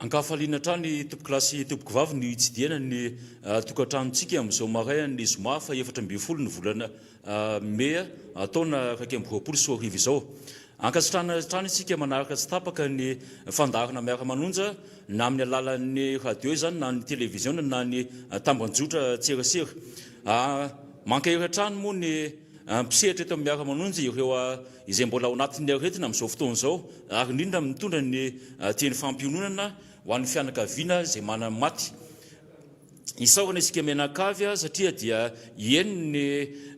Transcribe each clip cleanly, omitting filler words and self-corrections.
Ankafaliana trany tompoko lasy tompoko vavy ny tsidiana ny tokantranontsika amin'izao maray ny zoma fa 14 ny volana Mey taona 2020 izao. Ankasitrana trany isika manaraka tsy tapaka ny fandarana miaraka manonja na amin'ny alalan'ny radio izany na ny televiziona na ny tambanjotra tserasera. Mankahira trano moa ny mpisehatra eto miaraka manonja ireo izay mbola ao anatin'ny aretina amin'izao fotoana izao ary indrindra mitondra ny tiany fampiononana ho an'ny fianakaviana izay manana maty. Isaorana isika menakavy satria dia eny ny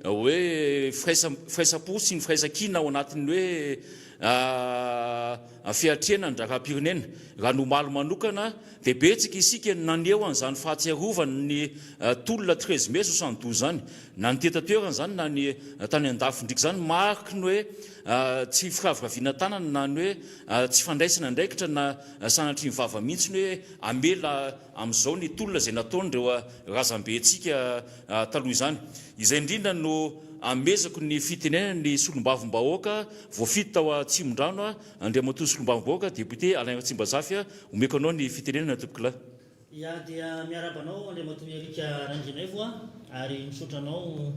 hoe firaisapo sy ny firaisankina ao anatin'ny hoe fiatrena ny raram-pirenena raha no omaly manokana dia betsika isika naneo an'izany fahatsiarovana ny tolona 13 mai 72 zany na ny tetatoerana zany na ny tany an-dafindrika zany mariky ny hoe tsy firaviraviana tanana na ny hoe tsy fandraisana ndraikitra na sanatry ny vava mihitsy ny hoe amela amin'izao ny tolona izay nataon'ireo razambentsika taloha izany. Izay indrindra no amezako ny fitenenana ny solombavim-bahoaka voafito tao Atsimon-drano Andriamatoa solombavim-bahoaka député Alain Tsimbazafy omeko anao ny fitenenana tompokolahy. Ya dia miarabanao Andriamatoa Erika Randrianaivo ary misotranao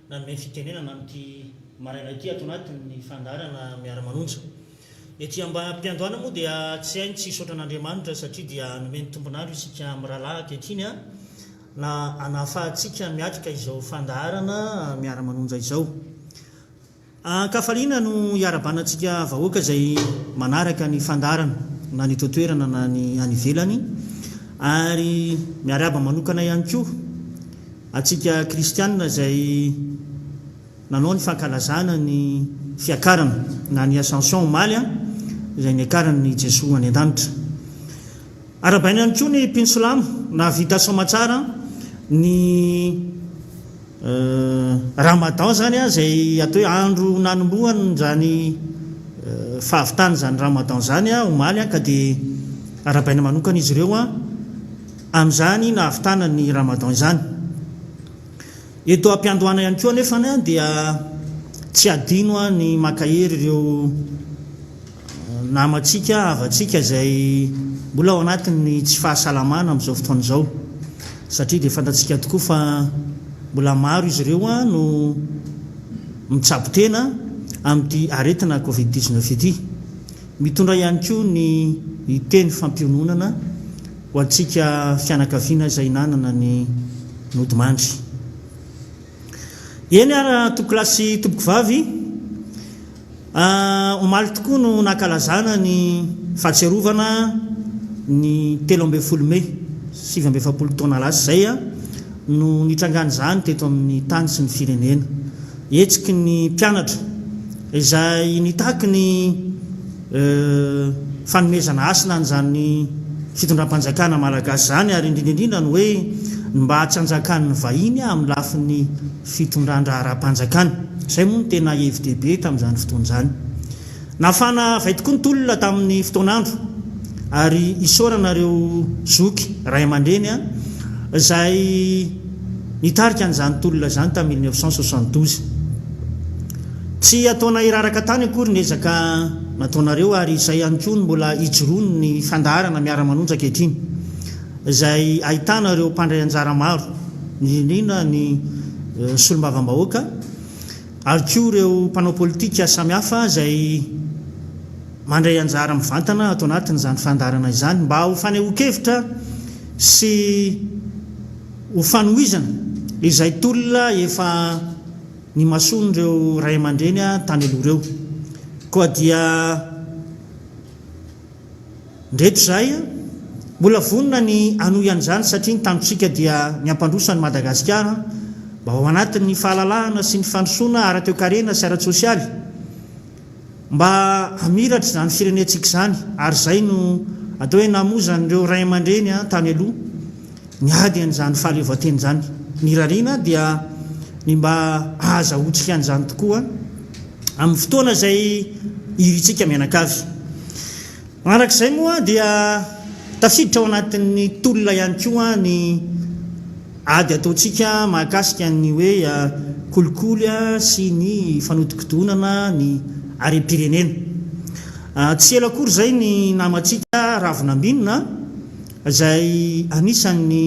nanome fitenenana amin'ity maraina ity ato anatin'ny fandarana miara-manonja. Ety ambam-piandohana moa dia tsy hainy tsy isotran'Andriamanitra satria dia nomeny tombonandro isika mirahalahy ankehitriny na anafahantsika miatrika izao fandarana miara-manonja izao. Ankafaliana no iarabanantsika vahoaka izay manaraka ny fandarana na ny totoerana na ny any ivelany ary miaraba manokana ihany koa atsika kristianina izay nanao ny fankalazana ny fiakarana na ny ascension omaly izay niakarany Jesoa any an-danitra. Arabaina ihany koa ny mpinsolamo na vita somatsara ny Ramadan zany izay atao hoe andro nanombohany zany fahavitany zany Ramadan zany omaly ka dia arabaina manokana izy ireo amin'izany nahavitana ny Ramadan izany. Eto ampiandohana ihany koa nefa dia tsy adino ny makahery ireo namatsika avatsika izay mbola ao anatin'ny tsy fahasalamana amin'izao fotoana izao satria dia fantatsika tokoa fa mbola maro izy ireo no mitsabo-tena amin'ity aretina Covid-19 ity. Mitondra ihany koa ny teny fampiononana ho antsika fianakaviana izay nanana ny nodimandry. Eny ara tompoko lasy tompoko vavy omaly tokoa no nankalazana ny fahatsiarovana ny 13 Mey 2020 taona lasa zay no nitrangana zany teto amin'ny tany sy ny firenena. Etsiky ny mpianatra izay nitaky ny fanomezana asina an'izany fitondram-panjakana malagasy zany ary indrindraindrindra no hoe mba hatsanjakan'ny vahiny amin'ny lafin'ny fitondran-dra ara-panjakana. Izay moa no tena hevi-dehibe tamin'izany fotoana izany. Nafana vai tokoa ny tolona tamin'ny fotoanandro ary isorana ireo zoky ray aman-dreny izay nitarika an'izany tolona izany tamin'ny 1972. Tsy ataona iraraka tany akory ny ezaka nataonareo ary izay ihany koa no mbola ijoroany ny fandarana miara-manonja ankehitriny izay ahitana ireo mpandray anjara maro indrindra ny solombavambahoaka ary koa ireo mpanao politika samihafa izay mandray anjara mivantana atao anatin'izany fandarana izany mba ho fanehoan-kevitra sy ho fanohizana izay tolona efa ny mason'ireo ray aman-dreny tany aloha ireo. Koa dia ndreto zay mbola vonona ny anoyan'izany satria ny tandotsika dia ny ampandrosany Madagasikara mba ao anatin'ny fahalalahana sy ny fandrosoana ara-toekarena sy ara-tsosialy mba hamiratra izany firenentsika izany ary zay no atao hoe namozan'ireo ray aman-dreny tany aloha niady an'izany fahaleovan-teny izany. Ny rariana dia ny mba ahazahotsika an'izany tokoa amin'ny fotoana izay iritsika mianakavy. Marak'izay moa dia tafiditra ao anatin'ny tolona ihany koa ny ady ataontsika mahakasika ny hoe kolikoly sy ny fanodikotonana ny arem-pirenena. Tsy ela akory zay ny namatsika Ravinambinina izay anisan'ny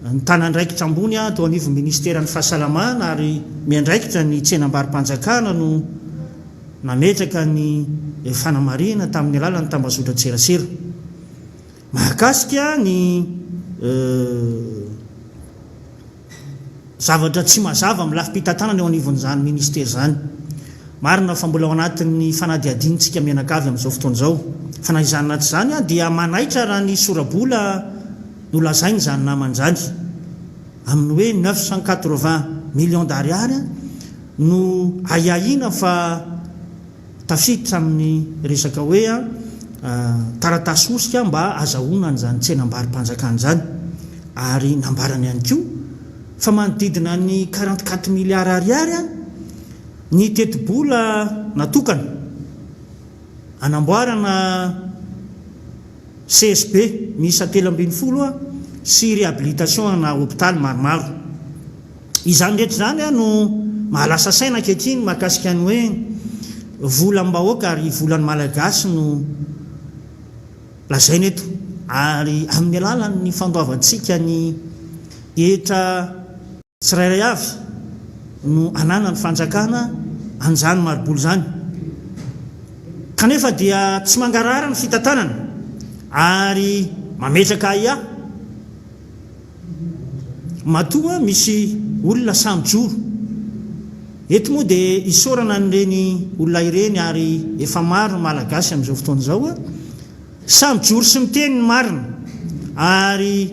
ny tanandraikitra ambony tao anivy ministera ny fahasalamana ary miandraikitra ny tsenam-bary-panjakana no nametraka ny fanamarina tamin'ny alalany tambazotra tserasera mahakasika ny zavatra tsy mazava amin'ny lafim-pitantanana eo anivon'izany ministera zany marina fa mbola ao anatin'ny fanadiadinitsika mianakavy amin'izao fotoan'izao fanahizany anaty zany dia manaitra raha ny sorabola no lazainy zany naman'izany amin'ny hoe 980 millions d'ariary no ayaina fa tafiditra amin'ny resaka hoe taratasy osika mba azahoana an'izany tsenam-bary-panjakana zany ary nambarany ihany koa fa manodidina ny 44 milliards ariary ny tetibola natokana anamboarana CSB miisa 370 sy réhabilitation na hôpitaly maromaro izany rehetra zany no mahalasa saina ankehitriny mahakasika ny hoe volam-bahoaka ary volan'ny malagasy no lazaina eto ary amin'ny alalan'ny fandoavantsika ny etra tsirairay avy no anana ny fanjakana anjany maroboly zany kanefa dia tsy mangarara ny fitantanana ary mametraka ia matoa misy olona samijoro eto moa dia isorana nyreny olona ireny ary efa maro malagasy amin'izao fotoan'izao samijoro sy miteny ny marina ary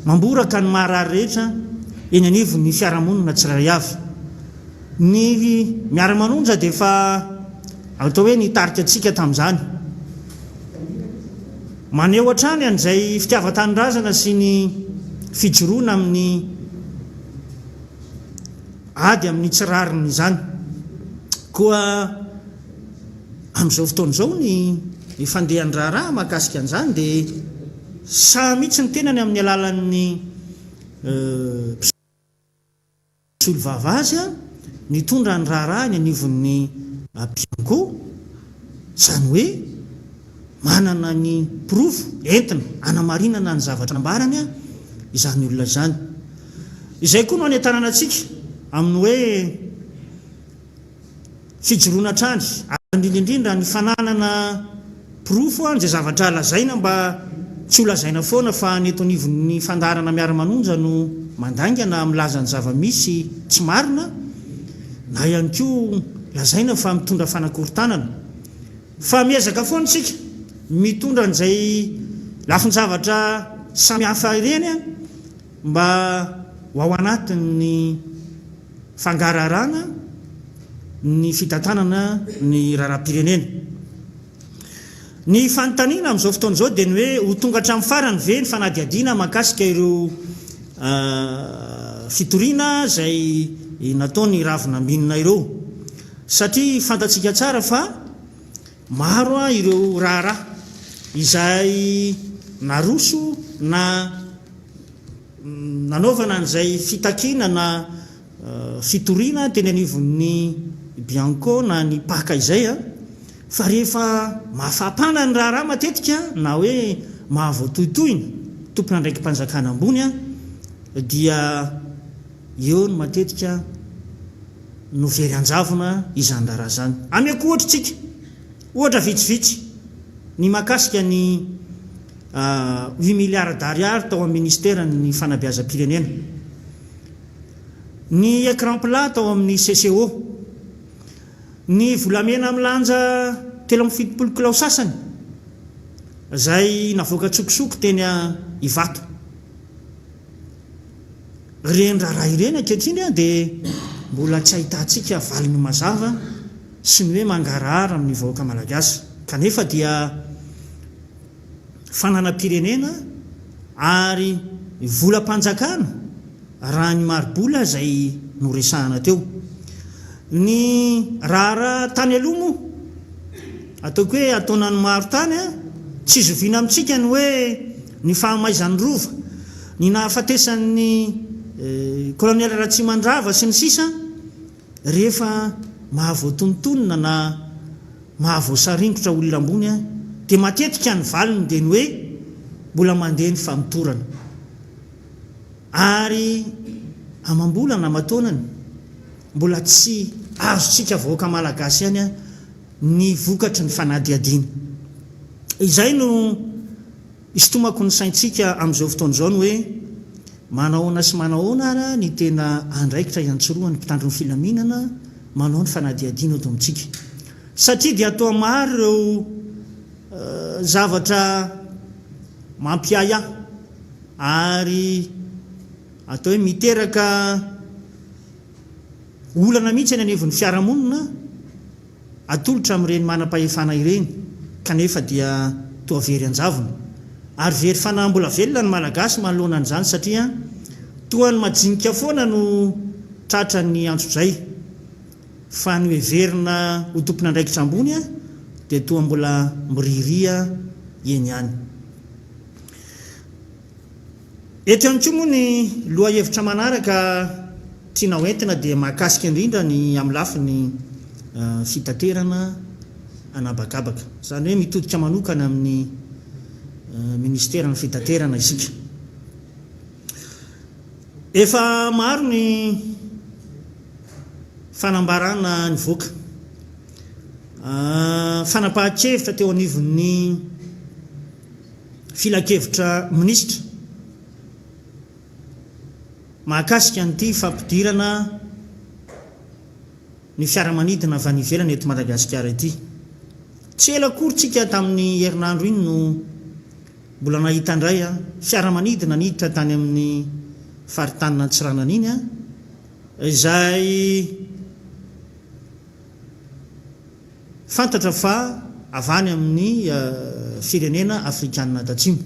mamboraka ny marary rehetra eny anivo ny fiarahamonina tsirairay avy ny miara-manonja dia efa atao hoe nitarika atsika tamin'izany maneho hatrany an'izay fitiavan-tanindrazana sy ny fijoroana amin'ny ady amin'ny tsirariny izany koa amin'izao fotoan'izao ny fandehan-draharaha mahakasika an'izany dia samitsy ny tenany amin'ny alalan'ny mpisolo vavazy nitondra ny raharaha ny anivon'ny bianco zany hoe manana ny pirofo entina anamarinana ny zavatra nambarany izany olona zany izay koa no any an-tanana antsika amin'ny hoe fijoroana trany ary indrindraindrindra ny fananana pirofo an'izay zavatra lazaina mba tsy ho lazaina foana fa neto anivon'ny fandarana miara-manonja no mandangana milaza ny zava-misy tsy marina na ihany koa lazaina fa mitondra fanakorontanana fa miezaka foana tsika mitondra an'izay lafiny zavatra samy hafa ireny mba ho ao anatin'ny fangararana ny fitantanana ny raharam-pirenena ny fanontaniana amin'izao fotoan'izao dia ny hoe ho tonga hatramin'ny farany ve ny fanadiadiana mahakasika ireo fitoriana izay nataony ravinambinina ireo satria fantatsika tsara fa maro ireo raharaha izay naroso na nanaovana an'izay fitakiana na fitoriana teny anivon'ny bianco na ny paka izay fa rehefa mahafapana ny raharaha matetika na hoe mahavoatohitohina tompona ndraiky mpanjakana ambony dia eo no matetika no very anjavona izany raharaha zany ameko ohatra tsika ohatra vitsivitsy ny mahakasika ny 8 milliards d'ariary tao amin'ny ministera ny fanabeazam-pirenena ny écran plat tao amin'ny CCO ny volamena milanja 370 kilao sasany zay navoaka tsokosoko teny Ivato reny raharaha ireny ankehitriny dia mbola tsy ahitantsika valiny mazava sy ny hoe mangarahara amin'ny vahoaka malagasy kanefa dia fananam-pirenena ary volam-panjakana raha ny marobola izay noresahana teo ny raharaha tany aloha moa ataoko hoe ataonany maro tany tsy zoviana amintsika ny hoe ny fahamaizan'ny rova ny nahafatesan'ny koloniely Ratsimandrava sy ny sisa rehefa mahavoatontonona na mahavoasaringotra olona ambony dia matetika ny valiny dia ny hoe mbola mandeha ny famitorana ary amam-bolana matonany mbola tsy azontsika vahoaka malagasy ihany a ny vokatry ny fanadiadiana. Izay no isotomako ny saintsika amin'izao fotoan'izao ny hoe manahoana sy manahoana ara ny tena andraikitra iantsoroan'ny mpitandro ny filaminana manao ny fanadiadiana eto amintsika, satria dia atao maro ireo zavatra mampiay ahy ary atao hoe miteraka olana mihitsy any anevon'ny fiarahamonina atolotra amin'ireny manam-pahefana ireny, kanefa dia toa very anjavona ary very fanahy mbola velona ny malagasy manoloana an'izany, satria toa ny majinika foana no tratra ny antso-zay fa ny heverina ho tompona andraikitra ambony a dia toa mbola miriria eny ihany. Eto ihany koa moa ny lohahevitra manaraka tiana hoentina dia mahakasika indrindra ny amin'ny lafiny fitaterana anabakabaka, izany hoe mitodika manokana amin'ny ministera ny fitaterana isika. Efa maro ny fanambarana ny voaka, fanapahan-kevitra teo anivon'ny filakevitra minisitra mahakasika an'ity fampidirana ny fiaramanidina avy any ivelany eto Madagasikara ity. Tsy ela akory tsika tamin'ny herinandro iny no mbola nahita indray fiaramanidina niditra tany amin'ny faritanina Antsiranana iny izay fantatra fa avany amin'ny firenena Afrikanina Atatsimo.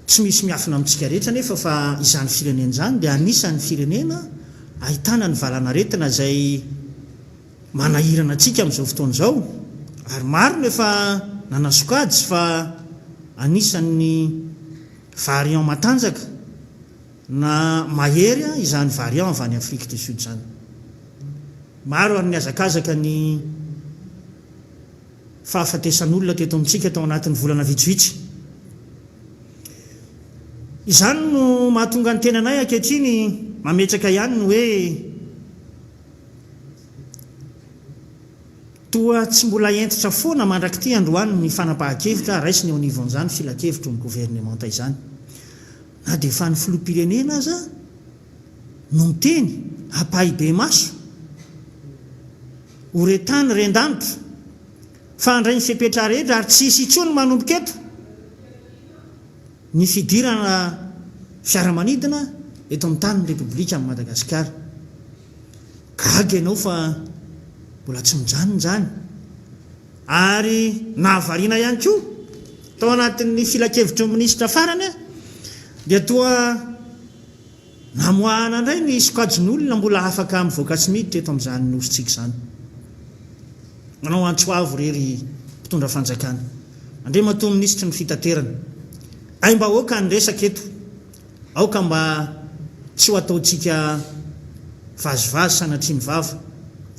Tsy misy miafina amintsika rehetra nefa fa izany firenena izany dia anisan'ny firenena ahitana ny valanaretina izay manahirana antsika amin'izao fotoana izao, ary maro nefa nanasokajy fa anisan'ny variant matanjaka na mahery izany variant avy any Afrique du Sud izany. Maro ary ny azakazaka ny fahafatesan'olona teto amintsika tao anatin'ny volana vitsivitsy. Izany no mahatonga ny tenanay ankehitriny mametraka ihany ny hoe toa tsy mbola entitra foana mandrakity androany ny fanapahan-kevitra raisiny eo anivon'izany filakevitro ny gouvernemanta izany, na dia efa ny filoham-pirenena aza no miteny hapahy be maso horetany ren-danitra fa andray ny fepetra rehetra ary tsy hisy intsony manomboka eto ny fidirana fiaramanidina eto amin'ny tanin'ny repoblika amin'ny Madagasikara. Gaga ianao fa mbola tsy mijanona izany ary nahavariana ihany koa tao anatin'ny filakevitro minisitra farany dia toa namoahana indray ny sokajin'olona mbola afaka mivoaka tsy miditra eto amin'izany nositsika izany. Manao antsoavo rery mpitondra fanjakana, andre matoa minisitra ny fitaterana, aim-bahoaka ny resaka eto, aoka mba tsy ho ataontsika vazivazy sanatriany vava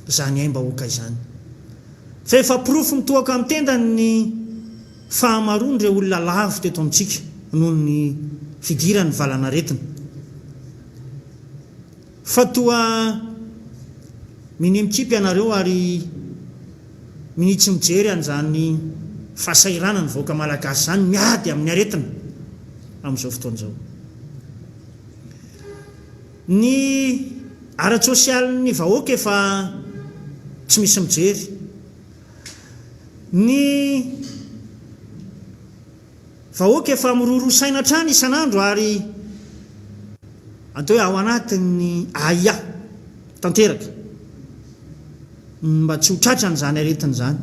izany aim-bahoaka izany. Fa efa pirofo mitoaka amin'ny tendany ny fahamaroany ireo olona lavo teto amintsika noho ny fidirany valanaretina. Fa toa minimikipy ianareo ary minitsy mijery an'izany fahasairana ny vahoaka malagasy izany miady amin'ny aretina amin'izao fotoana izao. Ny ara-tsosialin'ny vahoaka efa tsy misy mijery, ny vahoaka efa miroro-saina hatrany isan'andro ary atao hoe ao anatin'ny aia tanteraka mba tsy ho tratrany izany aretina izany.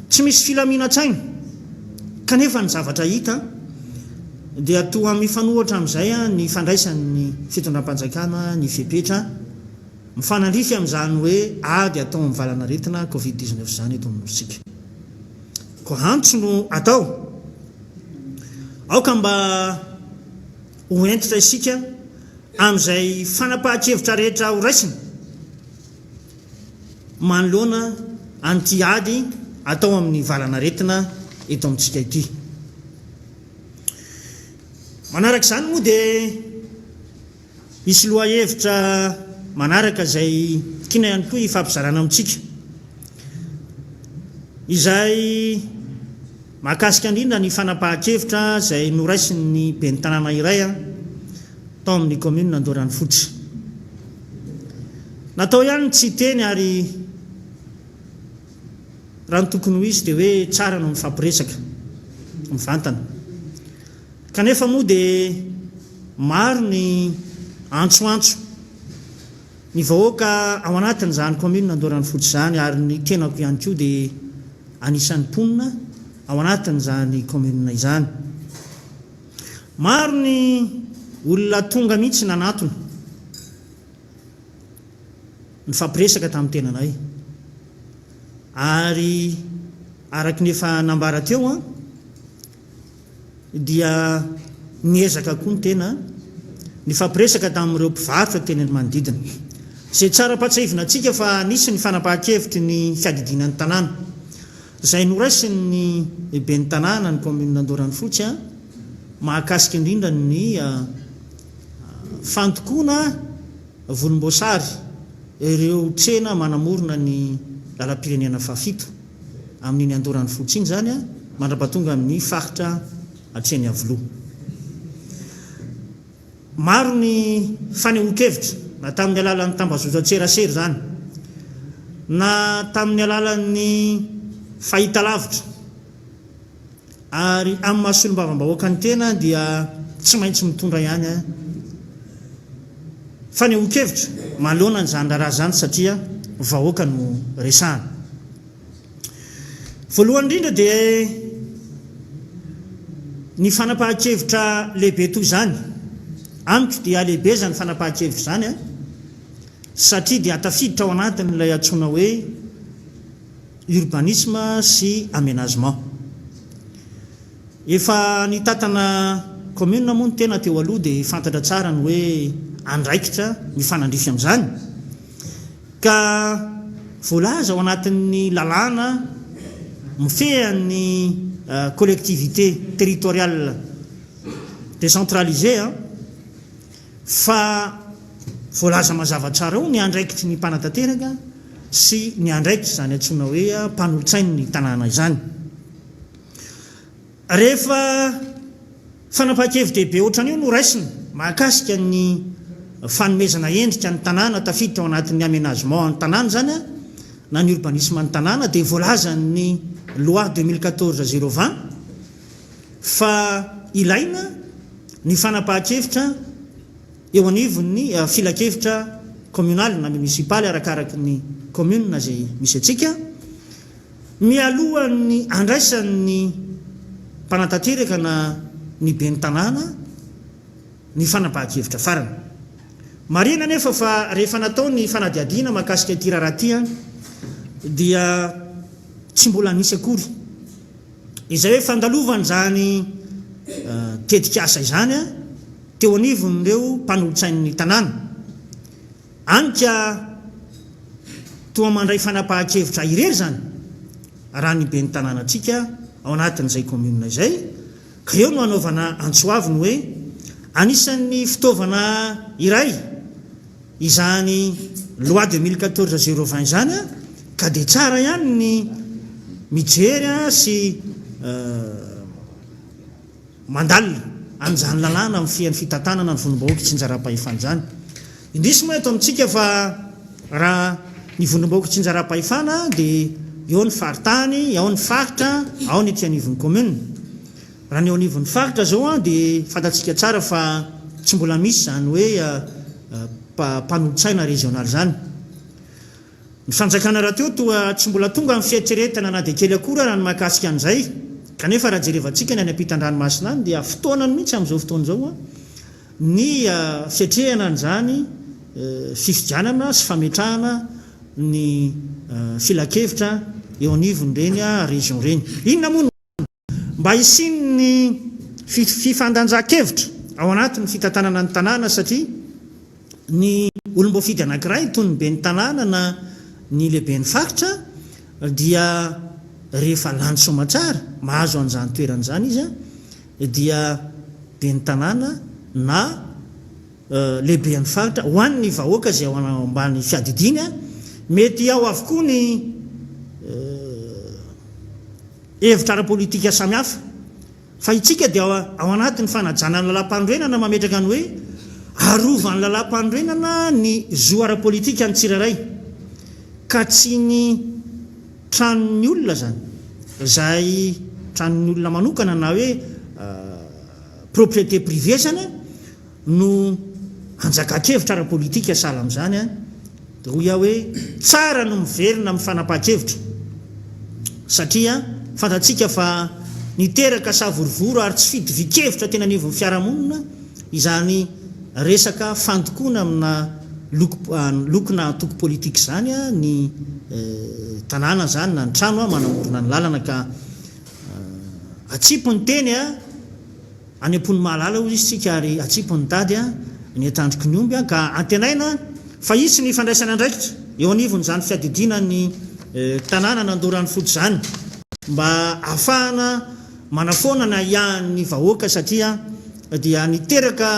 Tsy misy filamin-tsaina kanefa ny zavatra hita dia toa mifanohatra amin'izay ny fandraisan'ny fitondram-panjakana ny fepetra mifanandrify amin'izany hoe ady atao amin'ny valanaretina Covid-19 izany eto amin'nosika. Ko antso no atao aoka mba ho entitra isika amin'izay fanapahan-kevitra rehetra ho raisina manoloana anty ady atao amin'ny valanaretina eto amintsika ity. manaraka izany moa dia misy loha hevitra manaraka izay tiana ihany koa hifampizarana amintsika, izay mahakasika indrindra ny fanapahan-kevitra izay noraisin'ny ben'ny tanàna iray tao amin'ny commune Andoran'Fotsy. Natao ihany tsy teny ary raha ny tokony ho izy dia hoe tsara no mifampiresaka mivantana, kanefa moa dia maro ny antsoantso ny vahoaka ao anatin'izany commune Andoran'Fotsy izany, ary ny tenako ihany koa dia anisan'ny mponina ao anatin'izany commune izany. Maro ny olona tonga mihitsy nanatona ny fampiresaka tamin'ny tenanay, ary araky nefa nambara teo dia niezaka koa ny tena ny fampiresaka tamin'ireo mpivarotra teny manodidina, izay tsara patsahivina antsika fa nisy ny fanapahan-kevitry ny fiadidinan'ny tanàna izay noraisin'ny ben'ny tanàna ny commune Andoran'Fotsy mahakasika indrindra ny fandokoana volomboasary ireo tsena manamorona ny lalam-pirenena fafito amin'iny Andoran'Fotsy iny zany mandrapatonga amin'ny faritra atseny Avoloha. Maro ny fanehoan-kevitra na tamin'ny alalan'ny tambazotra tserasera zany, na tamin'ny alalan'ny fahitalavitra, ary amin'ny mahasolombavambahoaka ny tena dia tsy maintsy mitondra ihany fanehoan-kevitra manoloana n'izany raha zany satria vahoaka no resahana. Voalohany indrindra dia ny fanapahan-kevitra lehibe toy izany, amiko dia lehibe zany fanapahan-kevitra zany satria dia atafiditra ao anatin'ilay antsoina hoe urbanisme sy aménagement. Efa ny tatana commune moa ny tena teo aloha dia fantatra tsara ny hoe andraikitra ny fanandrify amin'izany, ka voalaza ao anatin'ny lalàna mifehan'ny collectivité territoriale décentralisée fa voalaza mazava tsara ao ny andraikitry ny mpanatanteraka sy ny andraikitry izany antsoina hoe mpanolotsain'ny tanàna izany. Rehefa fanapahan-kevitra be ohatran'io no raisina mahakasika ny fanomezana endrika ny tanàna tafiditra ao anatin'ny aménagement ny tanàna zany na ny urbanisme ny tanàna, dia voalaza ny loi 2014-020 fa ilaina ny fanapahan-kevitra eo anivon'ny filakevitra communal na municipaly arakaraky ny commune zay misy atsika, mialohan'ny andraisan'ny mpanatanteraka na ny ben'ny tanàna ny fanapahan-kevitra farany. Marina nefa fa rehefa natao ny fanadiadiana mahakasika ty raha ty dia tsy mbola nisy akory izay hoe fandalovana zany tetikasa izany teo anivon'ireo mpanolotsain'ny tanàna, anika toa mandray fanapahan-kevitra irery zany raha ny ben'ny tanàna atsika ao anatin'izay commune izay, ka eo no anaovana antsoaviny hoe anisan'ny fitaovana iray izany loi 2014-020 zany ka dia tsara ihany ny mijery sy mandalina amin'izany lalàna amin'ny fian'ny fitantanana ny volombahoaka tsinjaram-pahefana zany. Indrisy moa eto amintsika fa raha ny volombahoaka tsinjaram-pahefana dia eo ny faritany, ao ny faritra, ao ny ety anivon'ny commune. Raha ny eo anivon'ny faritra zao dia fantatsika tsara fa tsy mbola misy zany hoe mpanolotsaina régional zany. Ny fanjakana raha teo toa tsy mbola tonga amin'ny fieritreretana na dia kely akory raha ny mahakasika an'izay, kanefa raha jerevantsika ny any ampitan-dranomasina any dia fotoanany mihitsy amin'izao fotoana izao ny fietrehana an'izany fifidianana sy fametrahana ny filakevitra eo anivon'ireny région reny. Inona moa mba hisin'ny fifandanjan-kevitra ao anatin'ny fitantanana ny tanàna, satria ny olom-boafidy anankiray toy ny ben'ny tanàna na ny lehiben'ny faritra dia rehefa lany somatsara mahazo an'izany toerana izany izy dia dia ny tanàna na lehibe ny faritra ho an'ny vahoaka izay ao ambany fiadidiana mety ao avokoa ny hevitra ara-politika samihafa fa itsika dia ao anatin'ny fanajana ny lalam-pandroenana mametraka ny hoe arovan'ny lalam-pandroenana ny zo ara-politika ny tsiraray ka tsy ny tranon'ny olona zany zay tranon'ny olona manokana na hoe propriété privé zany no anjaka-kevitra ara-politika sahala amin'izany dia hoy aho hoe tsara no miverina amin'ny fanapaha-kevitra satria fantatsika fa niteraka savorovoro ary tsy fidivikevitra tena anivon'ny fiarahamonina izany resaka fandokoana amina lokona toko politika zany ny tanàna zany na ny trano manamorona ny lalana ka atsipo ny teny any am-pony mahalala ozy izy tsika ary atsipo ny tady ny atandroko ny omby ka antenaina fa isy ny fandraisana andraikitra eo anivony zany fiadidiana ny tanàna nandoran'ny foto zany mba ahafahana manafoana na ihan'ny vahoaka satria dia niteraka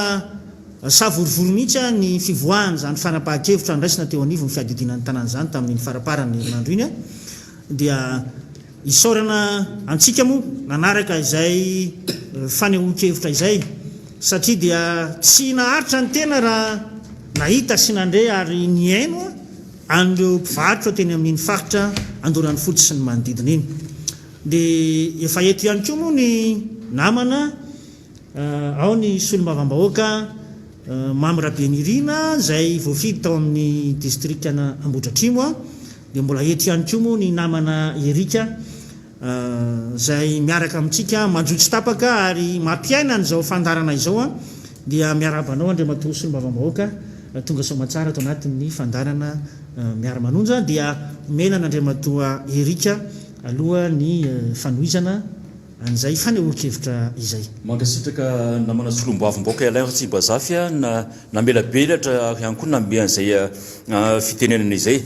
savorovoro mihitsy ny fivoahany zany fanapaha-kevitra ndraisina teo anivony fiadidiana ny tanàna zany tamin'ny faraparany herinandro iny dia isaorana antsika moa nanaraka izay fanehoan-kevitra izay satria dia tsy naharitra ny tena raha nahita sy nandre ary niaino an'ireo mpivarotra teny amin'iny faritra andoran'ny foto sy ny manodidina iny dia efa eto ihany koa moa ny namana ao ny solombavam-bahoaka mamy rabenirina zay voafidy tao amin'ny distrikana Ambohidratrimo dia mbola eto ihany koa moa ny namana Erika zay miaraka amintsika manjotsy tapaka ary mampiaina n'izao fandarana izao dia miarabanao Andriamatoa solombavam-bahoaka tonga somatsara ato anatin'ny fandarana miara-manonja dia menana Andriamatoa Erika aloha ny fanohizana an'izay fanehoan-kevitra izay mankasitraka namana solombavam-bahoaka Alain Ratsibazafy namelabelatra ary ihany koa nambe an'izay fitenenana izay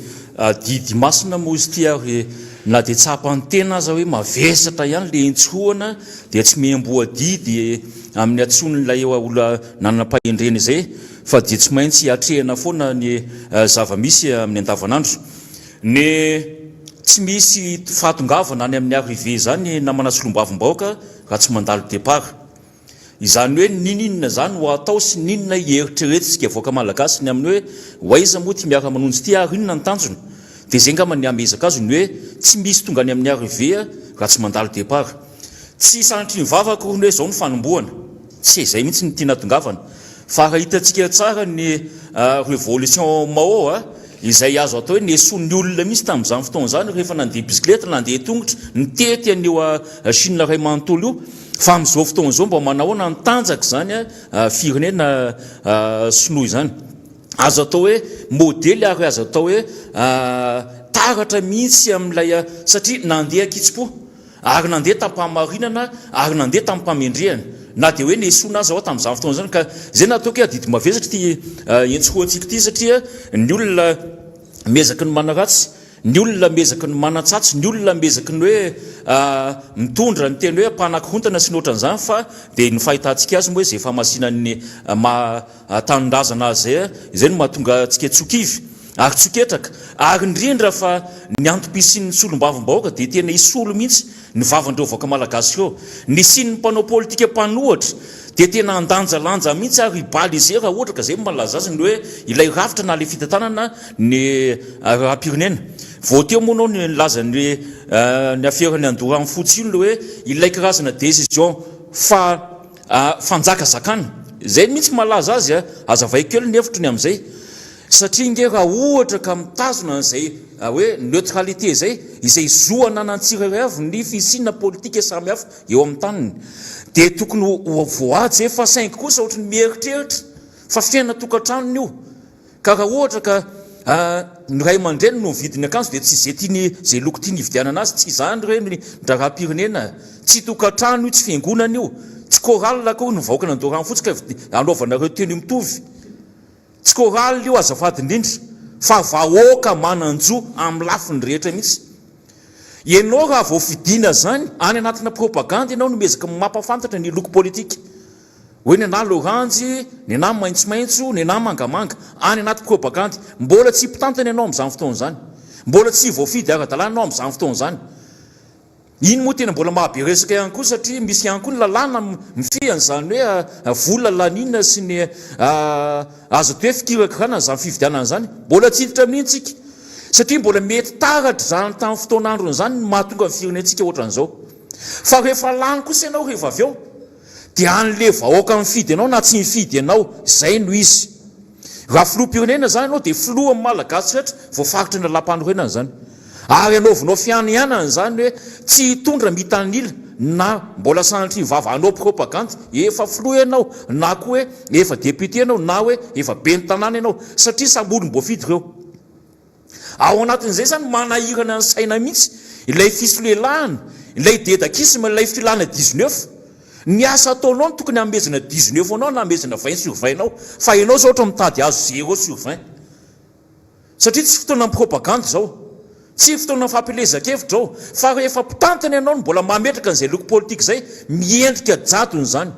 didy masina moa izy ty ary na dia tsapantena aza hoe mavesatra ihany le entsohana dia tsy memboa didy amin'ny atson'ilay olona nanam-pahendrena izay fa dia tsy maintsy atrehana foana ny zava-misy amin'ny andavanandro ny tsy misy fahatongavana any amin'ny arrivé zany namana solombavam-bahoaka raha tsy mandalo départ izany hoe nininona zany ho atao sy ninona eritreretitsika avoaka malagasy ny amin'ny hoe hoaiza moa ty miaraka manonjy ty ary inona ny tanjona dia zay ngamba ny amezaka azy ny hoe tsy misy tonga any amin'ny arrivé raha tsy mandalo départ tsy sanatry ny vavaka hono hoe zao ny fanombohana tsy izay mihitsy ny tiana tongavana fa raha hitantsika tsara ny révolution Mao izay azo atao hoe neson'ny olona mihitsy tamin'izany fotoana zany rehefa nandeha bisikileta nandeha tongotra nitety an'io Chine ray manontolo io fa amin'izao fotoana izao mba manahoana nitanjaka zany firenena sinoa izany azo atao hoe modely ary azo atao hoe taratra mihitsy amin'ilay satria nandeha kitsipo ary nandeha tampahamarinana ary nandeha tampamendrehana na dia hoe nesona azy ao tamin'izany fotoana zany ka zay nataoko didy mavesatra ty entsohoantsika ty satria ny olona mezaky ny manaratsy ny olona mezaky ny manatsatsy ny olona mezaky ny hoe mitondra ny teny hoe mpanakohontana sy ny ohatran'izany fa dia ny fahitantsika azy moa hoe zay famasinan'ny tanindrazana azy zay izay no mahatonga antsika tsokivy ary tsoketraka ary indrindra fa ny antopisian'ny solombavam-bahoaka dia tena isolo mihitsy ny vavandreo vahoaka malagasy eo ny siny mpanao politika mpanohatra dia tena andanjalanja mihitsy ary baly izay raha ohatra ka zay malaza azy ny hoe ilay rafitra na le fitantanana ny raha-pirenena voateo moa nao ny lazany hoe ny aferany andora amin'ny fotsy io le hoe ilay karazana décision fanjaka zakana zay mihitsy malaza azy azavay kely ny hevitra ny amin'izay satria nge raha ohatra ka mitazona an'izay hoe neutralité zay izay zoana nantsiraray avy ny fisina politika samihafa eo amin'ny taniny dia tokony voatsy fa saingy kosa ohatra ny mieritreritra fa fiaina tokantranony io ka raha ohatra ka ny ray aman-dreny no vidiny akanjo dia tsy zay tiany zay loko tiany ividianana azy tsy zany re ny raha-pirenena tsy tokantrano io tsy fiangonana io tsy koralina koa ny vahoaka nandorany fotsika anaovanareo teny mitovy tsy koralina io azafady indrindra fa vahoaka mananjo amin'ny lafiny rehetra mihitsy ianao raha vao fidina zany any anatina propaganda ianao no mezaka mampafantatra ny loko politika hoe ny ana loranjy ny ana maintsomaintso ny ana mangamanga any anaty propagandy mbola tsy mpitantana ianao amin'izany fotoana izany mbola tsy voafidy ara-dalàna ianao amin'izany fotoana izany iny moa tena mbola mahabe resaka ihany koa satria misy ihany koa ny lalàna mifian'izany hoe vola lanina sy ny azo atao hoe fikirakirana zany fividianana zany mbola tsy hiditra amin'intsika satria mbola mety taratra zany tamin'ny fotoan'androny zany mahatonga ny firenentsika ohatran'izao fa rehefa lany kosa ianao rehefa avy eo dia an'le vahoaka mifidy ianao na tsy mifidy ianao zay no izy raha filoham-pirenena zany ianao dia filoha amin'ny malagasy rehetra voafaritra ny lalam-panorenana zany ary anaovanao fianianana zany hoe tsy hitondra mitanila na mbola sanatry vavanao propagandy efa filoha ianao na koa hoe efa député ianao na hoe efa ben'ny tanàna ianao satria samy olom-boafidy ireo ao anatin'izay zany manahirana ny saina mihitsy ilay fisolelahana ilay dedakisma ilay filana 19 ny asa ataonao no tokony hamezana 19 anao na hamezana 20/20 anao fa ianao zao ohatra mitady azo 0/20 satria tsy fotoana ny propaganda zao tsy fotoana ny fampilezakevitra ao fa rehefa mpitantana ianao no mbola mametraka n'izay loko politika zay miendrika jadony zany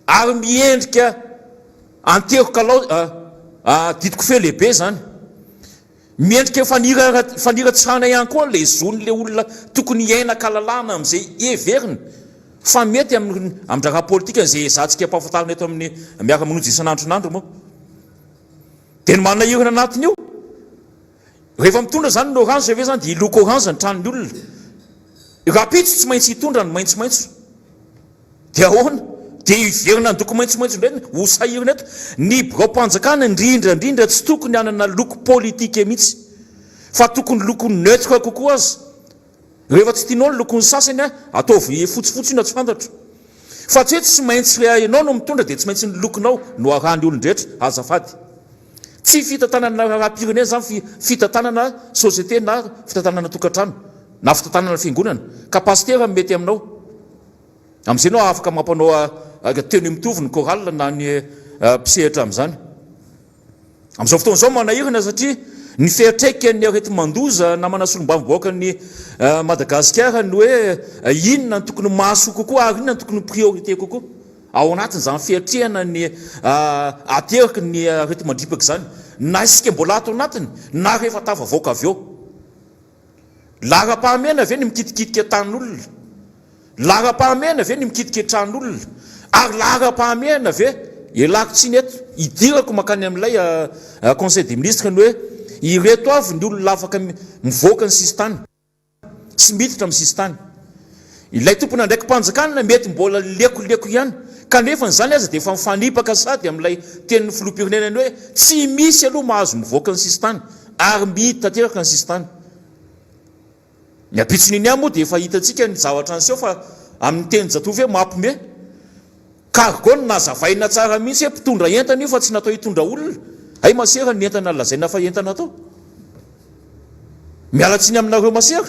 ary miendrika anterika didiko fe lehibe zany miendrika faniratsahana ihany koa le zon'le olona tokony hiaina-kalalàna amin'izay everiny fa mety amin'ny raha politika zay zantsika mpahafantarina eto amin'ny miaraka manonjy isan'andronandro moa dia ny manahirana anatiny io rehefa mitondra zany ny orange ave zany dia iloko orange ny tranony olona rapitso tsy maintsy hitondra ny maintsomaintso dia ahoana dia iverina ny doko maintsomaintso ndray ho sahirina eto ny birao-panjakana indrindrandrindra tsy tokony hanana loko politika mihitsy fa tokony loko neutre kokoa azy rehefa tsy tianao ny lokony sasany ataovy fotsifotsy ina tsy fantatro fa tsy hoe tsy maintsy ianao no mitondra dia tsy maintsy ny lokonao no arahany olon-drehetra azafady tsy fitantanana raha-pirenena zany fi fitantanana société na fitantanana tokantrano na fitantanana fiangonana kapasitera mety aminao amin'izay nao afaka mampanao teny mitovy ny chorale na ny mpisehatra amin'izany amin'izao fotoana izao manahirana satria ny feritraika ny arety mandoza na manasolombavim-bahoaka ny Madagasikara ny hoe inona ny tokony maso kokoa ary inona ny tokony priorité kokoa ao anatin'izany feritrehana ny aterika ny arety mandripaka zany na isika mbola ato anatiny na rehefa tafavoaka avy eo lara-pahamena ave ny mikitikitika tan'olona lara-pahamena ave ny mikitika tran'olona ary lara-pahamena ave elako tsy ny eto idirako makany amin'ilay conseil des ministres ny hoe ireto avy ny olona afaka mivoaka ny sistany sy miditra amin'ny sistany ilay tompona ndraiky mpanjakana mety mbola lekoleko ihany kanefa n'izany aza dia efa mifanipaka sady amin'ilay tenin'ny filoham-pirenenany hoe tsy misy aloha mahazo mivoaka ny sistany ary mihita tanteraka ny sistany ny apitson'iny ihany moa dia efa hitantsika ny zavatra an'seo fa amin'ny teny jatovy hoe mampime kargony nazavaina tsara mihitsy hoe mpitondra entana io fa tsy natao hitondra olona ay masera ny entana lazaina fa entana atao mialatsiny aminareo masera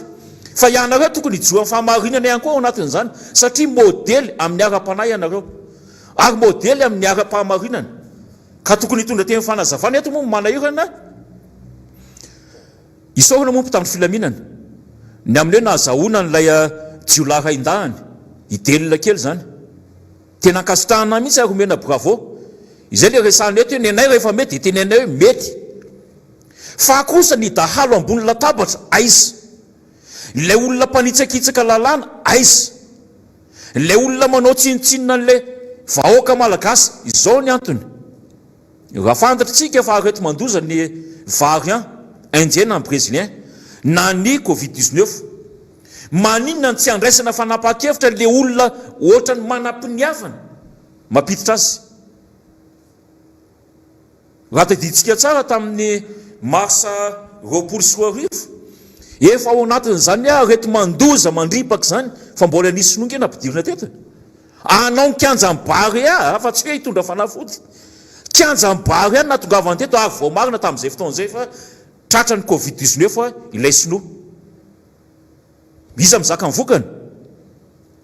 fa ianareo tokony hijoan'ny fahamarinana ihany koa ao anatin'izany satria modely amin'ny ara-panahy ianareo ary modely amin'ny ara-pahamarinana ka tokony hitondra teny fanazavana eto moa manahirana isaorana moa mpitandro filaminana ny amin'io nahazahoana n'ilay jiolahy haindahany idelona kely zany tena ankasitrahana mihitsy ary omena bravo izay le resahana eto hoe ny anay rehefa mety dia teny anay hoe mety fa kosa ny dahalo ambony latabatra aiza ilay olona mpanitsakitsaka lalàna aiza ilay olona manao tsinotsinona n'lay vahoaka malagasy izao ny antony raha fantatritsika fa areto mandoza ny variant indien na brésilien na ny covid-19 maninona ny tsy andraisana fanapa-kevitra le olona ohatra ny manam-piniavana mampiditra azy raha tadiditsika tsara tamin'ny marsa 20 efa ao anatin'izany reto mandoza mandripaka zany fa mbola nisy nonga nampidirina teto anao ny kianjam-bary fa tsy hoe hitondra fanafody kianjam-bary any natongavany teto ary vao marina tamin'izay fotoan'izay fa tratra ny covid-19 ilay sinoa iza mizaka mivokana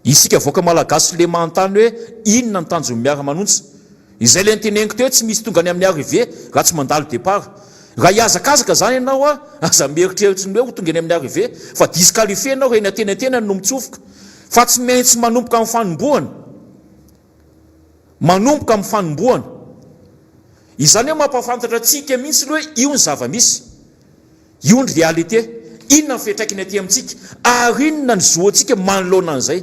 isika voaka malagasy le manontany hoe inona ny tanjony miara manontsy izay le nyteneniko teo tsy misy tonga any amin'ny arrivé raha tsy mandalo départ raha hiazakazaka zany ianao aza mieritreritra ny hoe ho tonga any amin'ny arrivé fa disqualifié ianao reny atenatena no mitsofoka fa tsy maintsy manomboka amin'ny fanombohana manomboka amin'ny fanomboana. Izany hoe mampafantatra atsika mihitsy hoe io ny zava-misy, io ny réalité, inona ny fiantraikany aty amintsika ary inona ny zoantsika manoloana an'izay.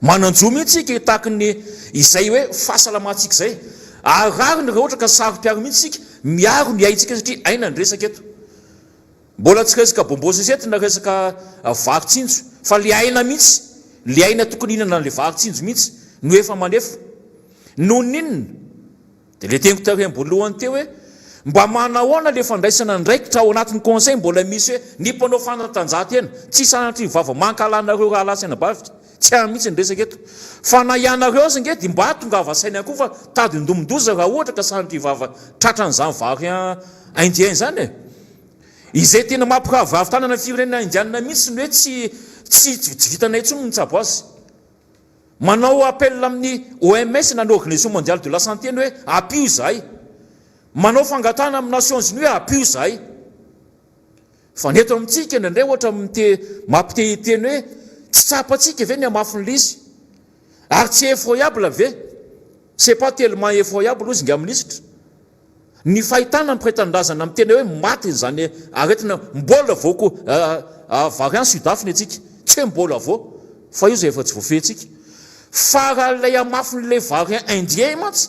Mananjo mihitsy tahaka ny izay hoe fahasalamantsika izay. Arariny raha ohatra ka saro-piaro mihitsy tsika miaro ny aintsika satria aina ny resaka eto. Mbola tsy resaka bombosesety na resaka varitsinjo, fa le aina mihitsy, le aina tokony inana le varitsinjo mihitsy no efa manefa. Noho ninona dia le teniko tarem-boalohany teo hoe mba manahoana le fandraisana ndraikitra ao anatin'ny conseil mbola misy hoe ny mpanao fanatanjahantena tsy sanatry vava mankalanareo raha lasaina bavitra. Tsy any mihitsy ny resaka eto. Fa na ianareo sy nge dia mba tonga avasaina koa fa tady ndomondoza raha ohatra ka sanatry vava tratran'izany vary indien zany e. Izay tena mampirahavavy tanana firenena indianina mihitsy ny hoe tsy vitanay intsony ny tsabo azy. Manao appel amin'ny OMS na ny Organisation mondiale de la santé ny hoe apio izahay. Manao fangatana amin'ny Nations Unies hoe apio izahay. Fa neto amintsika indray ohatra mampite-hiteny hoe tsy tsapatsika ve ny amafiny lizy ary tsy effroyable ve? C'est pas tellement effroyable ozy nga ministre. Ny fahitana ny prétendazana amin'ny tena hoe maty zany aretina mbola vaoko variant Sud-Afrique atsika. Tsy hoe mbola vao fa io zay efa tsy voafehintsika. Fa raha ilay amafin'ilay variant indien mantsy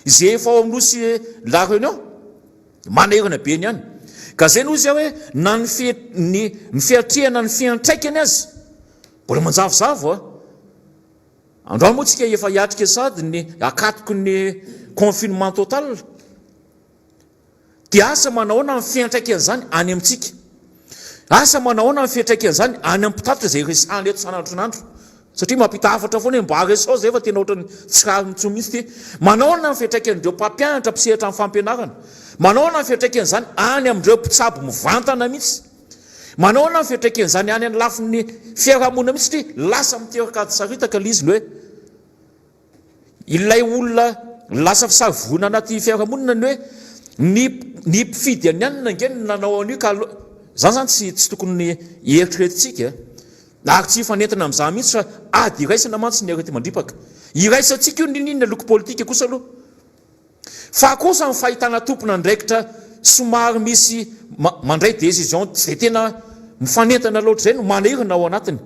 izay efa ao amin'nosy la Réunion manahirana be ny ihany. Ka zay no izy hoe na ny fiatrehana ny fiantraikany azy mbola manjavozavo a. Androany moa tsika efa hiatrika sady ny akatoko ny confinement total. Dia asa manahoana ny fiantraikany zany any amintsika. Asa manahoana ny fiantraikany zany any amin'ny mpitatitra izay resahany eto sanandronandro. Satria mampita hafatra foana mba resao zay efa tena ohatrany tsy raha mitsoa mihitsy ty. Manahoana ny fiantraikan'ireo mpampianatra mpisehatra amin'ny fampianarana. Manahoana ny fiantraikany zany any amin'ireo mpitsabo mivantana mihitsy. Manahoana ny fiantraikany zany any amin'ny lafin'ny fiarahamonina mihitsy ty lasa miteraka saritaka lizy ny hoe ilay olona lasa fisavona anaty fiarahamonina ny hoe ny mpifidy any anina nge nanao an'io ka zany zany tsy tokony eritreretintsika ary tsy fanentana amin'izany mihitsy fa ady iraisana mantsy ny arety mandripaka. Iraisantsika io ninona loko politika kosa aloha. Fa kosa ny fahitana tompona ndraikitra somary misy mandray décision zay tena mifanentana loatra zay no manahirana ao anatiny.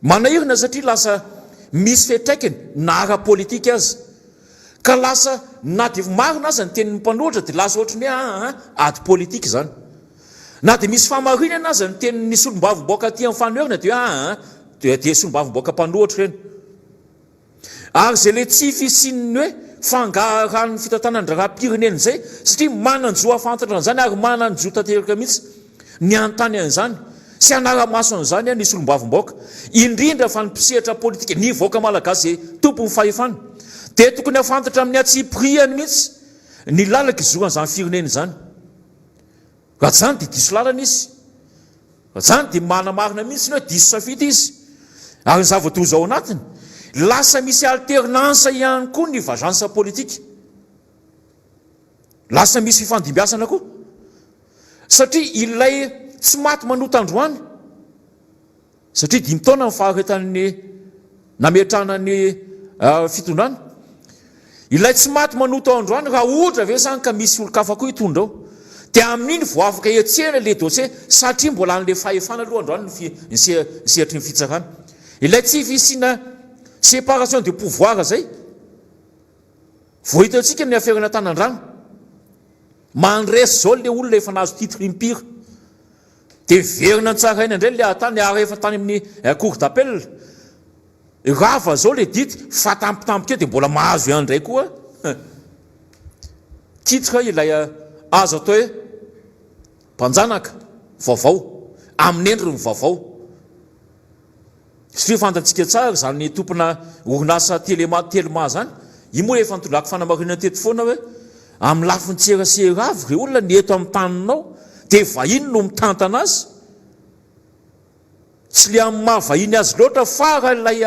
Manahirana satria lasa misy fiantraikany na ara-politika azy. Ka lasa na dia marina aza ny tenin'ny mpanohitra dia lasa ohatrany hoe ady politika zany. Na dia misy famarinana aza ny tenin'ny solombavomboaka aty amin'ny fanoherana dia dia solombavomboaka mpanohitra reny. Ary zay le tsy fisininy hoe fangaran'ny fitantanandraram-pirenena zay satria mananjo afantatra an'izany ary mananjo tanteraka mihitsy ny anontany an'izany sy anara-maso an'izany ny solombavomboaka indrindra fa ny mpisehatra politika ny voaka malagasy tompony fahefana dia tokony afantatra amin'ny atsipriany mihitsy ny lalaka izoran'izany firenena izany. Raha zany dia diso lalana izy. Raha zany dia manamarina mihitsy ny hoe diso safidy izy. Ary ny zava-doza ao anatiny lasa misy alternansa ihany koa ny vajansa politika. Lasa misy fifandimbiasana koa. Satria ilay tsy maty manota androany. Satria 5 taona ny faharetan'ny nametrahana ny fitondrana. Ilay tsy maty manota androany raha ohatra ve zany ka misy olo-kafa koa hitondra ao. Dia amin'iny vao afaka etsehana le dossier satria mbola an'le fahefana aloha androany ny sehatry ny fitsarana. Ilay tsy fisina séparation de pouvoir zay vao hitantsika ny aferana tanandrano mandresy zao le olona efa nahazo titre impire dia verina ny tsaraina indray le atany ary efa tany amin'ny cour d'appel rava zao le dity fa tampotampoka dia mbola mahazo ihany indray koa titre ilay azo atao hoe mpanjanaka vaovao amin'ny endriny vaovao. Sy fantatsika tsara zany tompona orinasa telema zany io moa efa nitolaka fanamarinana teto foana hoe amin'ny lafiny tserasera avy re olona ny eto amin'ny taninao dia vahiny no mitantana azy tsy le amin'ny mahavahiny azy loatra fa raha ilay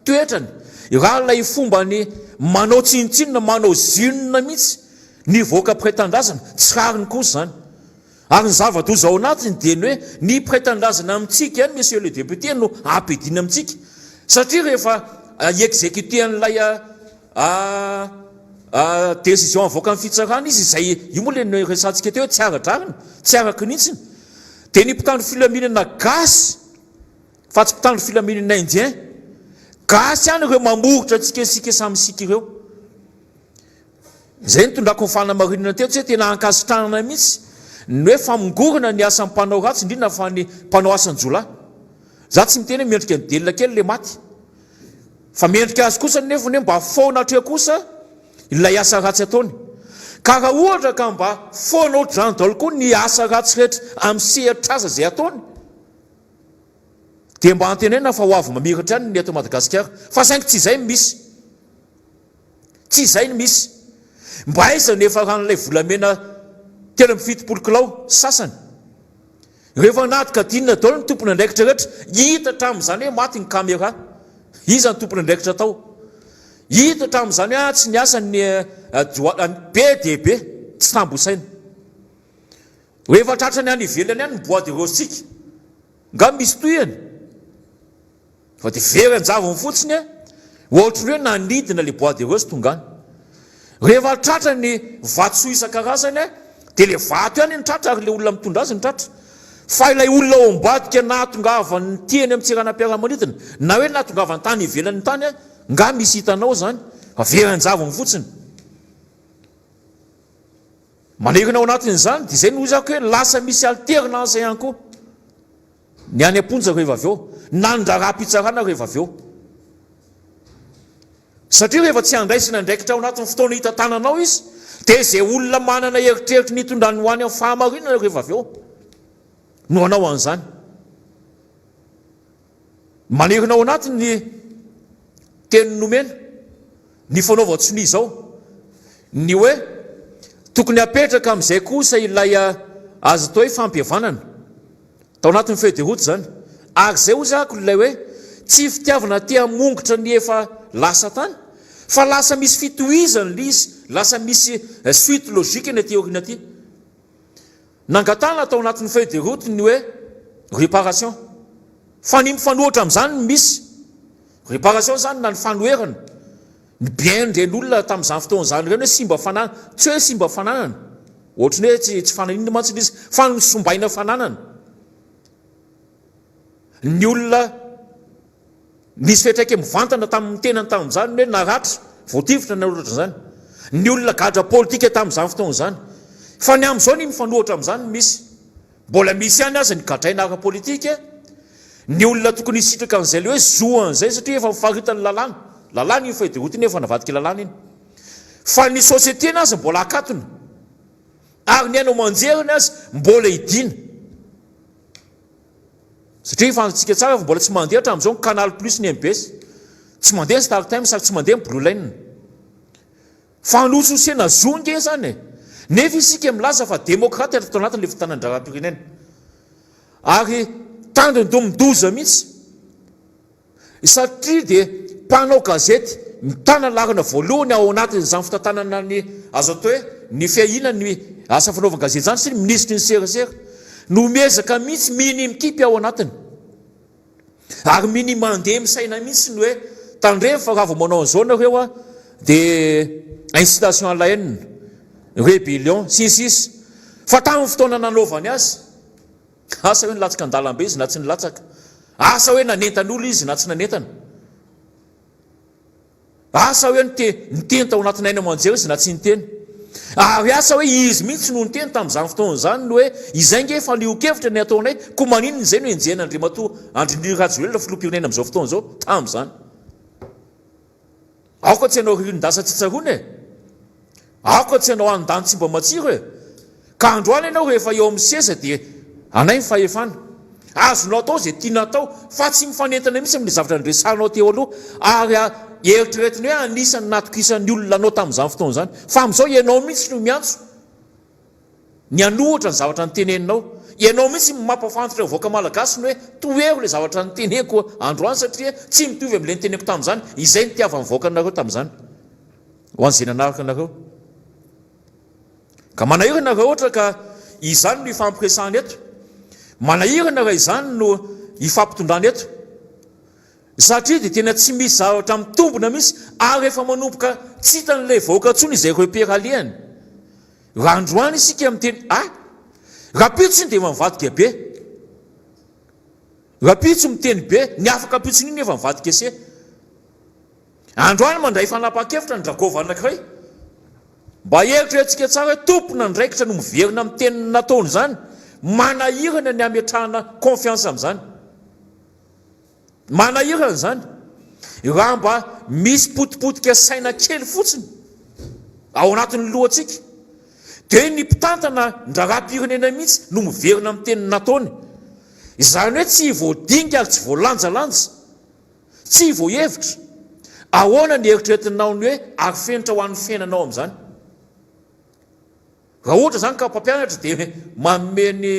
toetrany raha ilay fomba ny manao tsinotsinona manao zinona mihitsy ny voaka prétendazana tsy rariny kosa zany. Ary ny zava-doza ao anatiny dia ny hoe ny prétendazana amintsika ihany monsieur le député no ampidina amintsika satria rehefa exécutean'ilay décision avoaka amin'ny fitsarana izy izay io moa le resantsika teo tsy aradrarina tsy araka nitsiny dia ny mpitandro filaminana gasy fa tsy mpitandro filaminana indien gasy any ireo mamoritra antsika samysika ireo zay nitondrako ny fanamarinana teo tsy hoe tena ankasitranana mihitsy ny hoe famongorana ny asan'ny mpanao ratsy indrindra fa ny mpanao asan-jolahy za tsy miteny hoe miendrika ny delona kely le maty fa miendrika azy kosa nefa ny hoe mba foana atre kosa ilay asa ratsy ataony ka raha ohatra ka mba foana ohatr'izany daholo koa ny asa ratsy rehetra amin'ny sehatra aza zay ataony dia mba antenena fa ho avy mamiratra any ny eto Madagasikara fa saingy tsy izay misy tsy izay ny misy mba aiza nefa ran'ilay volamena tena mifitopolo kilao sasany rehefa natika dinina daholo ny tompony andraikitra rehetra hita hatramin'izany hoe maty ny caméra iza ny tompony andraikitra tao hita hatramin'izany hoe tsy niasa ny be dia be tsy tambosaina rehefa tratrany any ivelany any ny bois de rosika nga misy toyany fa dia very anjavony fotsiny ohatrany hoe nanidina le bois de rose tongany rehefa tratra ny vatsoa isan-karazany dia le vato ihany ny tratra ary le olona mitondra azy ny tratra fa ilay olona ao ambadika nahatongavany tiany amin'ny tsiranam-piaramanidina na hoe nahatongavany tany ivelany tany nga misy hitanao zany fa very anjavony fotsiny manerina ao anatin'izany dia izay no izako hoe lasa misy alternance ihany koa ny any am-ponja rehefa avy eo na ny draharaha-pitsarana rehefa avy eo satria rehefa tsy handraisana ndraikitra ao anatin'ny fotoana hita tananao izy dia izay olona manana eritreritry nitondrany ho any amin'ny fahamarinana rehefa avy eo no anao an'izany manerina ao anatiny teny nomena ny fanaova-tsoni izao ny hoe tokony apetraka amin'izay kosa ilay azo atao hoe fampihavanana tao anatin'ny feuille de route zany ary zay ho zako ilay hoe tsy fitiavana te hamongotra ny efa lasa tany fa lasa misy fitohizana le izy lasa misy suite logique ny théorie aty nangatana tao anatin'ny feuille de route ny hoe réparation fa ny mifanohitra amin'izany misy réparation zany na ny fanoherana ny bien ren'olona tamin'izany fotoana zany reny hoe simba fanana tsy hoe simba fananana ohatrany hoe tsy fananinana mantsy izy fa ny sombaina fananana ny olona nisy fetraiky mivantana tamin'ny tenany tamin'izany hoe naratra voativitra na ohatra zany ny olona gadra politika tamin'izany fotoana zany fa ny amin'izao ny mifanohitra amin'izany misy mbola misy ihany aza ny gadraina ara-politika ny olona tokony hisitraka an'izay le hoe zoan'izay satria efa mifaritany lalàna iny feuille de route iny efa navadiky lalàna iny fa ny société ny azy mbola akatona ary ny ainao manjeriny azy mbola hidina satria fantsika tsara fa mbola tsy mandeha hatramin'izao ny canal plus ny MBS tsy mandeha ny Star Times sady tsy mandeha ny Blue Line fa nososena zonge zany nefa isika milaza fa démocrate atao anatin'le fitanandraram-pirenena ary tandrony midoza mihitsy satria dia mpanao gazety mitana larina voalohany ao anatin'izany fitantanana ny azo atao hoe ny fiahina ny asa fanaovana gazety zany sy ny ministry ny serasera no miezaka mihitsy mini mikipy ao anatiny ary mini mandeha misaina mihitsy ny hoe tandremo fa raha vao manao an'izao nareo dia incitation à la haine rébellion sisisy fa tamin'ny fotoana nanaovany azy asa hoe nilatsaka an-dalambe izy na tsy nilatsaka asa hoe nanentan'olo izy na tsy nanentana asa hoe niteny tao anatin'ny aina amanjera izy na tsy niteny ary asa hoe izy mihitsy no niteny tamin'izany fotoana zany no hoe izay nge fa liokevitra ny ataonay ko maninona izay no enjehan'Andriamatoa Andrinir Rajoelina filoham-pirenena amin'izao fotoana izao tamin'izany aoka tsy hanao ririndasa tsitsarony aoka tsy hanao andany tsy mba matsiro ka androany ianao rehefa eo amin'ny seza dia anay ny fahefana azonao atao zay tiana atao fa tsy mifanentana mihitsy amin'ny zavatra ndresanao teo aloha ary eritreretiny hoe anisany natokisan'ny olona anao tamin'izany fotoana zany fa amin'izao ianao mihitsy no miantso ny anohatra ny zavatra nyteneninao ianao mihitsy mampafantotra voaka malagasy ny hoe toero le zavatra nyteneko androany satria tsy mitovy amin'le nyteneko tamin'izany izay nitiavany voaka anareo tamin'izany ho an'izay nanaraka anareo ka manahirana raha ohatra ka izany no ifampiresahany eto manahirana raha izany no ifampitondrany eto satria dia tena tsy misy zavatra mitombona mihitsy ary rehefa manomboka tsy hitan'ilay vahoaka ntsony izay repéraliany. Raha androany isika miteny rapitso dia efa mivadika be, rapitso miteny be ny afaka apitsony iny efa mivadika se. Androany mandray fanapa-kevitra ny drakova anankiray mba heritra antsika tsara hoe tompona ndraikitra no miverina amin'ny teniny nataony zany, manahirana ny ametrahana confiance amin'izany, manahirana zany. Raha mba misy potipotika saina kely fotsiny ao anatin'ny lohantsika dia ny mpitantana ndraram-pirenena mihitsy no miverina amin'ny teniny nataony. Izany hoe tsy voadinika ary tsy voalanjalanja, tsy voahevitra. Ahoana ny eritreretinao ny hoe ary fenitra ho an'ny fiainanao amin'izany. Raha ohatra zany ka mpampianatra dia manome ny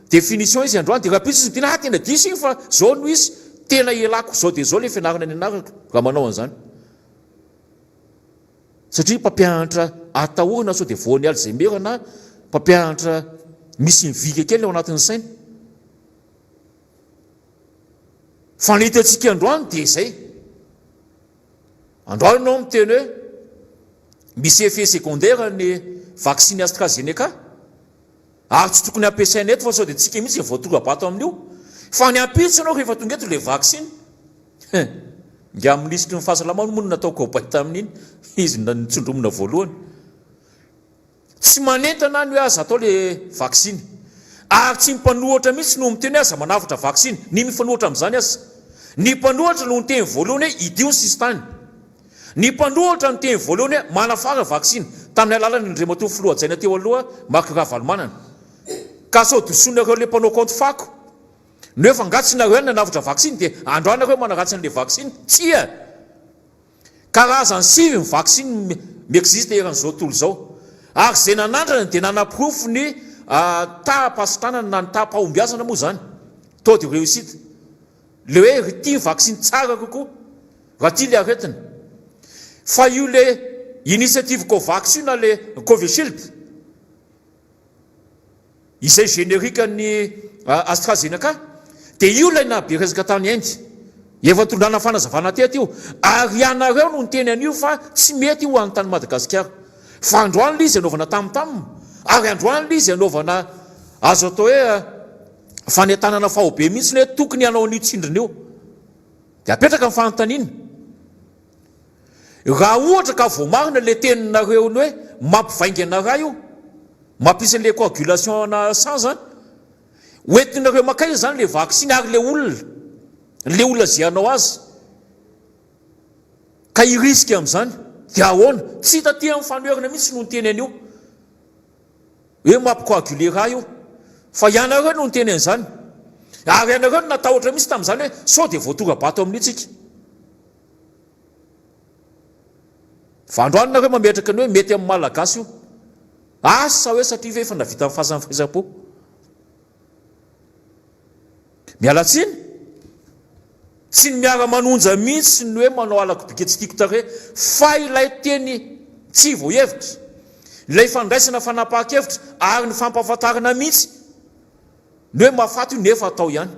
définition izy androany dia rapitso izy tena tena diso iny fa zao no izy tena ialako zao dia zao le fianarana ny anarako raha manao an'izany. Satria mpampianatra atahorana sao dia voany Alzheimer na mpampianatra misy mivika kely ao anatin'ny sainy. Fa ny hitantsika androany dia izay. Androany anao miteny hoe misy effet secondaire ny vaccine AstraZeneca ary tsy tokony ampiasaina eto fa sao dia tsika mihitsy voatonga-bato amin'io. Fa ny ampitsy anao rehefa tonga eto ilay vaccine nga minisitry ny fahasalamana moa no nataoko baita amin'iny izy nitsondromona voalohany. Tsy manentana ny hoe aza atao le vaccine ary tsy mipanohatra mihitsy no miteny hoe aza manavitra vaccine. Ny mifanohatra amin'izany aza. Ny mpanohatra no miteny voalohany hoe idio ny sisy tany. Ny mpanohatra no teny voalohany hoe manafara vaccine tamin'ny alalan'ny Andriamatoa filohajaina teo aloha Marc Ravalomanana. Ka sao dosonareo le mpanao compte fako ny hoe fangatsinareo ihany nanavitra vaccine dia androanareo manaratsy an'ilay vaccine. Tsia karazany sivy ny vaccine miexiste eran'izao tontolo zao. Ary izay nanandrana dia nanaprofo ny taham-pasitranana na ny taham-pahombiazana moa zany. Taux de réussite. Le hoe tia vaccine tsara kokoa raha tia le aretina. Fa io le initiative Covax io na le Covishield izay générique ny AstraZeneca dia io ilay naberesaka tany Inde efa tondrana fanazavana teto io. Ary ianareo no niteny an'io fa tsy mety io any tany Madagasikara. Fa androany le izy anaovana tamtamina ary androany le izy anaovana azo atao hoe fanetanana fahobe mihitsy hoe tokony ianao an'io tsindrina io dia apetraka ny fanontaniana. Raha ohatra ka voamarina le teninareo ny hoe mampivaingana raha io mampisy an'le coagulation na sang zany hoentinareo makaiza zany le vaccine ary le olona zay anao azy ka iriska amin'izany dia ahoana tsy hitaty amin'ny fanoerana mihitsy no niteny an'io hoe mampicoagule raha io. Fa ianareo no niteny an'izany ary ianareo no natahotra mihitsy tamin'izany hoe sao dia voatonga-bato amin'itsika. Fa androany nareo mametraka ny hoe mety amin'ny malagasy io asa hoe satria ve efa navita amin'ny fahasan'ny fahaiza-po. Mialatsiny tsy ny miara-manonja mihitsy ny hoe manao alako bika tsy tiako tare fa ilay teny tsy voahevitra ilay fandraisana fanapa-kevitra ary ny fampahafantarana mihitsy ny hoe mahafaty io nefa atao ihany.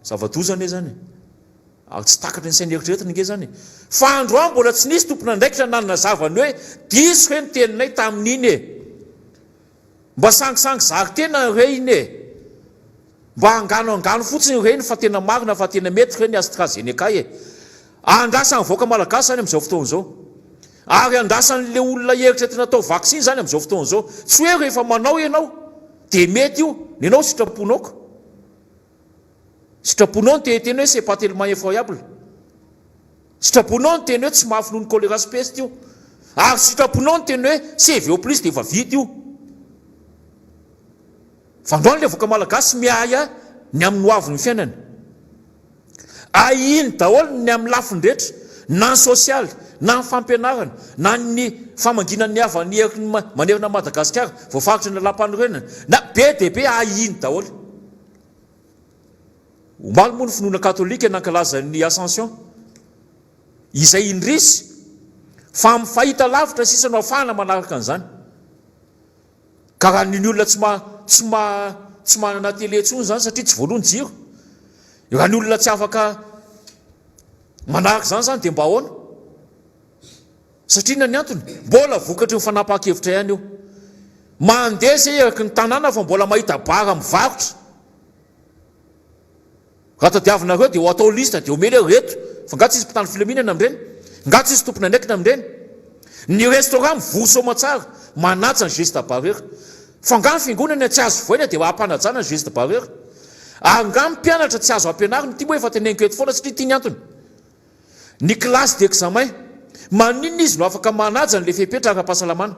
Zava-dozana e zany ary tsy takatra ny sainy eritreretina nge zany. Fa androany mbola tsy nisy tompona ndraikitra nanazavany hoe diso hoe ny teninay tamin'iny mba sangisangy zary tena reny mba angano fotsiny reny fa tena marina fa tena mety reny AstraZeneca andrasany voaka malagasy zany amin'izao fotoan'izao ary andrasan'le olona eritreretina atao vaccine zany amin'izao fotoan'izao. Tsy hoe rehefa manao ianao dia mety io ny anao sitraponaoko sitraponao ny teny hoe c'est pas tellement effroyable. Sitraponao ny teny hoe tsy mahafinoa ny choléra speste io ary sitraponao ny teny hoe CV au plus dia efa vita io. Fa androany le voaka malagasy miaya ny amin'ny hoavin'ny fiainana ahiny daholo ny amin'ny lafiny rehetra na ny sosialy na ny fampianarana na ny famanginan'ny havany manerina Madagasikara voafaritra ny lalam-panorenana na be dia be ahiny daholo. Omaly moa ny finoana katolika nankalazan'ny Ascension izay indrisy fa amin'ny fahita lavitra sisa no ahafahana manaraka an'izany. Ka raha ny olona tsy manana tele intsony zany satria tsy voalohany jiro raha ny olona tsy afaka manaraka zany dia mba ahoana? Satria na ny antony mbola vokatry ny fanapahan-kevitra ihany io. Mandeha zay eraky ny tanàna fa mbola mahita bara mivarotra. Raha tadiavinareo dia ho atao lista dia omena reto fa nga tsy isy mpitandro filaminana amin'ireny, nga tsy isy tompona andraikina amin'ireny. Ny restaurant mivosoma tsara manaja ny geste barrière. Fa nga ny fiangonana tsy azo voaina dia hampanajana ny geste barrière. Ary nga ny mpianatra tsy azo ampianarina, ty moa efa teneniko eto foana satria tia ny antony. Ny classe d'examen maninona izy no afaka manaja ny le fepetra ara-pahasalamana.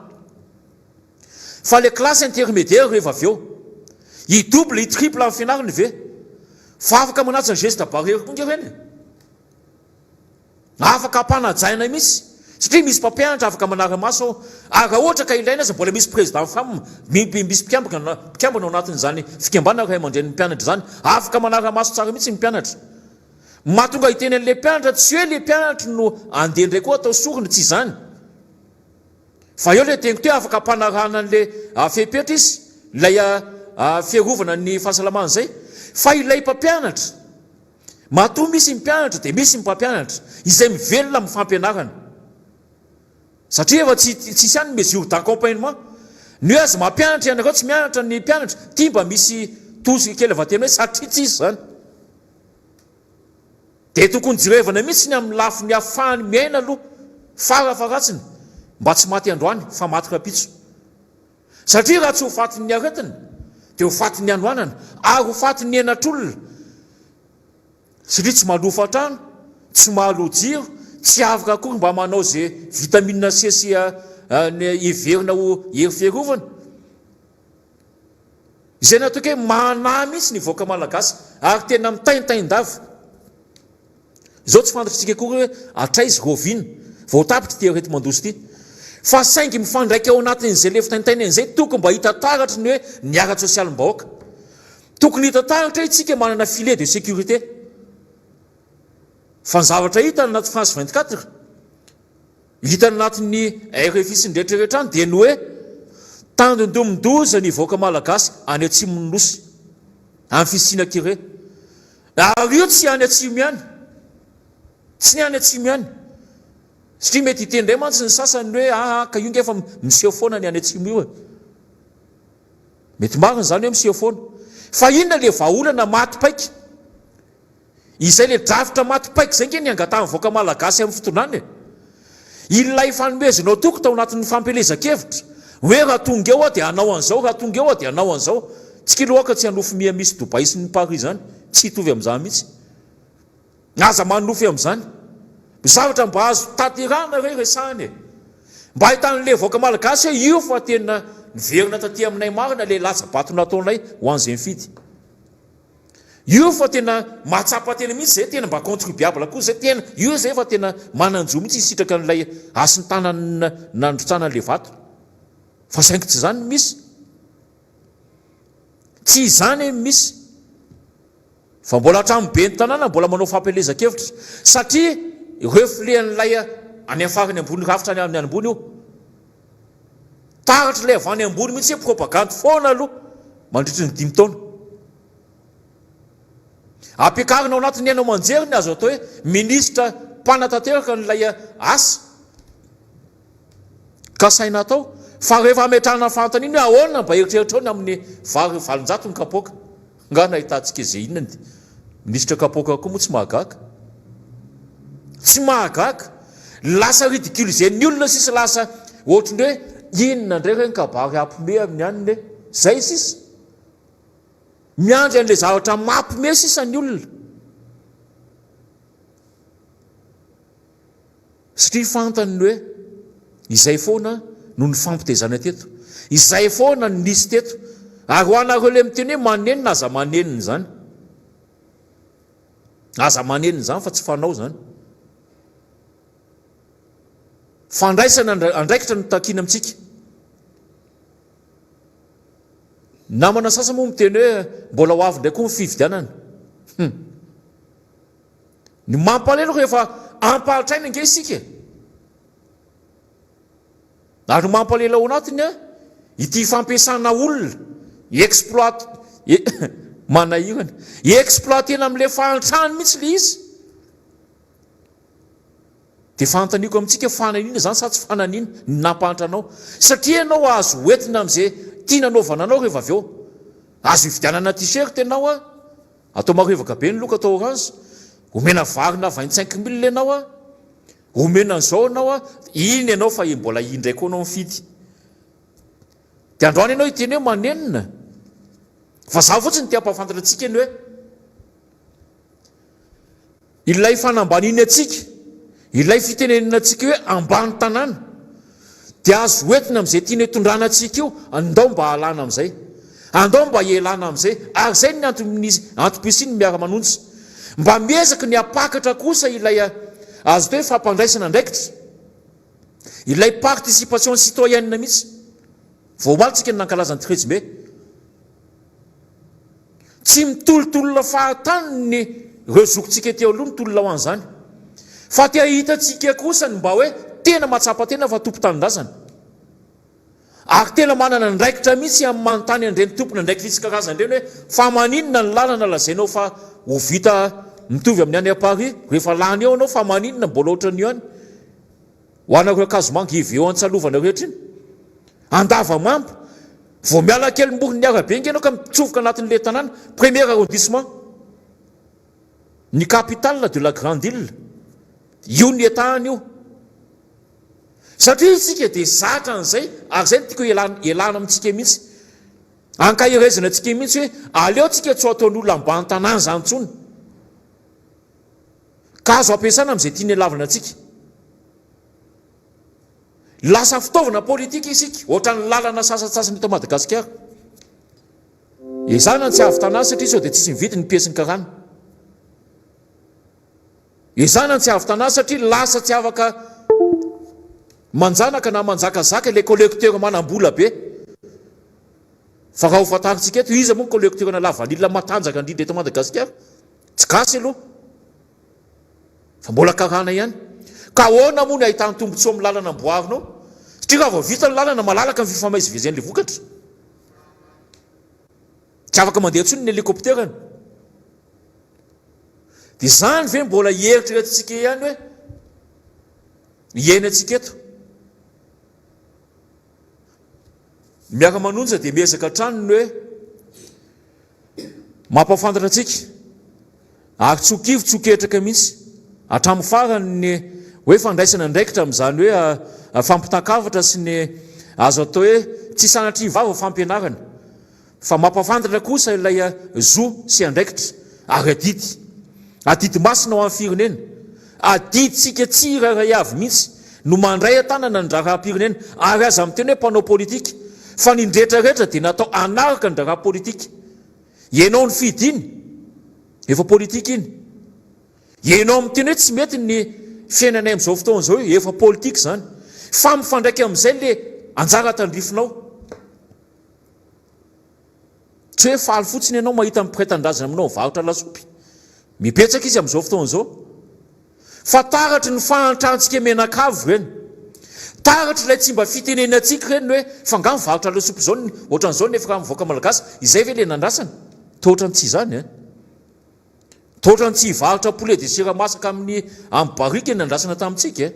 Fa le classe intermédiaire rehefa avy eo i double i triple amin'ny fianarany ve fa afaka manaja ny geste barrière koa ngereny. Afaka hampanajana mihitsy satria misy mpampianatra afaka manara-maso. Raha ohatra ka ilaina aza mbola misy président femme, misy mpikambana ao anatin'izany fikambana ray aman-dren'ny mpianatra zany, afaka manara-maso tsara mihitsy ny mpianatra. Mahatonga hiteny an'le mpianatra tsy hoe le mpianatra no andeha indray koa atao sorony, tsy izany. Fa eo le teniko teo afaka hampanarahana an'le fepetra izy, ilay fiarovana ny fahasalamana zay. Fa ilay mpampianatra, matoa misy mpianatra dia misy mpampianatra izay mivelona amin'ny fampianarana. Satria efa tsy ihany mesure d'accompagnement. Ny hoe aza mampianatra ianareo tsy mianatra ny mpianatra, tia mba misy tosika kely avy atena hoe satria tsy izy zany. Dia tokony jerevana mihitsy ny amin'ny lafiny ahafahany miaina aloha farafaratsiny mba tsy maty androany fa maty rapitso. Satria raha tsy ho fatin'ny aretina dia ho fatin'ny androanana ary ho fatin'ny enatr'olona. Satria tsy malofa trano, tsy mahalojiro, tsy afaka akory mba manao zay vitamine C sy iverina ho hery fiarovana. Izay natao hoe mana mihitsy ny voaka malagasy ary tena mitaintain-dava. Izao tsy fantatritsika kory hoe atraizy rovina vao tapitra ty arety mandosy ty. Fa saingy mifandraika ao anatin'izay le fitaintaina izay tokony mba hita taratra ny hoe ny ara-tsosialim-bahoaka. Tokony hita taratra itsika manana filet de sécurité. Fa ny zavatra hita anaty France 24 hita anatin'ny RFI sy ny rehetrarehetra any dia ny hoe tandondomondoza ny voaka malagasy any atsimon'ny nosy amin'ny fisina kire. Ary io tsy any atsimo ihany, tsy ny any atsimo ihany. Satria mety hitendray mantsy ny sasany hoe ka io ngefa miseho foana ny any atsimo io. Mety marina zany hoe miseho foana. Fa inona le vahaolana maty paika? Izay le drafitra maty paika zay nge ny angatahan'ny voaka malagasy amin'ny fotonany. Ilay fanomezanao toko tao anatin'ny fampelezan-kevitra hoe raha tonga eo dia hanao an'izao, raha tonga eo dia hanao an'izao. Tsy kiloaka tsy hanofy miha misy Dubai sy ny Paris zany, tsy hitovy amin'izany mihitsy. Aza manofy amin'izany. Zavatra mba azo taterana re resahany. Mba ahitan'le voaka malagasy hoe io fa tena niverina taty aminay marina le latsa-bato nataonay ho an'izay mifidy. Io fa tena mahatsapa tena mihitsy zay tena mba contribuable koa zay tena io zay fa tena mananjo mihitsy isitraka n'ilay asiny tanany nandrotsana le vato. Fa saingy tsy zany misy, tsy izany misy. Fa mbola hatramobe ny tanàna mbola manao fampelezan-kevitra satria refilen'ilay any afarany ambony rafitra any ambony io taratra ilay avy any ambony mihitsy hoe propagande foana aloha mandritry ny 5 taona. Ampiakarina ao anatin'ny haino aman-jery ny azo atao hoe ministra mpanatanteraka n'ilay asa ka saina atao. Fa rehefa ametrahana fantaniny hoe ahoana mba eritreritra ao ny amin'ny valonjato ny kapoaka. Nga nahitantsika izay inona ny ministra kapoaka koa moa tsy mahagaga. Tsy mahagaga. Lasa ridiculisen'ny olona sisa lasa ohatrany hoe inona indray reny kabary ampime amin'ny aniny zay sisa. Miandry an'ilay zavatra mampime sisa ny olona. Satria fantany hoe izay foana no ny fampitezana teto. Izay foana no nisy teto. Ary ho anareo le miteny hoe manenina aza manenina zany. Aza manenina zany fa tsy fanao zany. Fandraisana andraikitra no takina amintsika. Namana sasa moa miteny hoe mbola ho avy indray koa ny fividianana. Ny mampalelo rehefa ampaharitraina nge isika. Ary ny mampalelo ao anatiny ity fampiasana olona exploit manahirana exploitena amin'le fahantrany mihitsy le izy dia fantaniko amintsika fananina zany sa tsy fananina nampahantranao satria ianao azo oentina amin'izay tia nanaovana anao rehefa avy eo azo ividianana t-shirt ianao a atao marevaka be ny loka atao orange omena varina 25 000 ianao a omena an'izao anao a iny ianao fa mbola indray koa anao mifidy dia androany ianao hiteny hoe manenina fa za fotsiny tia ampahafantatra antsika eny hoe ilay fanambaniny atsika ilay fitenenina atsika hoe ambany tanàna dia azo oentina amin'izay tiany tondrana atsika io andao mba halana amin'izay andao mba hialana amin'izay ary zay ny antom-pisiny miara-manontsy mba miezaka ny apakatra kosa ilay azo teo hoe fampandraisana ndraikitra ilay participation citoyenne mihitsy voamalitsika ny nankalazany trézime tsy mitolotolona fahataniny reo zokontsika teo aloha mitolona ho an'izany fa tia hitatsika kosa ny mba hoe tena matsapa-tena fa tompo-tanindrazana ary tena manana ndraikitra mihitsy amin'ny manontany andreny tompona ndraiky vitsykarazana ireny hoe fa maninona ny lalana lazainao fa ho vita mitovy amin'ny any Paris rehefa lany eo anao fa maninona mbola ohatran'io any ho anareo akazomangy ivy eo antsalovana rehetra iny andava mambo vao miala kely mborony ny arabe ngenao ka mitsofoka anatin'le tanàna premier arrondissement ny capitale de la grande île io ny etahany io satria isika dia zatra an'izay ary zay tiako ialana amintsika mihitsy ankahirezana antsika mihitsy hoe aleo tsika tsy ataon'olona ambany tanàna zany ntsony ka azo ampiasana amin'izay tiany alavana antsika lasa fitaovana politika isika ohatra ny lalana sasatsasany eto Madagasikara izany tsy avy tanàna satria sao dia tsisy mividy ny piesiny karana izany tsy avy tanàna satria lasa tsy afaka manjanaka na manjakazaka ilay collecteur manam-bola be fa raha ho fantaritsika eto iza moa ny collecteur na lavanila matanjaka indrindra eto Madagasikara tsy gasy aloha fa mbola karana ihany ka ahoana moa ny ahitany tombontsoa amin'ny lalana amboarinao satria raha vao vita ny lalana malalaka ny fifamaizivezen'le vokatra tsy afaka mandeha ntsony ny hélicoptèrany dia zany ve mbola hieritreretintsika ihany hoe hiaina antsika eto miara-manonja dia miezaka tranony hoe mampafantatra antsika ary tsokivo tsoketraka mihitsy hatramin'ny farany ny hoe fandraisana ndraikitra amin'izany hoe fampitakavatra sy ny azo atao hoe tsy sanatry vava fampianarana fa mampafantatra kosa ilay zo sy andraikitra ary adidy masina ho amin'ny firenena adiditsika tsy iraray avy mihitsy no mandray atanana ny draharaha-pirenena ary aza amin'ny teny hoe mpanao politika fa ny ndretrarehetra dia natao anaraka ny draharaha-politika ianao ny fidy iny efa politika iny ianao amin'ny teny hoe tsy mety ny fiainanay amin'izao fotoana izao efa politika zany fa mifandraiky amin'izay le anjara tandrifinao tsy hoe faly fotsiny ianao mahita mipiraitan-drazana aminao mivarotra lasopy mipetsaka izy amin'izao fotoana izao fa taratry ny fahantrantsika menakavo ireny taratry ilay tsy mba fitenenantsika ireny hoe fanga mivarotra lasopy zao ohatran'izao nefa raha mivoaka malagasy izay ve le nandrasana tohatrany tsy izany tohatrany tsy hivarotra poulet de siramasaka amin'ny barika nandrasana tamintsika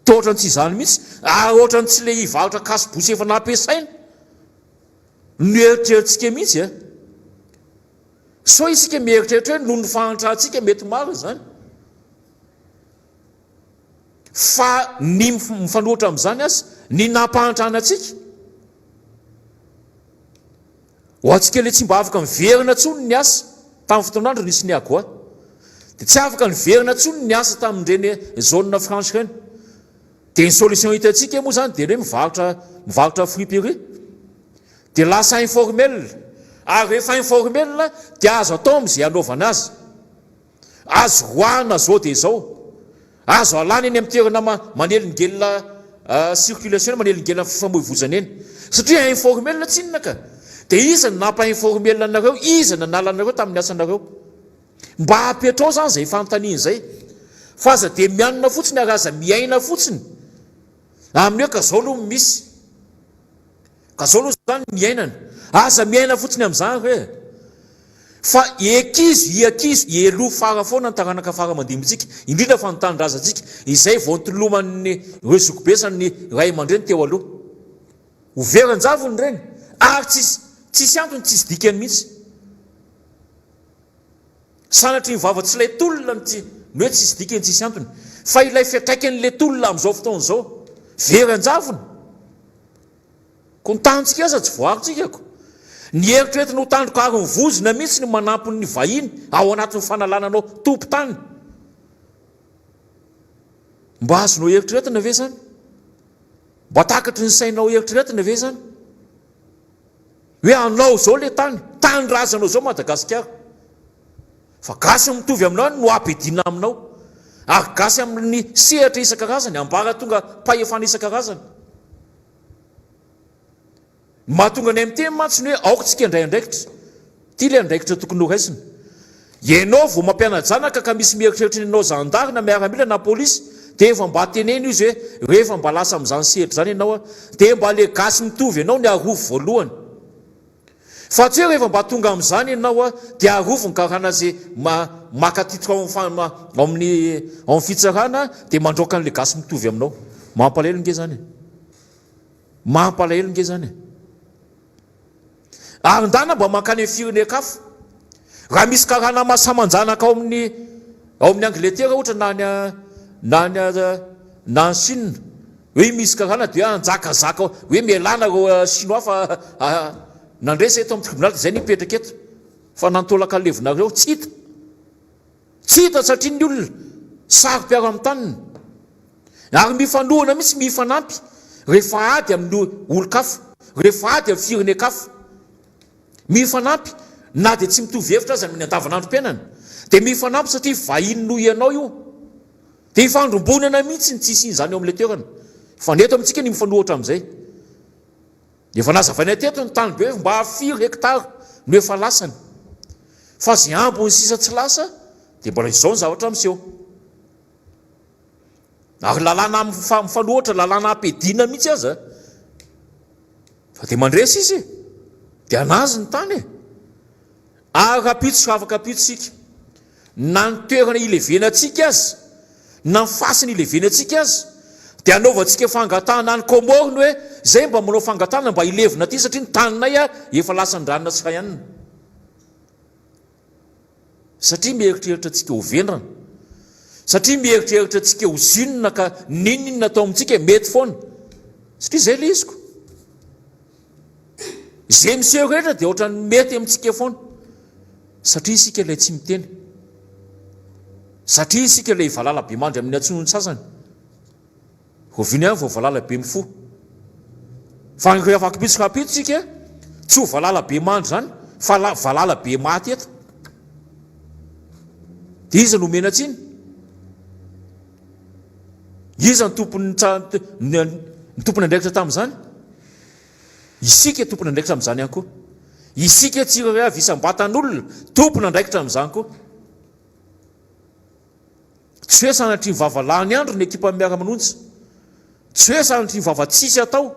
tohatrany tsy izany mihitsy ary ohatrany tsy le hivarotra kasibosy efa nampiasaina no eritreritsika mihitsy so isika mieritreritra hoe noho ny fahantrantsika mety maro zany fa ny mifanohitra amin'izany azy ny nampahantranatsika ho antsika le tsy mba afaka miverina tsony ny asa tamin'ny fotoanandro nisy ny agoa dia tsy afaka niverina tsony ny asa tamin'ireny zone franche reny dia ny solution hitantsika moa zany dia hoe mivarotra friperie dia lasa informel ary rehefa informel dia azo atao amin'izay anaovana azy azo hoana zao dia zao azo alana eny amin'ny toerana manelingelina circulation manelingelina fifamoivoizana eny satria informel tsy inona ka dia iza ny nampa-informel anareo iza ny analanareo tamin'ny asanareo mba hapetrao zany zay fanontaniana izay fa aza dia mianina fotsiny ary aza miaina fotsiny amin'ny hoe ka zao aloha misy ka zao aloha zany miainana aza miaina fotsiny amin'izany hoe fa ekizo elo fara foana ny taranaka fara mandimitsika indrindra fa nytanindrazantsika izay vao nytoloman'ny hoe zokobesany ray aman-dreny teo aloha overanjavony reny ary tsisy antony tsisy dikany mihitsy sanatry mivava tsy ilay tolona ny hoe tsisy dikany tsisy antony fa ilay fiatraikan'le tolona amin'izao fotoana izao veranjavony ko nytanitsika aza tsy voaritsika ny eritrretina ho tandroko ary nyvozona mihitsy ny manampy ny vahiny ao anatin'ny fanalananao tompo tany mba azonao eritrretina ve zany mba takatry ny sainao eritrretina ve zany hoe anao zao le tany razanao zao Madagasikara fa gasy mitovy aminao no apedina aminao ary gasy amin'ny sehatra isan-karazany ambara tonga pahefana isan-karazany mahatonga ny am'teny matsiny hoe aokotsika indraindraikitra ty le andraikitra tokony horaisina ianao vao mampianajanaka ka misy mieritreritra ny anao zandary na miaramila na polisy dia efa mba tenena izy hoe rehefa mba lasa amin'izany sehatra zany ianao dia mba le gasy mitovy ianao ny arovo voalohany fa tsy hoe rehefa mba tonga amin'izany ianao dia arovony karana zay makatitiko ao amin'ny fitsarana dia mandroaka n'le gasy mitovy aminao mampalahelo nge zany mampalahelo nge zany ary ndana mba mankany amin'ny firene-kafo raha misy karana mahasamanjanaka ao amin'ny Angletera ohatra na ny Chine hoe misy karana dia anjakazaka hoe mialana reo Chinois fa nandresa eto amin'ny tribunal zay nipetraka eto fa nantolaka levonareo tsy hita satria ny olona saro-piaro amin'ny taniny ary mifanohana mihitsy mifanampy rehefa ady amin'ny olo-kafo rehefa ady amin'ny firene-kafo mifanampy na dia tsy mitovy hevitra azy amin'ny andavanandrom-piainana dia mifanampy satria vahiny noho ianao io dia ifandrombonana mihitsy ny tsisy zany eo amin'ilay toerana fa neto amintsika ny mifanohatra amin'izay efa nazavaina teto ny tany be mba 4 hektara no efa lasany fa zay ambony sisa tsy lasa dia mbola izao ny zavatra miseho ary lalàna mifanohatra lalàna ampedina mihitsy aza fa dia mandresy izy dia anazy ny tany ary rapitso afaka apitsosika na ny toerana ilevenantsika azy na ny fasiny ilevenantsika azy dia anaovantsika fangatahana ny komoriny hoe zay mba manao fangatahana mba ilevina aty satria ny taninay efa lasa ndranona tsika ihany satria mieritreritra atsika ho vendrana satria mieritreritra atsika ho zinona ka ninona atao amintsika mety foana satria zay le iziko zay miseho rehetra dia ohatrany mety amintsika foana satria isika ilay tsy miteny satria isika ilay valalabe mandry amin'ny antsonony sasany roviny ihany vao valalabe mifo fa rehefa akapitsokapitsosika tsy ho valalabe mandry zany fa valalabe maty eto dia iza no mena tsiny iza ny tompony andraikitra tamin'izany isika tompony andraikitra amin'izany ihany koa isika tsirary avy isam-batan'olona tompony andraikitra amin'izany koa tsy hoe sanatry nyvavalany andro ny ekipa miara-manonjy tsy hoe sanatry nyvava tsisy atao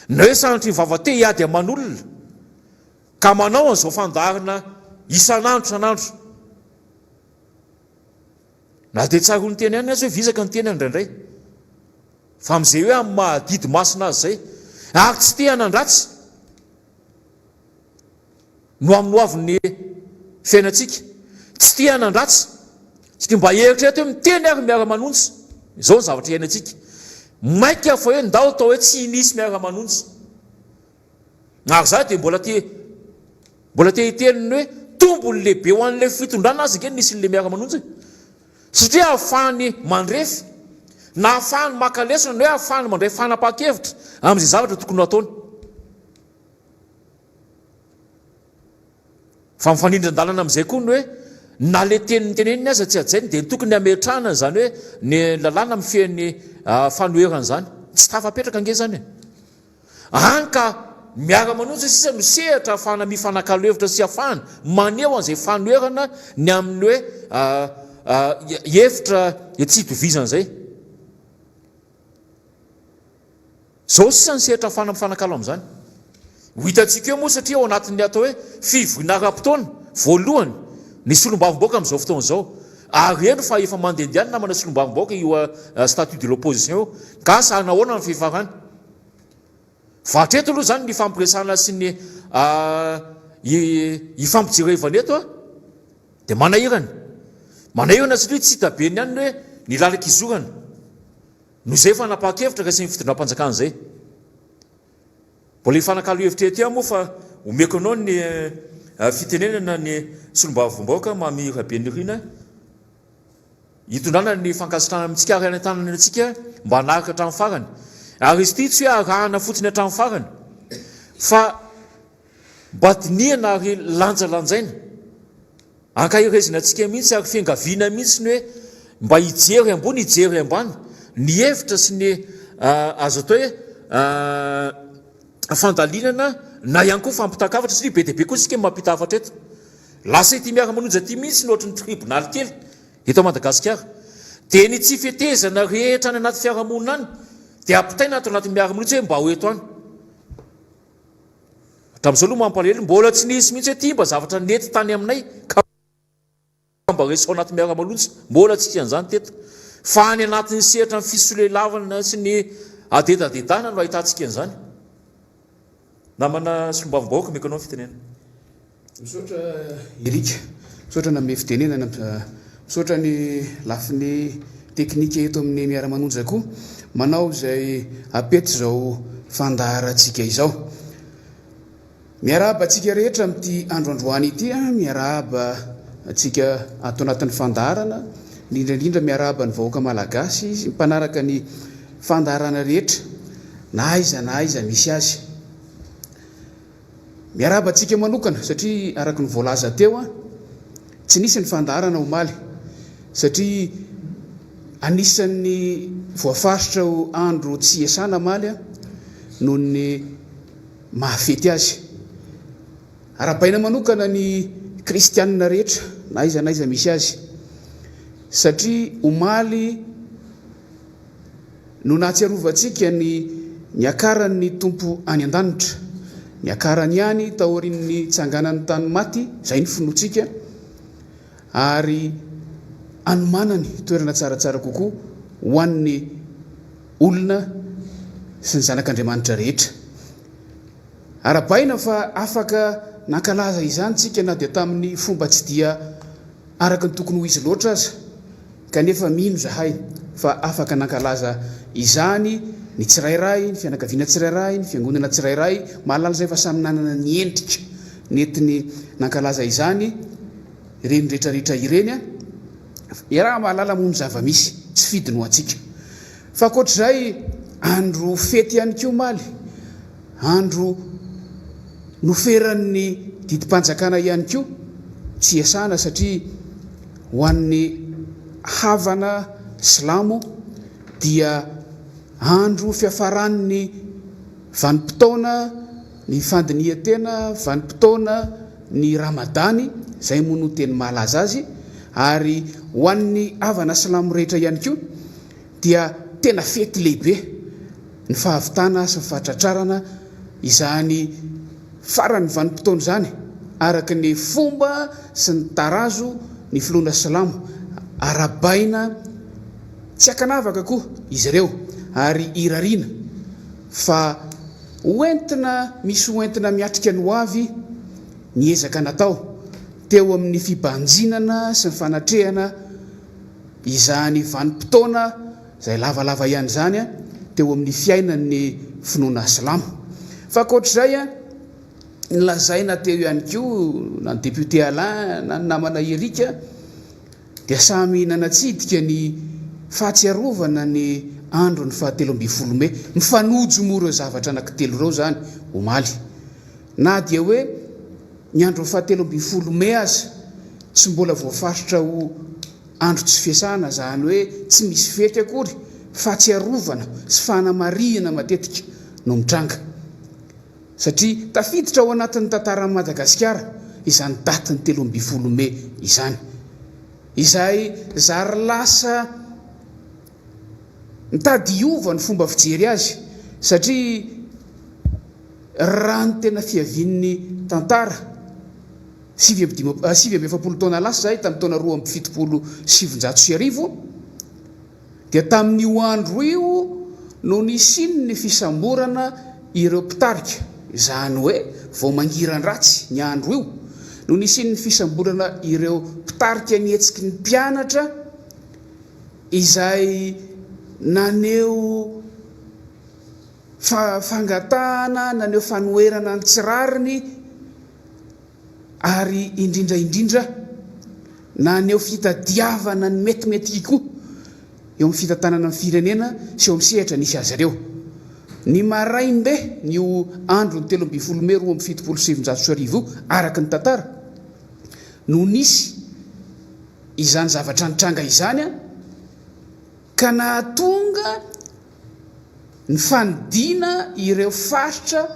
na hoe sanatry nyvava te hiady aman'olona ka manao an'izao fandarina isan'andro san'andro na dia tsara ho ny teny ihany azy hoe visaka ny teny indraindray fa amin'izay hoe amin'ny mahadidy masina azy zay ary tsy te hanandratsy no amin'ny hoavin'ny fiainantsika tsy te hanandratsy satria mba eritrreto hoe miteny ary miara-manonjy izao ny zavatra iainantsika maika fa hoe ndao tao hoe tsy nisy miara-manonjy ary za dia mbola te hiteniny hoe tombony lehibe ho an'le fitondrana azy nke nisy n'le miara-manonjy satria ahafahany mandrefy na ahafahany makalesona na hoe ahafahany mandray fanapa-kevitra amin'izay zavatra tokony ataony fa mifanindran-dalana amin'izay koa ny hoe na le teniny teneniny aza tsy ajainy dia tokony hametrahana zany hoe ny lalàna mifehan'ny fanoherana zany tsy tafapetraka nge zany any ka miara-manonjy sisa no sehatra ahafahana mifanakalo hevitra sy ahafahana maneho an'izay fanoherana ny amin'ny hoe hevitra tsy hitovizana zay zao sisa ny sehatra ahafahana mifanakalo amin'izany ho hitantsika eo moa satria ao anatin'ny atao hoe fivoinara-potoana voalohany ny solombavomboaka amin'izao fotoana izao ary eno fa efa mandehandeany namana solombavomboaka io statut de l'opposition io ka sahana ahoana ny fifarany vatreto aloha zany ny fampiresana sy ny ifampijerevana eto dia manahirana satria tsy hita be ny any hoe ny lalak'izorana no zay fa napahakevitra kasi ny fitondram-panjakana zay mbola ifanakalo hevitra ety moa fa omeko anao ny fitenenana ny solombavomboaka mamira be nirina hitondrana ny fankasitrana amintsika ary any an-tanana antsika mba hanaraka hatramin'ny farany ary izy ity tsy hoe arahana fotsiny hatramin'ny farany fa mba dinihana ary lanjalanjaina ankahirezina antsika mihitsy ary fiangaviana mihitsy ny hoe mba hijery ambony hijery ambany ny hevitra sy ny azo atao hoe fandalinana na ihany koa fampitakafatra satria be dia be koa sika mampita hafatra eto lasa ity miara-manonja ty mihitsy nohatry ny tribonaly kely eto Madagasikara dia ny tsy fetezana rehetra any anaty fiarahamonina any dia ampitaina ato anaty miara-manonja hoe mba ho eto any hatramin'izao aloha mampalahelo mbola tsy nisy mihitsy hoe ty mba zavatra nety tany aminay ka mba resao anaty miara-manonja mbola tsy an'izany teto fa any anatin'ny sehatra ny fisolelavana sy ny adedadedana no ahitantsika an'izany namana solombavomboaka meko anao fitenena misaotra erika misaotra name fitenenana misaotra ny lafiny teknika eto amin'ny miara-manonja koa manao zay apety zao fandaharatsika izao miarahaba atsika rehetra amin'ity androandroany ity miarahaba atsika ato anatin'ny fandaharana indrindraindrindra miarahaba ny vahoaka malagasy sy mpanaraka ny fandaharana rehetra na aiza misy azy miarahaba atsika manokana satria araka ny voalaza teo tsy nisy ny fandaharana omaly satria anisan'ny voafaritra ho andro tsy esana maly noho ny mahafety azy arabaina manokana ny kristianina rehetra na aiza misy azy satria omaly no nahatsiarovantsika ny akaran'ny tompo any an-danitra ny akarany ihany tahorin'ny tsanganan'ny tany maty zay ny finotsika ary anomanany toerana tsaratsara kokoa ho an'ny olona sy ny zanak'Andriamanitra rehetra arabaina fa afaka nankalaza izany tsika na dia tamin'ny fomba tsy dia araka ny tokony ho izy loatra aza kanefa mino zahay fa afaka nankalaza izany ny tsirairay ny fianakaviana tsirairay ny fiangonana tsirairay mahalala zay fa samy nanana ny endrika netiny nankalaza izany ireny rehetrarehetra ireny raha mahalala mony zava-misy tsy fidiny ho atsika fa koatr'izay andro fety ihany koa maly andro noferan'ny didim-panjakana ihany koa tsy esana satria ho an'ny havana silamo dia andro fiafaran'ny vanim-potoana ny fandinihan-tena vanim-potoana ny ramadany zay moa no teny mahalaza azy ary ho an'ny havana silamo rehetra ihany koa dia tena fety lehibe ny fahavitana sy ny fahatratrarana izany farany vanim-potoana zany araka ny fomba sy ny tarazo ny filoana silamo arabaina tsy akanavaka koa izy ireo ary irariana fa misy hoentina miatrika ny hoavy ny ezaka natao teo amin'ny fibanjinana sy ny fanatrehana izany vanim-potoana zay lavalava ihany zany teo amin'ny fiainan'ny finoana silamo fa koatr'izay nylazaina teo ihany koa na ny député Alain na ny namana Erika dia samy nanatsidika ny fahatsiarovana ny andro ny 17 Mey mifanojo moa ireo zavatra anankitelo ireo zany omaly na dia hoe ny andro 17 Mey aza tsy mbola voafaritra ho andro tsy fiasana zany hoe tsy misy fety akory fahatsiarovana sy fanamarihana matetika no mitranga satria tafiditra ao anatin'ny tantaran'i Madagasikara izany daty ny 17 Mey izany izay zary lasa mitady hiova ny fomba fijery azy satria raha ny tena fiavian'ny tantara 7 taona lasa zahay tamin'ny taona 277 dia tamin'io andro io no nisiny ny fisamborana ireo mpitarika izany hoe vao mangiran-dratsy ny andro io no nisiny ny fisamborana ireo mpitarika nietsiky ny mpianatra izay naneo fangatahana naneo fanoerana ny tsirariny ary indrindraindrindra naneo fitadiavana ny metimety koa eo amin'ny fitantanana amin'ny firenena sy eo amin'ny sehatra nisy azy ireo ny maraimbe nyo andro ny 17 May 27 araka ny tantara no nisy izany zavatra nitranga izany ka nahatonga ny fanidina ireo faritra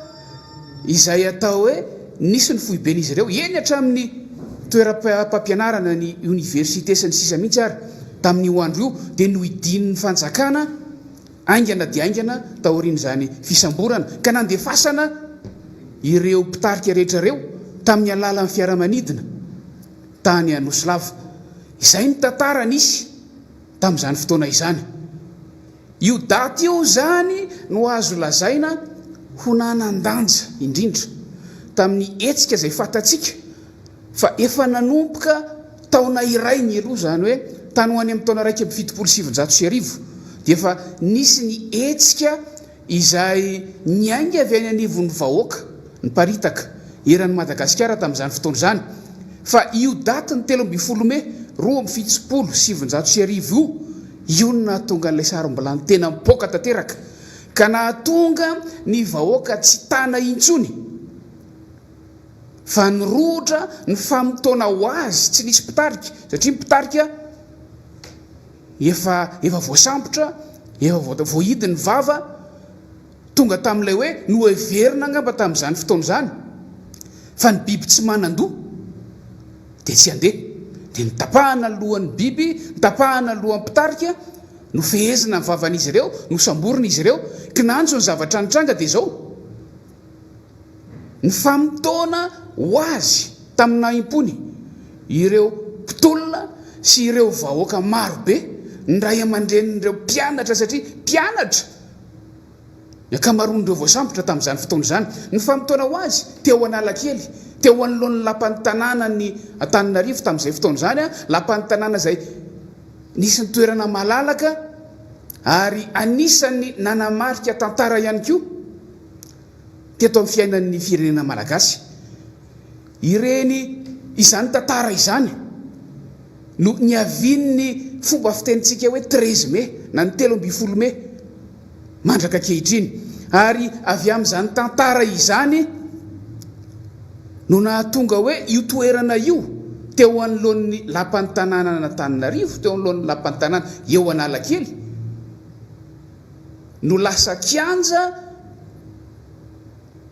izay atao hoe nisy ny foiben'izy ireo eny hatramin'ny toeram-pampianarana ny université sy ny sisa mihitsy ary tamin'io andro io dia no idin'ny fanjakana aingana dia aingana taorian'izany fisamborana ka nandefasana ireo mpitarika rehetra reo tamin'ny alalan'ny fiaramanidina tany Anosilava izay ny tantara nisy tamin'izany fotoana izany io daty io zany no azo lazaina ho nanan-danja indrindra tamin'ny etsika izay fatatsika fa efa nanomboka taona iray ny aloha zany hoe tany ho any amin'ny taona 177 dia efa nisy ny etsika izay niainga avy any anivon'ny vahoaka ny paritaka eran'ny Madagasikara tamin'izany fotoana izany fa io daty ny 17 May 27 io no nahatonga n'ilay sarom-bilany tena mipoaka tanteraka ka nahatonga ny vahoaka tsy tana intsony fa nirotra ny famotona ho azy tsy nisy mpitarika satria mpitarika efa voasambotra efa voahidi ny vava tonga tamin'ilay hoe no everina angamba tamin'izany fotoana izany fa ny biby tsy manandoha dia tsy handeha dia nitapahana lohan'ny biby nitapahana lohan'ny mpitarika no fehezina ny vavan'izy ireo no samborina izy ireo kinanjo ny zavatra nitranga dia zao ny famotona ho azy tamina impony ireo mpitolona sy ireo vahoaka marobe ny ray aman-drenin'ireo mpianatra satria mpianatra ny akamaroan'ireo voasambotra tamin'izany fotoana izany ny famotona ho azy teo Analakely teo anoloan'ny lapan'ny tanàna ny Antananarivo tamin'izay fotoana izany lapan'ny tanàna izay nisy ny toerana malalaka ary anisan'ny nanamarika tantara ihany koa teto amin'ny fiainan'ny firenena malagasy ireny izany tantara izany no niavin'ny fomba fitenitsika hoe 13 Mai na ny 17 Mai mandraka kehitriny ary avy amin'izany tantara izany no nahatonga hoe io toerana io teo anoloan'ny lapan'ny tanàna n'Antananarivo teo anoloan'ny lapan'ny tanàna eo Analakely no lasa kianja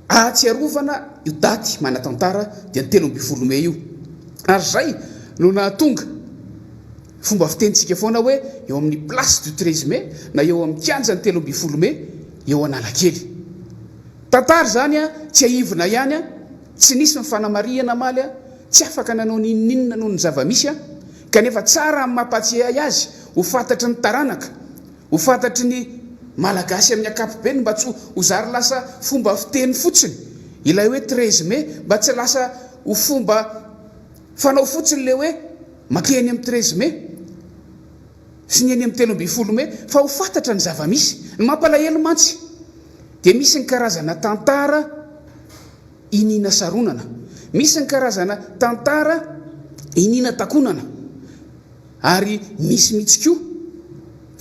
ahatsiarovana io daty manatantara dia ny 17 Mai io ary zay no nahatonga fomba fitenitsika foana hoe eo amin'ny place du 13 Mai na eo amin'ny kianja ny 17 Mai eo Analakely tantara zany tsy aivina ihany tsy nisy mifanamariana maly tsy afaka nanao ninninna noho ny zavamisy kanefa tsara amin'ny mampatsiahy azy ho fantatry ny taranaka ho fantatry ny malagasy amin'ny akapobeny mba tsy ho zary lasa fomba fiteny fotsiny ilay hoe 13 Mai mba tsy lasa ho fomba fanao fotsiny le hoe makeny amin'ny 13 Mai sy ny eny amin'ny 17 Mai fa ho fantatra ny zavamisy ny mampalahelo mantsy dia misy ny karazana tantara inina saronana misy ny karazana tantara inina takonana ary misy mihitsy koa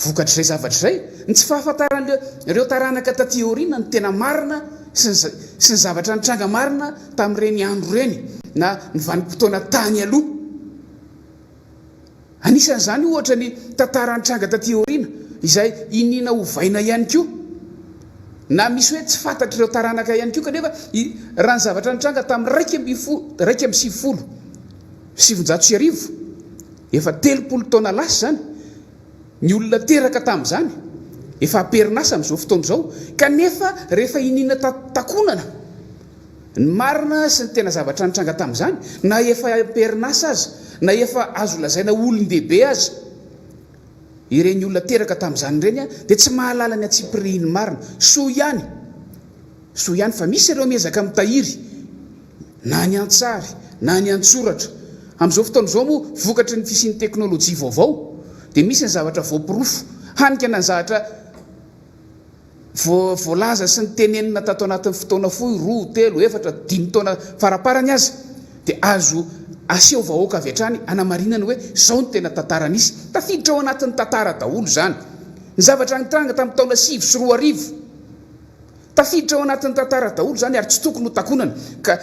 vokatr'izay zavatra izay ny tsy fahafantaran'ireo taranaka taty aoriana ny tena marina sy ny zavatra nitranga marina tamin'ireny andro ireny na ny vanim-potoana tany aloha anisan'izany ohatra ny tantara nitranga taty aoriana izay inina hovaina ihany koa na misy hoe tsy fantatr'ireo taranaka ihany koa kanefa raha ny zavatra nitranga tamin'ny 770 efa 30 taona lasa zany ny olona teraka tamin'izany efa aperinasa amin'izao fotoana izao kanefa rehefa inina takonana ny marina sy ny tena zavatra nitranga tamin'izany na efa perinasa aza na efa azo lazaina olon-dehibe aza ireny olona teraka tamin'izany ireny a dia tsy mahalala ny atsipirihiny marina soa ihany fa misy ireo miezaka mitahiry na ny antsary na ny antsoratra amin'izao fotoana izao moa vokatry ny fisian'ny teknôlôjia vaovao dia misy ny zavatra voapirofo hanika na ny zavatra voalaza sy ny tenenina tato anatin'ny fotoana fohy 2 3 4 5 taona faraparany aza dia azo aseho vahoaka avy hatrany anamarinana hoe zao ny tena tantara nisy tafiditra ao anatin'ny tantara daholo zany ny zavatra nitranga tamin'ny taona 5 sy 4 arivo tafiditra ao anatin'ny tantara daholo zany ary tsy tokony ho takonana ka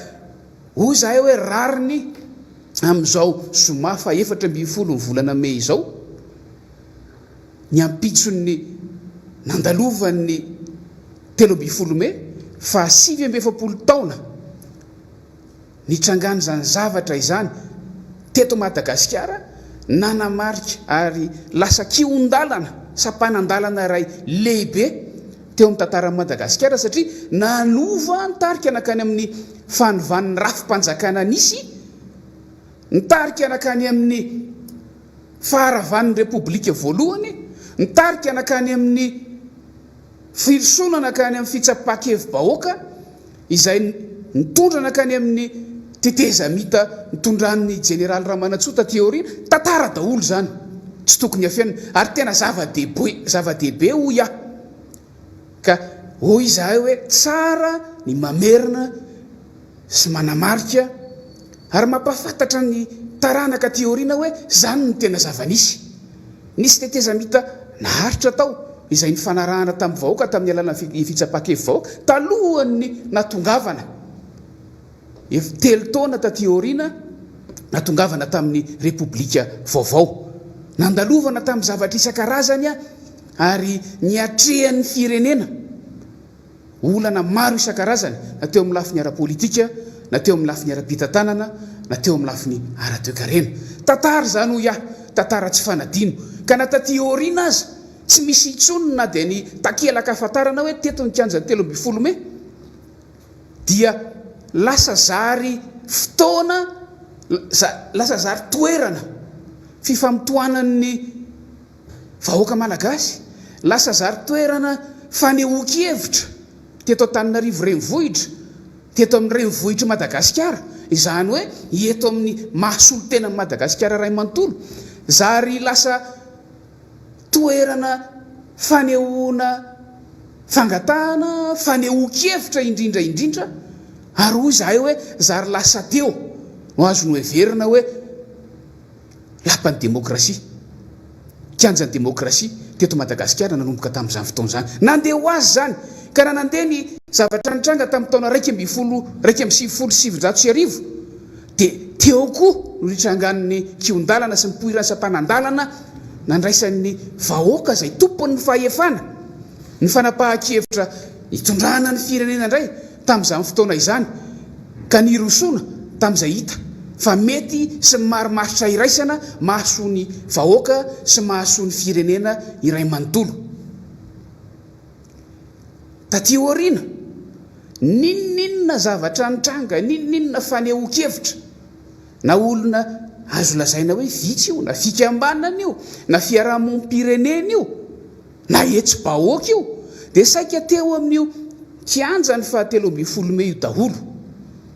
hoy zahay hoe rariny amin'izao zoma fa 4 ny volana May izao ny ampitson'ny nandalovan'ny 13 May fa 7 taona nitrangany zany zavatra izany teto Madagasikara nanamarika ary lasa kiondalana sapanan-dalana ray lehibe teo amin'ny tantaran'i Madagasikara satria nanova nitarika anakany amin'ny fanovan'ny rafim-panjakana nisy nitarika anakany amin'ny faharavan'ny repoblika voalohany nitarika anakany amin'ny firisona anakany amin'ny fitsapakevy-bahoaka izay nitondra anakany amin'ny tetezamita nitondran'ny jeneraly Ramanantsoa teoriana tantara daholo zany tsy tokony afiana ary tena zava-dehibe hoy aho ka hoy izahay hoe tsara ny mamerina sy manamarika ary mampafantatra ny taranaka teoriana hoe zany ny tena zava-nisy nisy tetezamita naharitra tao izay nifanarahana tamin'ny vahoaka tamin'ny alalany fitsapakevy vahoaka talohan'ny natongavana 3 taona teoriana natongavana tamin'ny repoblika vaovao nandalovana tamin'ny zavatra isan-karazany ary niatrehan'ny firenena olana maro isan-karazany na teo amin'ny lafiny ara-politika na teo amin'ny lafiny ara-pitantanana na teo amin'ny lafiny ara-toekarena tantara zany hoy aho tantara tsy fanadino ka na teoriana aza tsy misy itsonina na dia ny takelaka afantarana hoe teto ny kianjany 13 May dia lasa zary fotoana lasa zary toerana fifamitoanan'ny vahoaka malagasy lasa zary toerana fanehoan-kevitra teto Antananarivo renivohitra teto amin'ny renivohitra Madagasikara izany hoe eto amin'ny mahasolo tena ny Madagasikara ray manontolo zary lasa toerana fanehoana fangatahana fanehoan-kevitra indrindra ary hoy zahay hoe zary lasa teo no azo no heverina hoe lapan'ny demokrasia kianjan'ny demokrasia teto Madagasikara nanomboka tamin'izany fotoana zany nandeha ho azy zany ka raha nandeha ny zavatra nitranga tamin'ny taona 1977 dia teo koa no nitrangan'ny kiondalana sy mipoirany sapanandalana nandraisan'ny vahoaka zay tompony ny fahefana ny fanapahan-kevitra hitondrana ny firenena indray tamin'izany fotoana izany ka nirosona tamin'izay hita fa mety sy marimaritra iraisana mahasoa ny vahoaka sy mahasoa ny firenena iray manontolo tateoriana ninninna zavatra nitranga ninninna fanehoan-kevitra na olona azo lazaina hoe vitsy io na fikambanana io na fiarahamonim-pirenena io na etsy-bahoaka io dia saika teo amin'io kianjany fa 13 May io daholo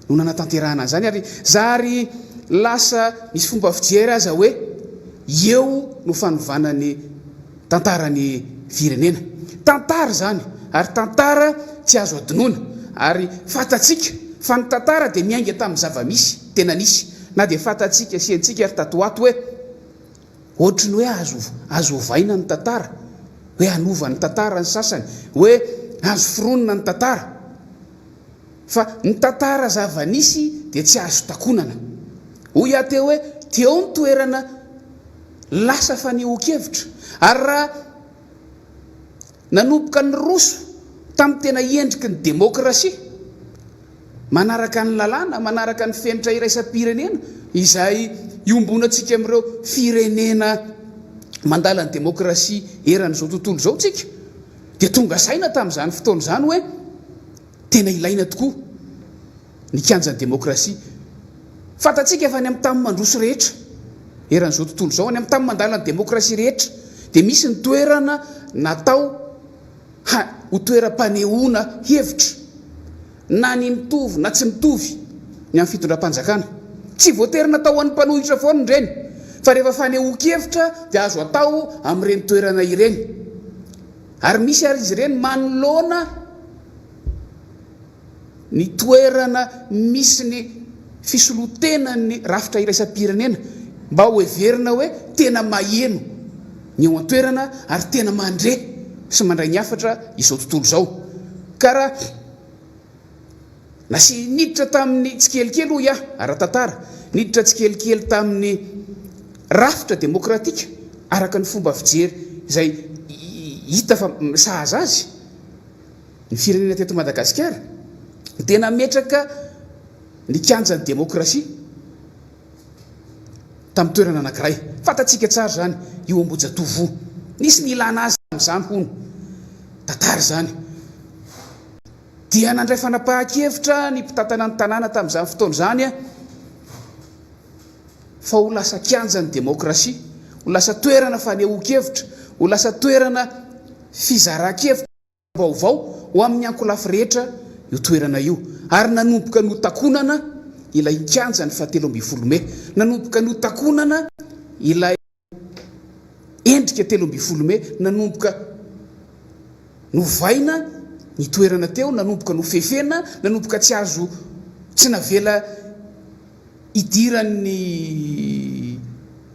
no nanatanterahana an'izany ary zary lasa misy fomba fijery aza hoe eo no fanovanany tantarany firenena tantara zany ary tantara tsy azo adinoana ary fatatsika fa ny tantara dia miainga tamin'ny zava-misy tena nisy na dia fatatsika siantsika ary tatoato hoe ohatrany hoe azo ovaina ny tantara hoe anova ny tantara ny sasany hoe azo fironona ny tantara fa ny tantara zava-nisy dia tsy azo takonana hoy aho teo hoe teo ny toerana lasa fanehoan-kevitra ary raha nanomboka ny roso tamin'ny tena endriky ny demokrasia manaraka ny lalàna manaraka ny fenitra iraisam-pirenena izay iombonantsika amin'ireo firenena mandala ny demokrasia eran'izao tontolo izao tsika dia tonga saina tamin'izany fotoana izany hoe tena ilaina tokoa ny kianjan'ny demokrasia fantatsika efa any amin'ny tamin'ny mandroso rehetra eran'izao tontolo izao any amin'ny tamin'ny mandala ny demokrasia rehetra dia misy ny toerana natao ho toeram-panehoana hevitra na ny mitovy na tsy mitovy ny amin'ny fitondram-panjakana tsy voatery natao an'ny mpanohitra foana ireny fa rehefa fanehoan-kevitra dia azo atao amin'ireny toerana ireny ary misy ary izy ireny manoloana ny toerana misy ny fisolotenany rafitra iraisam-pirenena mba ho heverina hoe tena maheno ny eo an-toerana ary tena mandre sy mandray ny afatra izao tontolo izao ka raha na sy niditra tamin'ny tsikelikely ho ia ara-tantara niditra tsikelikely tamin'ny rafitra demokratika araka ny fomba fijery izay hita fa sahaza azy ny firenena teto Madagasikara tena metraka ny kianjan'ny demokrasia tamin'ny toerana anankiray fantatsika tsara zany io Ambojatovo nisy ny ilana azy amin'izany hono tantara zany dia nandray fanapahan-kevitra ny mpitantana ny tanàna tamin'izany fotoana zany fa ho lasa kianjan'ny demokrasia ho lasa toerana fanehoan-kevitra ho lasa toerana fizaran-kevitra vaovao ho amin'ny ankolafy rehetra io toerana io ary nanomboka notakonana ilay kianjany 17 Mey nanomboka notakonana ilay endrika 17 Mey nanomboka novaina ny toerana teo nanomboka nofefena nanomboka tsy azo tsy navela idiran'ny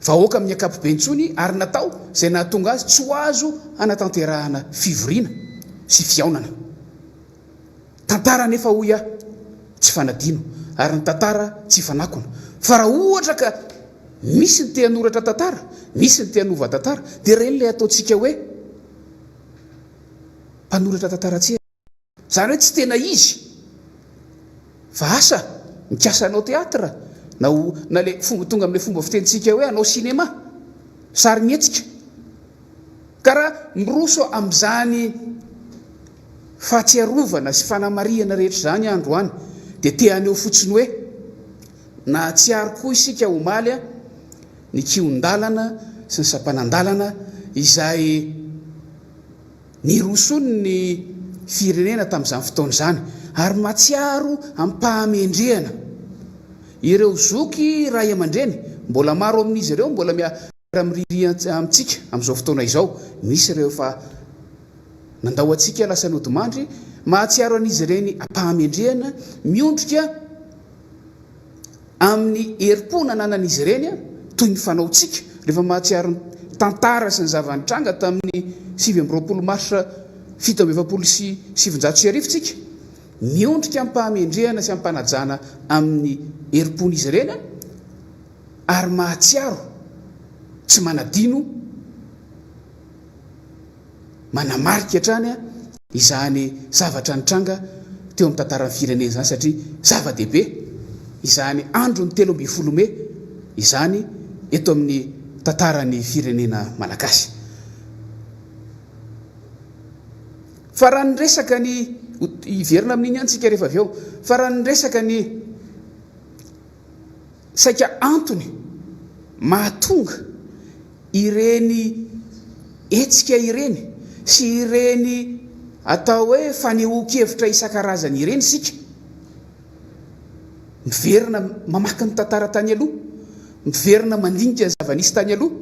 vahoaka amin'ny akapobentsony ary natao izay nahatonga azy tsy ho azo anatanterahana fivoriana sy fiaonana tantara nefa ho ia tsy fanadino ary ny tantara tsy fanakona fa raha ohatra ka misy ny teanoratra tantara misy ny teanova tantara dia reny ilay ataontsika hoe mpanoratra tantara tsy zany hoe tsy tena izy fa asa mikasa anao teatra na le fomba tonga amin'ilay fomba fitentsika hoe anao sinema sary mihetsika ka raha miroso amin'izany fahatsiarovana sy fanamariana rehetra zany androany dia te aneo fotsiny hoe na tsy ary koa isika omaly ny kion-dalana sy ny sampanandalana izay nirosony ny firenena tamin'izany fotoana izany ary matsiaro ampahamendrehana ireo zoky ray aman-dreny mbola maro amin'izy ireo mbola miara-miriri amintsika amin'izao fotoana izao misy ireo fa nandao antsika lasa nodimandry mahatsiaro an'izy ireny ampahamendrehana miondrika amin'ny herim-pona nanan'izy ireny toy ny fanaontsika rehefa mahatsiaro tantara sy ny zavanitranga tamin'ny 20 Marsa 1729 tsika miondrika ampahamendrehana sy ampanajana amin'ny herim-pona izy ireny ary mahatsiaro tsy manadino manamarika hatrany izany zavatra nitranga teo amin'ny tantaran'ny firenena zany satria zava-dehibe izany andro ny 17 Mey izany eto amin'ny tantaran'ny firenena malagasy fa raha ny resaka ny iverina amin'iny antsika rehefa avy eo fa raha ny resaka ny saika antony mahatonga ireny etsika ireny sy ireny atao hoe fanehoan-kevitra isan-karazany ireny sika miverina mamaky ny tantara tany aloha miverina mandinika ny zava-nisy tany aloha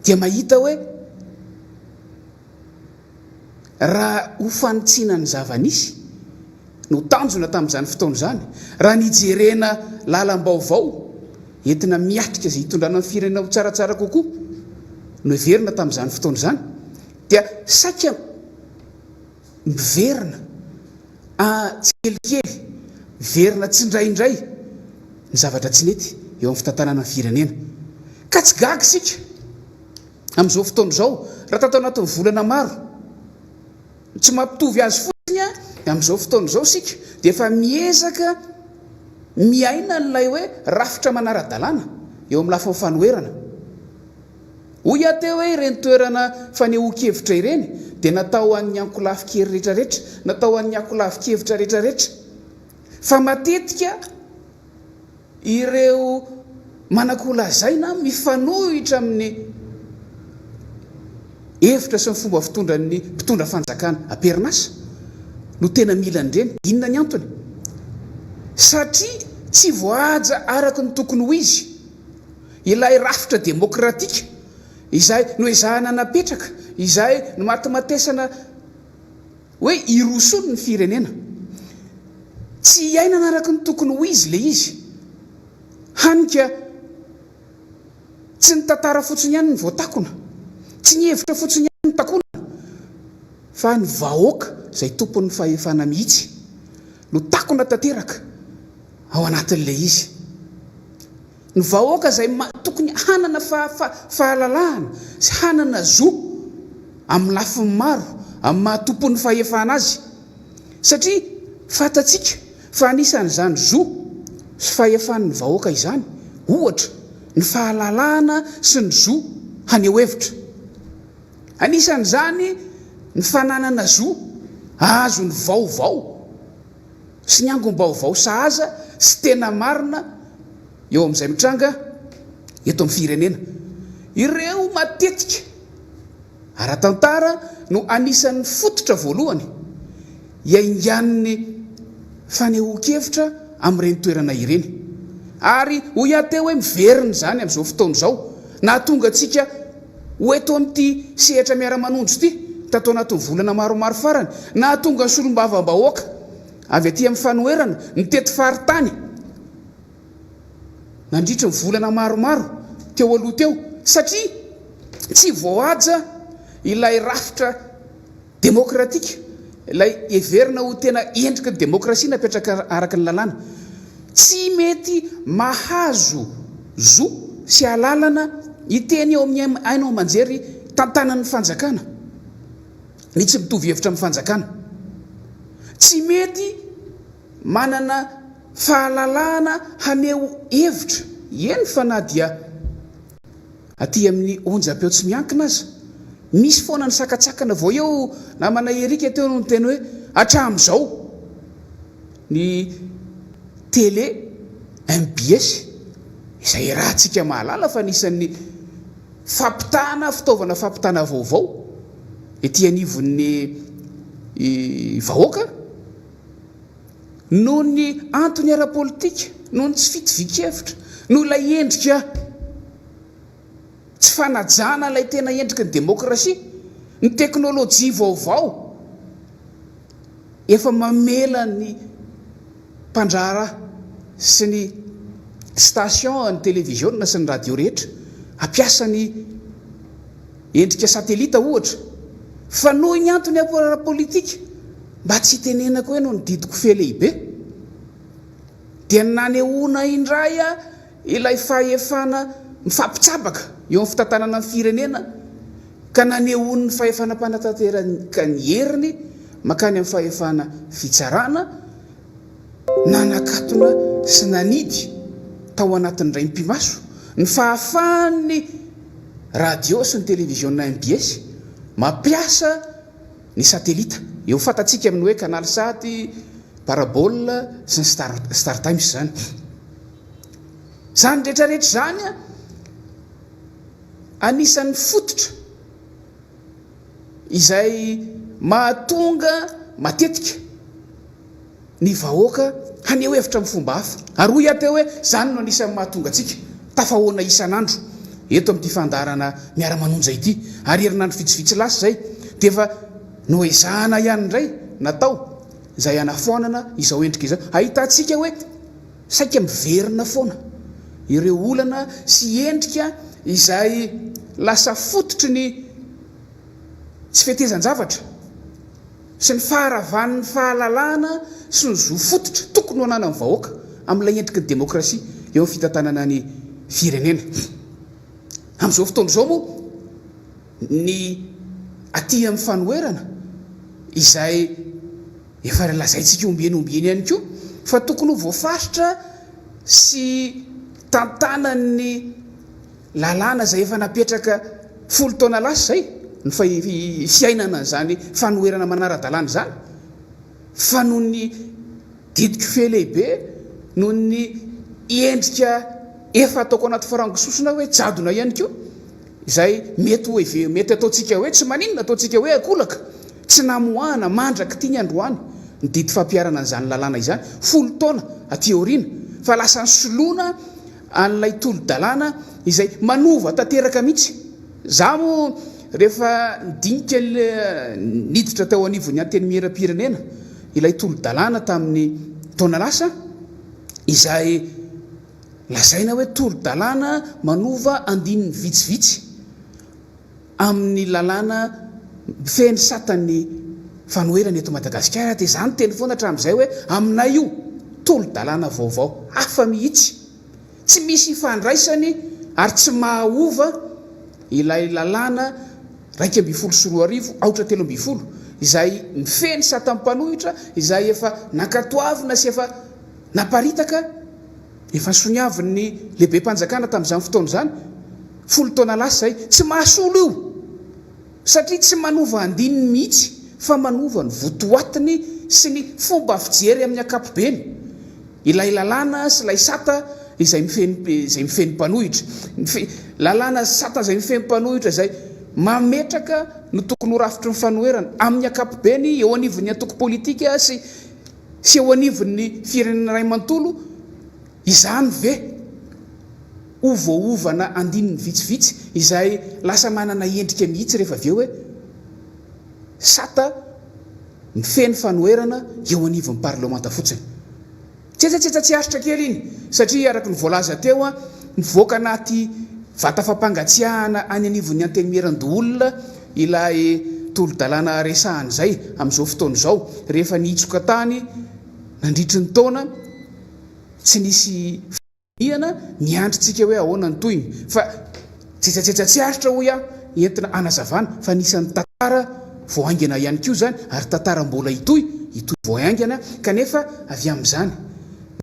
dia mahita hoe raha ho fanitsiana ny zava-nisy no tanjona tamin'izany fotoana izany raha nijerena lalam-baovao entina miatrika izay hitondrana ny firenena ho tsaratsara kokoa no heverina tamin'izany fotoana izany dia saika miverina tsikelikely miverina tsy indraindray ny zavatra tsy nety eo amin'ny fitantanana ny firenena ka tsy gaga sika amin'izao fotoana izao raha tatao anatin'ny volana maro tsy mampitovy azy fotsiny amin'izao fotoana izao sika dia efa miezaka miaina n'ilay hoe rafitra manara-dalàna eo amin'ny lafiny fanoherana hoy aho teo hoe ireny toerana fanehoan-kevitra ireny dia natao an'ny ankolafy kely rehetrarehetra natao an'ny ankolafy kevitra rehetrarehetra fa matetika ireo manakolazayna mifanohitra amin'ny hevitra sy ny fomba fitondran'ny mpitondra fanjakana aperinasa no tena mila andreny. Inona ny antony? Satria tsy voaja araka ny tokony ho izy ilay rafitra demokratika izay no ezahana napetraka, izay no matimatesana hoe irosony ny firenena. Tsy iainana araka ny tokony ho izy le izy, hanika tsy ny tantara fotsiny ihany ny voatakona, tsy ny hevitra fotsiny ihany ny takona, fa ny vahoaka izay tompon'ny fahefana mihitsy no takona tanteraka ao anatin'le izy. Ny vahoaka izay tokony hanana fahalalahana sy hanana zo amin'ny lafiny maro amin'ny mahatompon'ny fahefana azy, satria fatatsika fa anisan'izany zo sy fahefan'ny vahoaka izany ohatra ny fahalalahana sy ny zo haneho hevitra. Anisan'izany ny fananana zo azo ny vaovao sy ny angom-baovao sahaza sy tena marina eo amin'izay mitranga eto amin'ny firenena. Ireo matetika ara-tantara no anisan'ny fototra voalohany iaingan'ny fanehoan-kevitra amin'ireny toerana ireny, ary ho iateo hoe miverina zany amin'izao fotoana izao, na tonga antsika hoeto amin'ity sehatra miara-manondro ity tato anatin'ny volana maromaro farany, na tonga ny solombavam-bahoaka avy aty amin'ny fanoherana ny tety faritany nandritra ny volana maromaro teo aloha teo, satria tsy voaja ilay rafitra demokratika, ilay heverina ho tena endrika ny demokrasia napetraka araka ny lalàna. Tsy mety mahazo zo sy alalana iteny eo amin'ny ainao manjery tantanan'ny fanjakana ny tsy mitovy hevitra amin'ny fanjakana. Tsy mety manana fahalalahana haneho hevitra eny fa na dia aty amin'ny onjam-peo tsy miankina aza. Misy foana ny sakatsakana vao eo na manahirika teo no teny hoe hatramin'izao ny télé MBS izay rahantsika mahalala fa anisan'ny fampitana fitaovana fampitana vaovao ety anivon'ny vahoaka noho ny antony ara-politika, noho ny tsy fitovika-hevitra, noho ilay endrika tsy fanajana ilay tena endrika ny demokrasia, ny teknôlôjia vaovao efa mamela ny mpandrara sy ny station ny télévision sy ny radio rehetra hampiasa ny endrika satelita ohatra, fa noho ny antony ara-politika mba tsy tenenako hoe no ny didiko fe lehibe dia nanehoana indray ilay fahefana mifampitsabaka eo amin'ny fitantanana ny firenena ka nanehoany ny fahefana mpanatanteraka ny heriny makany amin'ny fahefana fitsarana, nanakatona sy nanidy tao anatin'ny ray mpimaso ny fahafahan'ny radio sy ny télévision MBS mampiasa ny satelita. Eo fatatsika amin'ny hoe canal sat, parabole sy ny star times zany. Zany rehetrarehetra zany anisan'ny fototra izay mahatonga matetika ny vahoaka haneho hevitra amin'ny fomba hafa, ary hoy ateo hoe zany no anisan'ny mahatonga atsika tafahoana isan'andro eto amin'ity fandarana miara-manonja ity, ary herinandro vitsivitsy lasa zay dia efa noezahana ihany indray natao izay anafoanana izao endrika izao. Ahitantsika hoe saika miverina foana ireo olana sy endrika izay lasa fototry ny tsy fihetezan-javatra sy ny faharavan'ny fahalalahana sy ny zo fototra tokony ho anana amin'ny vahoaka amin'ilay endrika ny demokrasia eo amin'ny fitantanana ny firenena. Amin'izao fotoana izao moa ny aty amin'ny fanoherana izay efa lazaintsika ombieny ihany koa fa tokony ho voafaritra sy tantanan'ny lalàna izay efa napetraka 10 taona lasa zay ny fiainana zany fanoherana manara-dalàna zany, fa noho ny didiko fe lehibe noho ny endrika efa ataoko anaty farangososona hoe jadona ihany koa izay mety ataontsika hoe tsy maninona ataontsika hoe akolaka tsy namoahana mandraka tiany androany ny didy fampiarana n'izany lalàna izany 10 taona aty aoriana fa lasa ny soloana an'ilay tolo-dalàna izay manova tanteraka mihitsy za moa rehefa nidinika niditra tao anivony anteny miera-pirenena ilay tolo-dalàna tamin'ny taona lasa izay lazaina hoe tolo-dalàna manova andininy vitsivitsy amin'ny lalàna feny satany fanoherana eto Madagasikara dia izany teny foana hatramin'izay hoe aminay io tolo-dalàna vaovao hafa mihitsy tsy misy ifandraisany ary tsy mahaova ilay lalàna 1.4 aotra 3.0 izay mifeny satany mpanohitra izay efa nakatoavina sy efa naparitaka efa soniavin'ny lehibe mpanjakana tamin'izany fotoana izany 10 taona lasa zay tsy mahasolo io satria tsy manova andininy mihitsy fa manova ny votoatiny sy ny fomba fijery amin'ny ankapobeny ilay lalàna sy ilay sata izay mifeny mpanohitra lalàna sata izay mifeny mpanohitra izay mametraka no tokony ho rafitry ny fanoherana amin'ny ankapobeny eo anivon'ny antoko politika sy eo anivon'ny firenena ray manontolo izany ve ovaovana andininy vitsivitsy izay lasa manana endrika mihitsy rehefa aveo hoe sata mifeny fanoherana eo anivon'ny parlemanta fotsiny tsetsatsetsy tsy aritra kely iny satria araka ny voalaza teo a mivoaka anaty vata fampangatsiahana any anivon'ny anteny mieran-doolona ilay tolo-dalàna resahana izay amin'izao fotoana izao rehefa nitsoka tany nandritry ny taona tsy nisy fiana miandritsika hoe ahoana ny toyny fa tsetsatsetsy tsy aritra hoy a entina anazavana fa nisan'ny tantara voaingana ihany koa zany ary tantara mbola itoy voaingana kanefa avy amin'izany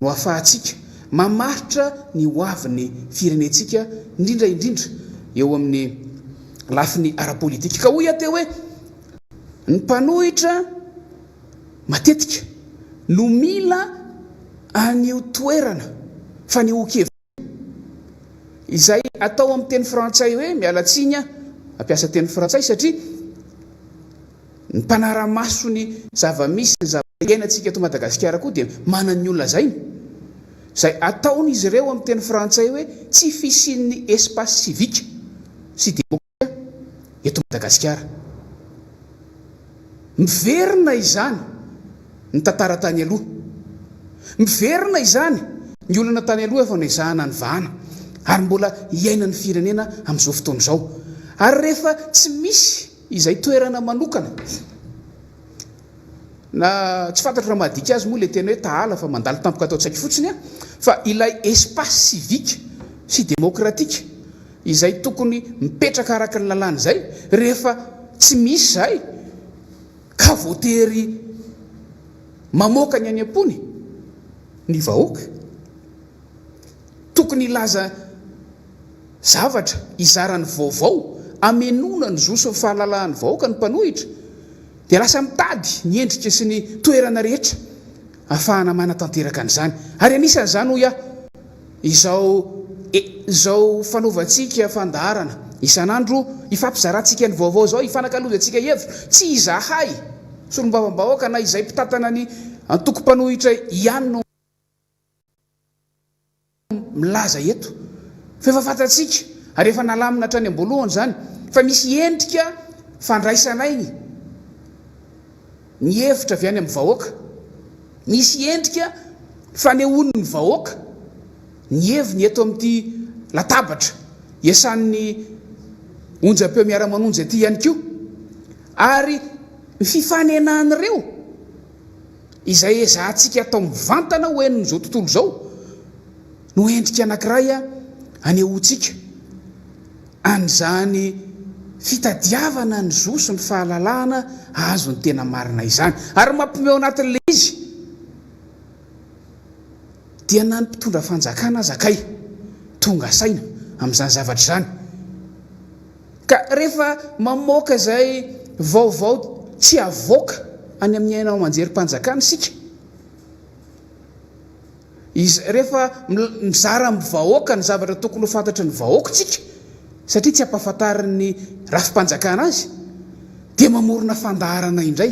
no ahafahantsika mamaritra ny hoavin'ny firenentsika indrindra eo amin'ny lafiny ara-politika ka hoy ateo hoe ny mpanohitra matetika no mila an'io toerana fa ny okevy izay atao amin'ny teny frantsay hoe mialatsinya ampiasa teny frantsay satria ny mpanara-maso ny zava-misy ny zava-iainantsika eto Madagasikara koa dia manan'ny olona zainy izay ataon'izy ireo amin'ny teny frantsay hoe tsy fisian'ny espace civique sy demokrasia eto Madagasikara miverina izany ny tantara tany aloha miverina izany ny olona tany aloha efa nezahana ny vahana ary mbola iainan'ny firenena amin'izao fotoana izao ary rehefa tsy misy izay toerana manokana na tsy fantatra raha mahadika azy moa le teny hoe tahala fa mandalo tampoka atao tsaiky fotsiny a fa ilay espace civique sy démocratique izay tokony mipetraka araka ny lalàna izay rehefa tsy misy izay ka voatery mamoaka ny any am-pony ny vahoaka tokony ilaza zavatra izarany vaovao amenona ny zoso ny fahalalahany vahoaka ny mpanohitra dia lasa mitady ny endrika sy ny toerana rehetra ahafahana manatanteraka an'izany ary anisan'izany hoy a izao fanaovantsika fandaharana isan'andro ifampizarantsika ny vaovao zao ifanakalozatsika hevitra tsy izahay solombavam-bahoaka na izay mpitatana ny antoko-mpanohitra ihany no milaza eto fa efa fantatsika ary efa nalamina hatrany am-boalohany zany fa misy endrika fandraisanay ny hevitra avy any amin'ny vahoaka misy endrika fanehoany ny vahoaka ny heviny eto amin'ity latabatra iasan'ny onjam-peo miara-manonjy aty ihany koa ary ny fifanenan'ireo izay ezahantsika atao mivantana ho enin'izao tontolo izao no endrika anankiray a anehoantsika an'izany fitadiavana ny zoso ny fahalalahana azo ny tena marina izany ary mampimeo anatin'le izy dia na ny mpitondra fanjakana zakay tonga saina amin'izany zavatra izany ka rehefa mamoaka izay vaovao tsy avoaka any amin'ny ainao manjery mpanjakana sika izy rehefa mizara mivahoaka ny zavatra tokony ho fantatra ny vahoakotsika satria tsy ampahafantariny rafim-panjakana azy dia mamorona fandaharana indray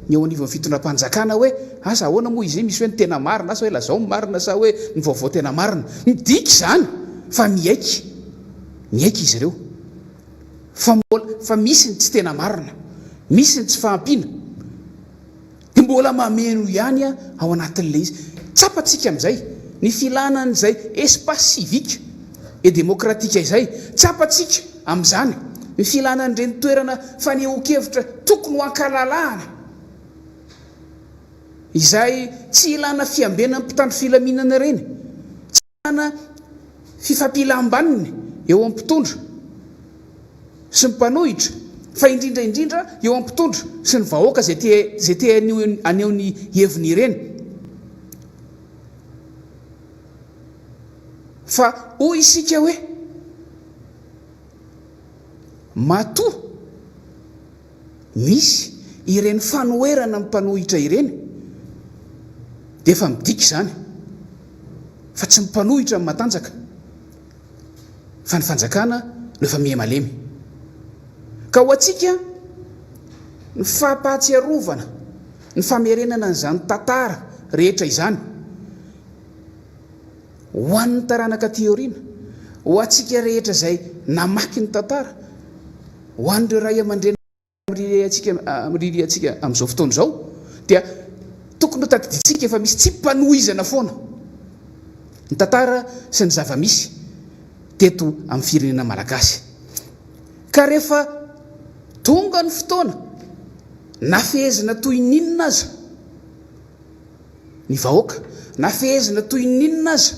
ny eo anivon'ny fitondram-panjakana hoe asa ahoana moa izy misy hoe ny tena marina asa hoe lazao marina sa hoe ny vaovao tena marina midika izany fa miaiky izy ireo fa misy ny tsy tena marina, misy ny tsy fahampiana dia mbola mameno ihany ao anatin'ilay izy. Tsapantsika amin'izay ny filanan'izay espace civique et démocratique izay, tsapantsika amin'izany ny filanan'ireny toerana fanehoan-kevitra tokony ho ankalalahana izay tsy ilana fiambenan'ny mpitandro filaminana ireny, tsy ilana fifampilam-baniny eo amin'ny mpitondra sy ny mpanohitra, fa indrindra eo amin'ny mpitondra sy ny vahoaka zay te aneo ny heviny ireny. Fa hoy isika hoe matoa misy ireny fanoherana mpanohitra ireny dia efa midika izany fa tsy mpanohitra amin'ny matanjaka fa ny fanjakana no efa mihemalemy. Ka ho antsika ny fampahatsiarovana ny famerenana n'izany tantara rehetra izany ho an'ny taranaka teoriana, ho antsika rehetra izay namaky ny tantara, ho an'ireo ray aman-dreny miriri antsika amin'izao fotoana izao dia tokony ho tadidintsika efa misy tsy mpanohizana foana ny tantara sy ny zava-misy teto amin'ny firenena malagasy. Ka rehefa tonga ny fotoana na fehezina toy ninona aza ny vahoaka, na fehezina toy ninona aza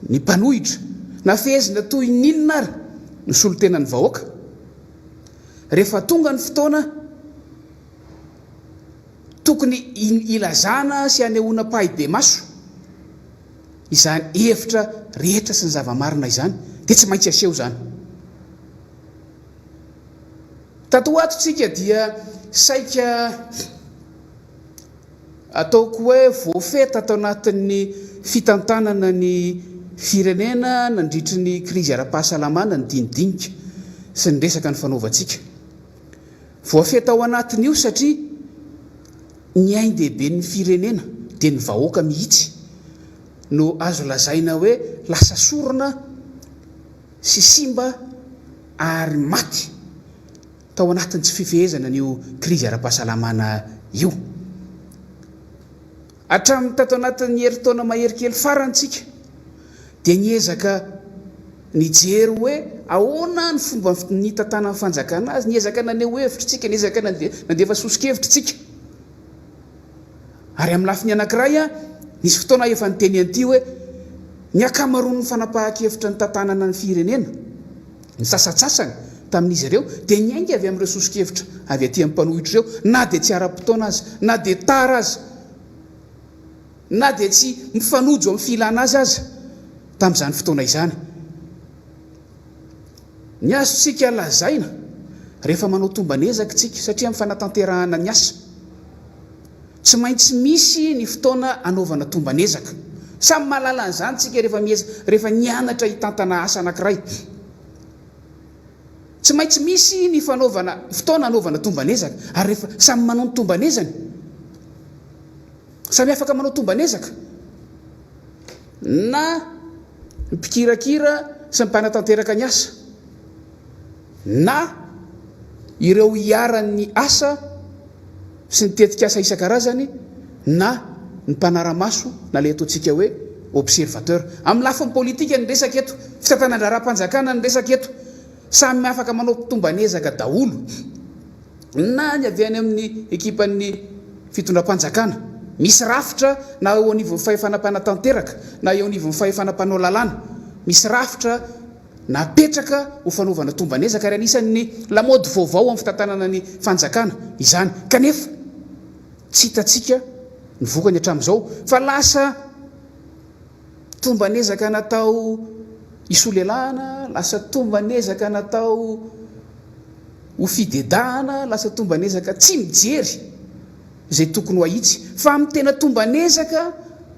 ny mpanohitra, na fehezina toy ninona ary ny solotena ny vahoaka, rehefa tonga ny fotoana tokony ilazana sy anehoana pahibe maso izany hevitra rehetra sy ny zava-marina izany dia tsy maintsy aseho izany. Tato atontsika dia saika ataoko hoe voafeta atao anatin'ny fitantanana ny firenena nandritry ny krizy ara-pahasalamana ny dinidinika sy ny resaka ny fanaovantsika. Voafeta ao anatin'io satria ny ain-dehibe ny firenena dia ny vahoaka mihitsy no azo lazaina hoe lasa sorona sy simba ary maty tao anatin'ny tsy fifehezana n'io krizy ara-pahasalamana io. Hatramin'ny tato anatin'ny herintaona maherikely farantsika dia niezaka nijery hoe ahoana ny fomba ny tantana ny fanjakana azy, niezaka naneho hevitritsika, niezaka nandefa sosikevitrytsika. Ary amin'ny lafiny anankiray nisy fotoana efa niteny an'ity hoe ny akamaroan'ny fanapahan-kevitra ny tantanana ny firenena ny sasatsasany tamin'izy ireo dia nyainga avy amin'ireo sosikevitra avy aty amin'ny mpanohitra ireo, na dia tsy ara-potoana azy, na dia tara azy, na dia tsy mifanojo amin'ny filana azy tamin'izany fotoana izany. Ny azontsika lazaina rehefa manao tombanezaka tsika satria amin'ny fanatanterahana ny asa tsy maintsy misy ny fotoana anaovana tombanezaka. Samy mahalala an'izany tsika rehefa nianatra hitantana asa anankiray. Tsy maintsy misy ny fotoana anaovana tombanezaka ary rehefa samy manao ny tombanezany, samy afaka manao tombanezaka na ny mpikirakira sy ny mpanatanteraka ny asa na ireo hiaran'ny asa sy ny tetika asa isan-karazany na ny mpanaramaso na le ataontsika hoe observateur. Amin'ny lafiny politika ny resaka eto, fitantanandra-ra-panjakana ny resaka eto, samy afaka manao tombanezaka daholo, na ny avy any amin'ny ekipan'ny fitondram-panjakana misy rafitra na eo anivon'ny fahefanam-panatanteraka na eo anivon'ny fahefanam-panao lalàna, misy rafitra napetraka ho fanaovana tombanezaka ary anisan'ny lamody vaovao amin'ny fitantanana ny fanjakana izany. Kanefa tsy hitantsika ny vokany hatramin'izao fa lasa tombanezaka natao isolelahana, lasa tombanezaka natao ho fidedahana, lasa tombanezaka tsy mijery izay tokony ho ahitsy. Fa amin'ny tena tombanezaka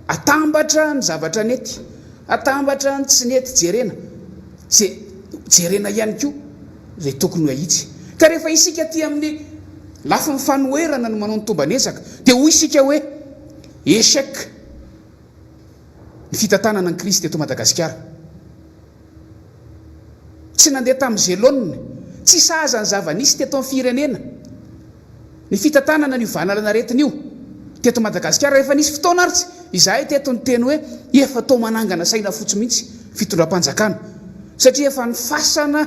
atambatra ny zavatra nety, atambatra ny tsy nety jerena, jerena ihany koa zay tokony ho ahitsy. Ka rehefa isika ty amin'ny lafi ny fanoerana no manao ny tombanesaka dia hoy isika hoe échec ny fitantanana ny Kristy eto Madagasikara. Tsy nandeha tamin'ny Zelonina, tsy saza ny zava-nisy teto amin'ny firenena ny fitantanana ny vanalana retin'io teto Madagasikara. Rehefa nisy fotoana aritsy izahay teto ny teny hoe efa tao manangana saina fotsy mihitsy fitondram-panjakana, satria efa ny fasana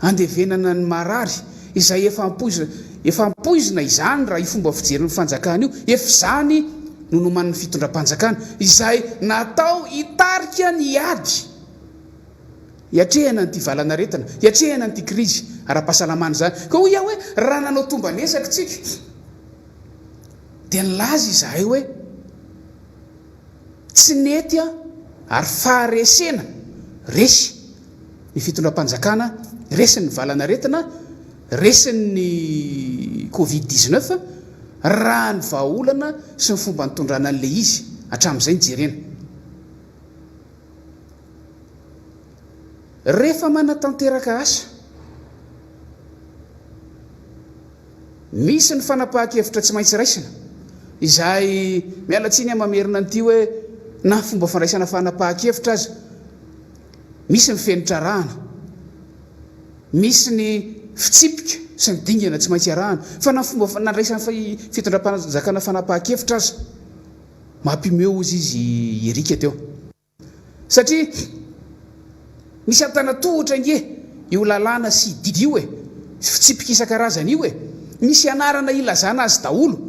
andevenana ny marary izay efa ampoizina izany raha ifomba fijery ny fanjakana io, efa zany no noman'ny fitondram-panjakana izay natao hitarika ny ady hiatrehana nyty valana retina, hiatrehana nyty krizy ara-pahasalamana zany. Ka hoy aho hoe raha nanao tombanesaka tsika dia nilaza izahay hoe tsy nety ary faharesena resy ny fitondram-panjakana, resiny ny valana retina, resiny Covid-19 raha ny vahaolana sy ny fomba nitondrana an'le izy hatramin'izay nijerena. Rehefa manatanteraka asa, misy ny fanapahan-kevitra tsy maintsy raisina. Izahay mialatsiny mamerina an'ity hoe na fomba fandraisana fanapahan-kevitra aza, misy ny fenitra arahana, misy ny fitsipika sy ny dingana tsy maintsy arahana, fa na fomba nandraisana fitondram-panjakana fanapahan-kevitra aza mampimeo izy erika teo, satria misy antanatohatra nge io lalàna sy didy io fitsipika isan-karazana io misy anarana ilazana azy daholo,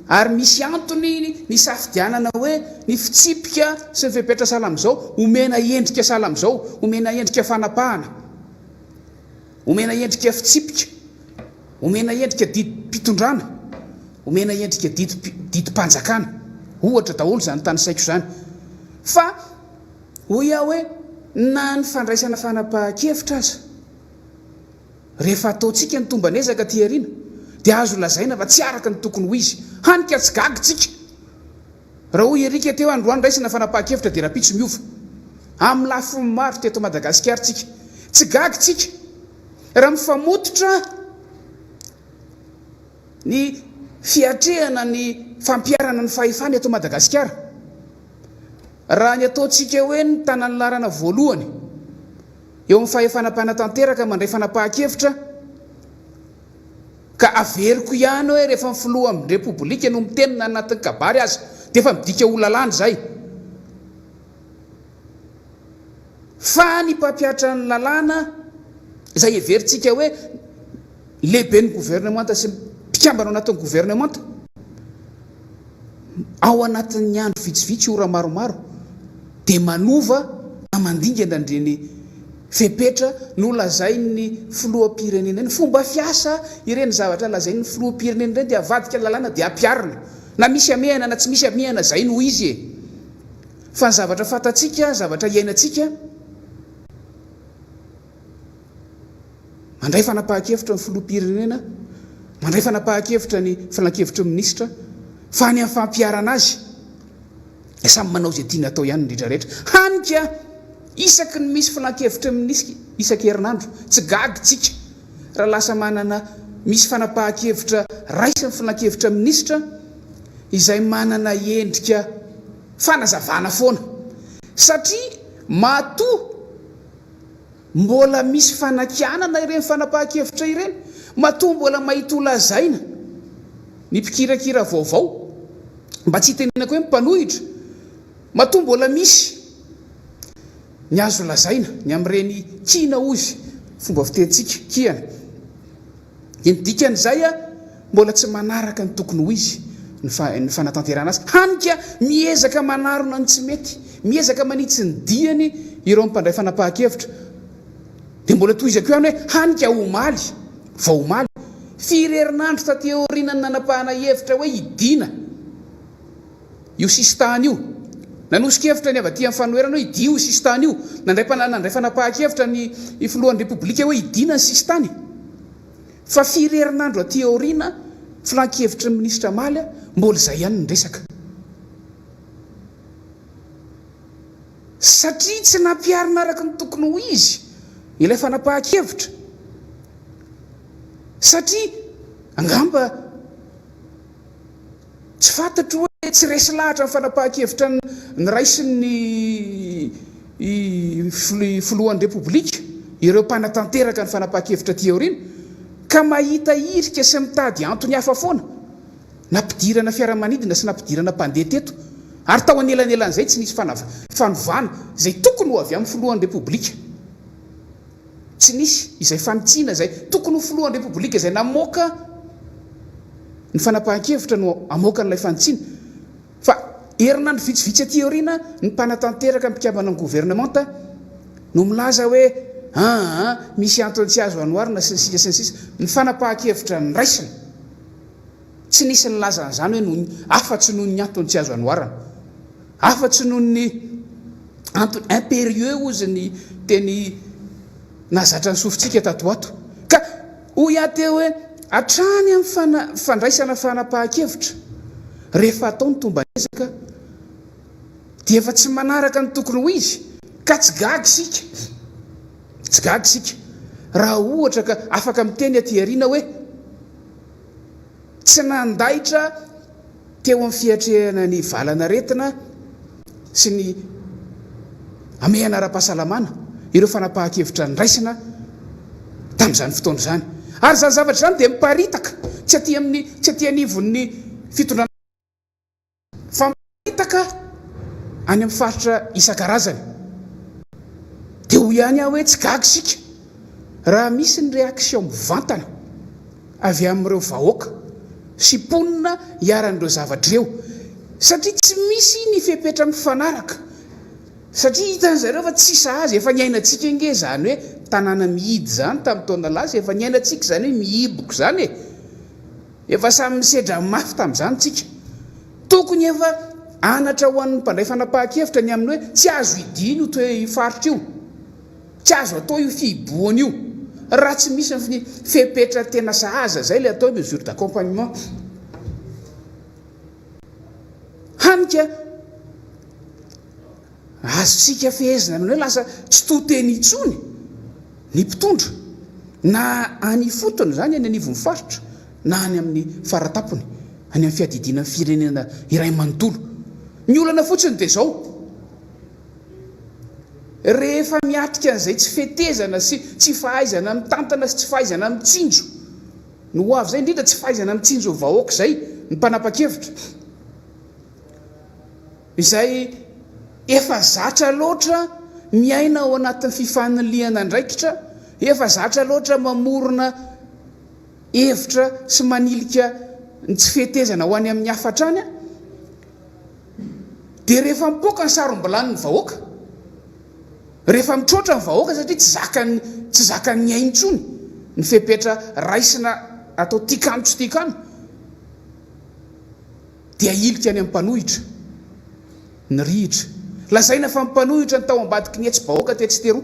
ary misy antony ny safidianana hoe ny fitsipika sy ny fepetra sahala am'izao omena endrika sahala am'izao, omena endrika fanapahana, omena endrika fitsipika, omena endrika didim-pitondrana, omena endrika didim-panjakana, ohatra daholo zany tany saiko zany. Fa hoy aho hoe na ny fandraisana fanapahan-kevitra aza rehefa ataontsika ny tombanesaka ty ariana dia azo lazaina fa tsy araka ny tokony ho izy, hanika tsy gagitsika. Raha hoy erika teo androany raisana fanapahan-kevitra dia rapitso miova amin'ny lafiny maro teto Madagasikara tsika, tsy gagitsika raha mifamototra ny fiatrehana ny fampiarana ny fahefana eto Madagasikara. Raha ny ataontsika hoe ny tanany larana voalohany eo amin'ny fahefana-panatanteraka mandray fanapahan-kevitra ka averiko ihany hoe rehefa mifiloha amin'ny repoblika no mitenina anatin'ny kabary azy dia efa midika ho lalàna zay. Fa ny mpampiatra ny lalàna izay everitsika hoe lehibe ny gouvernemanta sy mpikambana ao anatin'ny gouvernemanta ao anatin'ny andro vitsivitsy ora maromaro dia manova na mandingana ndreny fepetra no lazain'ny filoham-pirenena ny fomba fiasa ireny zavatra lazain'ny filoham-pirenena ireny dia avadika lalàna dia ampiarina, na misy amehana na tsy misy amehana zay no izy fa ny zavatra fantatsika, zavatra iainantsika, mandray fanapahan-kevitra ny filoham-pirenena, mandray fanapahan-kevitra ny filan-kevitra minisitra, fa ny amin'ny fampiarana azy samy manao zay tiana atao ihany ny rehetrarehetra. Hanika isaky ny misy filan-kevitra minisitra isan-kerinandro tsy gagitsika raha lasa manana misy fanapahan-kevitra raisiny filan-kevitra minisitra izay manana endrika fanazavana foana, satria matoa mbola misy fanakianana ireny fanapahan-kevitra ireny, matoa mbola mahita olazaina ny mpikirakira vaovao mba tsy hitenenako hoe mpanohitra, matoa mbola misy ny azo lazaina ny amin'ireny kina ozy fomba fitentsika kiana. Ny dikan'izay mbola tsy manaraka ny tokony ho izy ny fanatanterana azy, hanika miezaka manarona ny tsy mety, miezaka manitsy ny diany ireo mpandray fanapahan-kevitra dia mbola toizako ihany hoe hanika omaly vao omaly firerinandro taty aorianany nanapahana hevitra hoe idina io sistany io, nanosika-hevitra ny avy aty amin'ny fanoerana hoe idia io sistany io, nandray fanapahan-kevitra ny filohan'ny repoblika hoe idina ny sistany. Fa firerinandro aty aoriana filan-kevitra minisitra maly mbola izay ihany ny resaka. satria tsy nampiarina araka ny tokony ho izy ilay fanapahan-kevitra, satria angamba tsy fantatro hoe tsy resy lahatra ny fanapahan-kevitra ny raisin'ny filohan'ny repoblika ireo mpanatanteraka ny fanapahan-kevitra teoriana ka mahita irika sy mitady antony hafa foana nampidirana fiaramanidina sy nampidirana mpandeha teto, ary tao anelanelan'izay tsy nisy fanovana zay tokony ho avy amin'ny filohan'ny repoblika, tsy nisy izay fanitsiana zay tokony ho filohan'ny repoblika izay namoaka ny fanapahan-kevitra no amoaka n'ilay fanitsiana. Fa herinandro vitsivitsy aty aoriana ny mpanatanteraka mpikambana ny gouvernemanta no milaza hoe misy antony tsy azo anoarina sy ny sisa ny fanapahan-kevitra ny raisina, tsy nisy ny lazan'izany hoe afa-tsy noho ny antony tsy azo anoarana, afa-tsy noho ny antony impérieux ozy ny teny nazatra ny sofintsika tatoato. Ka hoy ahy teo hoe hatrany amin'ny fandraisana fanapahan-kevitra rehefa atao ny tombanezaka dia efa tsy manaraka ny tokony ho izy ka tsy gagy sika raha ohatra ka afaka miteny aty ariana hoe tsy nandaitra teo amin'ny fiatrehana ny valana retina sy ny amehana ara-pahasalamana ireo fanapahan-kevitra ny raisina tamin'izany fotoana izany, ary zany zavatra izany dia miparitaka tsy aty anivon'ny fitondrana fa miparitaka any amin'ny faritra isan-karazany. Dia ho ihany aho hoe tsy gagy sika raha misy ny réaction mivantana avy amin'ireo vahoaka sy ponina hiaran'ireo zavatra ireo, satria tsy misy ny fepetra mifanaraka, satria hitan'zareo fa tsy sahazy efa niainantsika inge zany hoe tanàna mihidy zany tamin'ny taona lasa efa niainantsika zany hoe mihiboka zany efa samy misedra mafy tamin'izany tsika, tokony efa anatra ho an'ny mpandray fanapahan-kevitra ny amin'ny hoe tsy azo idiny io toe faritra io, tsy azo atao io fihiboana io raha tsy misy ny fepetra tena sahaza zay le atao mesure d'accompagnement. Hanika azontsika fehezina amin'ny hoe lasa tsy toteny intsony ny mpitondra na any fotony zany any anivon'ny faritra na any amin'ny faratapony any amin'ny fiadidina ny firenena iray manontolo. Ny olana fotsiny dia zao, rehefa miatrika an'izay tsy fetezana sy tsy fahaizana mitantana sy tsy fahaizana mitsinjo no ho avy zay, indrindra tsy fahaizana mitsinjo vahoaka zay ny mpanapa-kevitra izay efa zatra loatra miaina ao anatin'ny fifaniliana andraikitra, efa zatra loatra mamorona hevitra sy manilika ny tsy fetezana ho any amin'ny hafatra any, dia rehefa mipoaka ny sarom-bilan'ny vahoaka, rehefa mitroatra ny vahoaka satria tsy zakany aintsony ny fepetra raisina atao tikano tsy tikano, dia ilika any amin'ny mpanohitra ny rihitra, lazaina fa mimpanohitra ny tao ambadiky ny etsy-bahoaka te tsy teroa,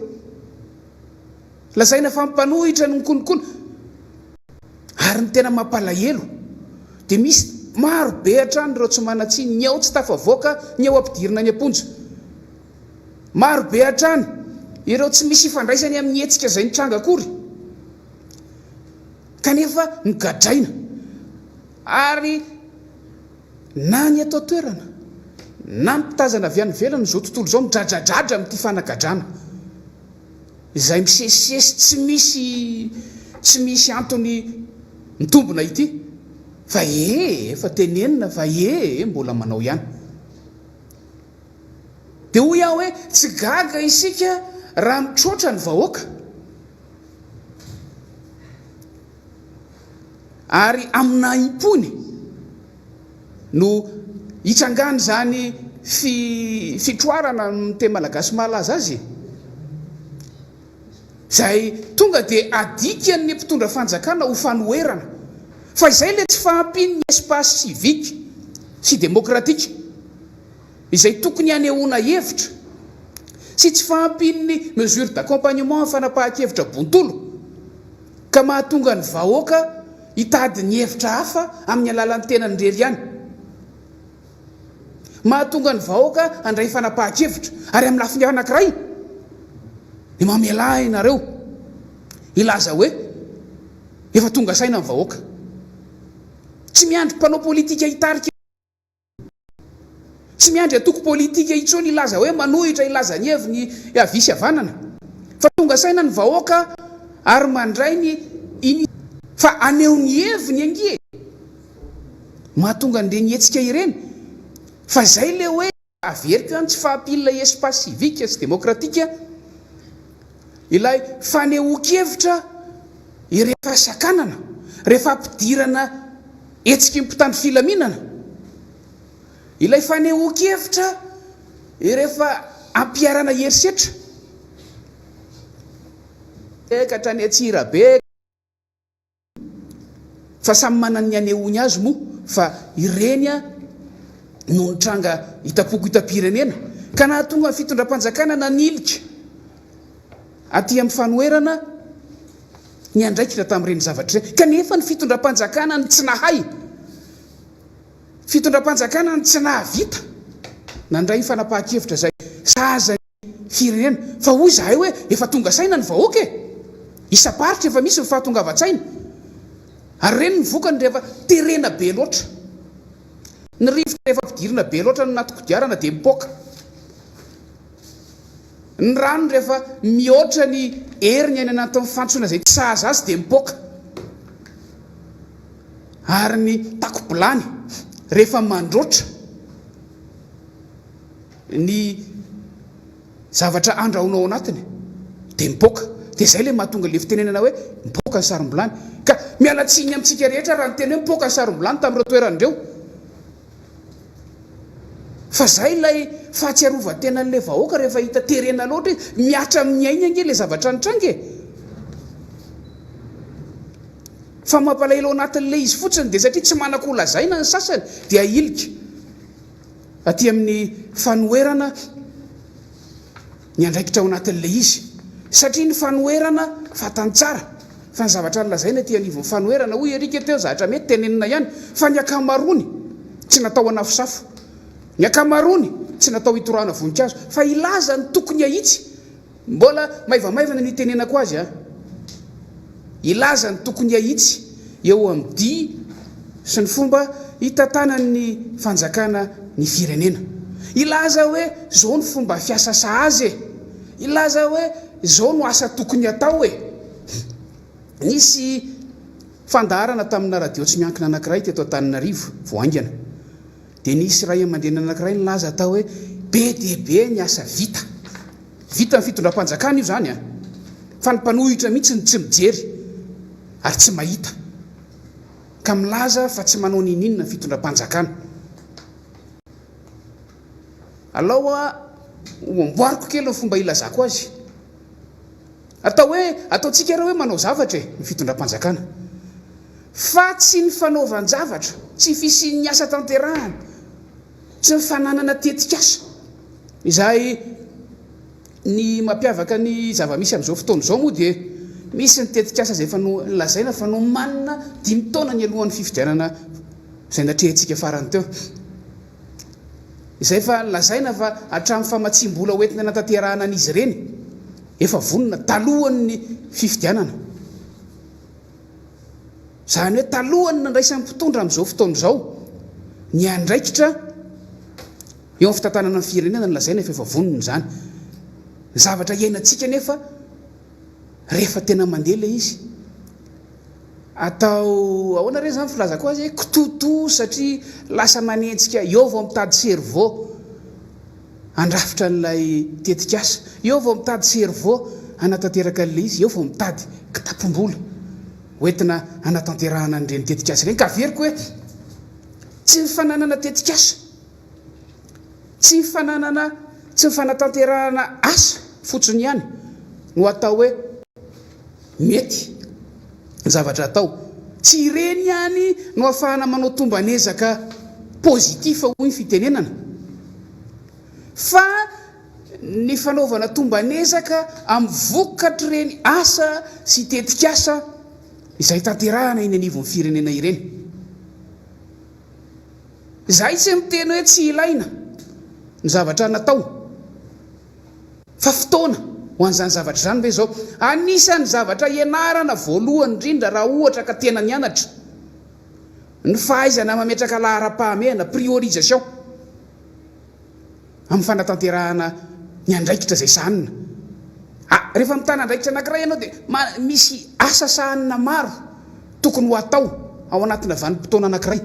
lazaina fa mimpanohitra ny konokona, ary ny tena mampalahelo dia misy maro be hatrany ireo tsy manatsiny ny ao tsy tafavoaka ny ao ampidirina ny amponja, maro be hatrany ireo tsy misy ifandraisany amin'ny hetsika izay nitranga akory kanefa migadraina, ary na ny atao toerana na mitazana avy any velany zao tontolo zao midradradradra amin'ity fanagadrana izay misesisesy tsy misy antony mitombona ity, fa efa tenenina fa mbola manao ihany. Dia hoy aho hoe tsy gaga isika raha mitroatra ny vahoaka, ary amina impony no hitrangany zany fitroarana ny teny malagasy malaza azy zay tonga dia adikany mpitondra fanjakana ho fanoherana, fa izay le tsy fahampiny ny espace civique sy démocratique izay tokony hanehoana hevitra sy tsy fahampiny ny mesure d'accompagnement fanapahan-kevitra bontolo ka mahatonga ny vahoaka hitady ny hevitra hafa amin'ny alalan'ny tena ndrery ihany. mahatonga ny vahoaka andray fanapahan-kevitra ary amin'ny lafiny anankiray ny mamela ianareo ilaza hoe efa tonga saina ny vahoaka tsy miandry mpanao politika hitarika tsy miandry atoko politika itsony ilaza hoe manohitra ilaza ny heviny avisy havanana fa tonga saina ny vahoaka ary mandray ny iny fa aneo ny heviny angie mahatonga an'ireny hetsika ireny fa zay le hoe averiko ihany tsy fahampilina espace civique sy démocratique ilay fanehoan-kevitra rehefa sakanana rehefa ampidirana hetsika mpitandro filaminana ilay fanehoan-kevitra rehefa ampiarana herisetra katrany atsirabe fa samy manana ny anehoany azy moa fa ireny no nitranga hitapoko hitam-pirenena ka nahatonga ny fitondram-panjakana nanilika aty amin'ny fanoerana ny andraikitra tamin'ireny zavatra ireny kanefa ny fitondram-panjakana ny tsy nahay fitondram-panjakana ny tsy nahavita nandray ny fanapahan-kevitra zay saza ny firenena fa hoy zahay hoe efa tonga saina ny vahoaka isa-paritra efa misy ny fahatongavan-tsaina ary reny ny vokany rehefa terena be loatra ny rivotra rehefa ampidirina be loatra no naty kodiarana dia mipoaka ny rano rehefa mihoatra ny heriny any anatin'ny fantsona zay tsy sahaza azy dia mipoaka ary ny takobilany rehefa mandroatra ny zavatra andrahonao anatiny dia mipoaka dia zay le mahatonga le fitenenana hoe mipoaka ny sarom-bilany ka mialatsiny amintsika rehetra raha ny teny hoe mipoaka ny sarom-bilany tamin'ireo toerandreo fa zay ilay fahatsiarovan-tenan'le vahoaka rehefa hita terena loatra miatra amin'ny aina ange le zavatra nitrange fa mampalahelo anatin'le izy fotsiny dia satria tsy manan-kolazaina ny sasany dia ilika aty amin'ny fanoerana ny andraikitra ao anatin'le izy satria ny fanoerana fatany tsara fa ny zavatra nylazaina ty anivon'ny fanoerana hoy erika teo zavatra mety tenenina ihany fa ny akamarony tsy natao anafosafo ny akamarony tsy natao hitorana voninkazo fa ilaza ny tokony ahitsy mbola maivamaivana ny tenenako azy ilaza ny tokony ahitsy eo amin'ny dia sy ny fomba hitantanany fanjakana ny firenena ilaza hoe zao ny fomba fiasa sahazy ilaza hoe zao no asa tokony atao nisy fandaharana tamina radio tsy miankina anankiray teto Antananarivo voaingana dia nisy ray aman-dreny anankiray nilaza atao hoe be dia be ny asa vita vita ny fitondram-panjakana io zany fa ny mpanohitra mihitsy ny tsy mijery ary tsy mahita ka milaza fa tsy manao ninina ny fitondram-panjakana aloha amboariko kely ny fomba ilazako azy ataontsika ireo hoe manao zavatra ny fitondram-panjakana fa tsy ny fanaovan-javatra tsy fisian'ny asa tanterahana tsy mifananana tetikasa izay ny mampiavaka ny zava-misy amin'izao fotoana izao moa dia misy ny tetikasa zay lazaina fa no manina 5 taona ny alohan'ny fifidianana izay natrehantsika farany teo izay fa lazaina fa hatramin'ny famatsim-bola hoentina natanterahana an'izy ireny efa vonona talohan'ny fifidianana zany hoe talohany nandraisan'ny mpitondra amin'izao fotoana izao ny andraikitra eo amin'ny fitantanana ny firenena ny lazaina efa vonona izany ny zavatra iainantsika nefa rehefa tena mandeha le izy atao ahoana reny zany filazako azy kitoto satria lasa manentsika eo vao mitady cerveau andrafitra n'ilay tetikasa eo vao mitady cerveau anatanteraka n'le izy eo vao mitady kitapom-bola hoentina anatanterahana an'ireny tetikasa ireny ka averiko hoe tsy mifananana tetikasa tsy mifanatanterahana asa fotsiny ihany no atao hoe mety ny zavatra atao tsy ireny ihany no ahafahana manao tombanezaka pozitifa hoy ny fitenenana fa ny fanaovana tombanezaka amin'ny vokatra ireny asa sy tetikasa izay tanterahana iny anivon'ny firenena ireny zay tsy miteny hoe tsy ilaina ny zavatra natao fa fotoana ho an'izany zavatra zany ve zao anisan'ny zavatra ianarana voalohany indrindra raha ohatra ka tena nianatra ny fahaizana mametraka lahara-pahamehana priorisation amin'ny fanatanterahana ny andraikitra zay sanina rehefa mitana andraikitra anankiray ianao dia misy asa sahanina maro tokony ho atao ao anatina vanim-potoana anankiray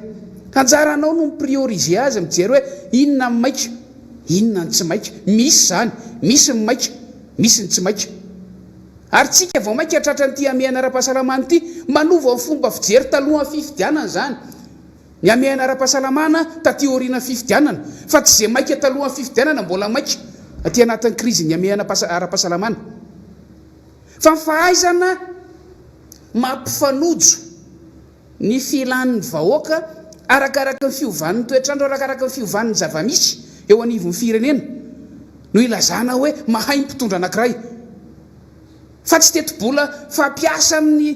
anjaranao no mipriorize azy mijery hoe inona ny maika inona ny tsy maika misy zany misy ny maika misy ny tsy maika ary tsika vao maika tratra nyty amehana ara-pahasalamana ity manova ny fomba fijery talohan'ny fifidianana zany ny amehana ara-pahasalamana taty oriana fifidianana fa tsy zay maika talohan'ny fifidianana mbola maika aty anatin'ny krizy ny amehana ara-pahasalamana fa fahaizana mampifanojo ny filan'ny vahoaka arakaraka ny fiovan'ny toetrandro arakaraka ny fiovan'ny zavamisy eo anivon'ny firenena no ilazana hoe mahay mpitondra anankiray fa tsy teti-bola fampiasa amin'ny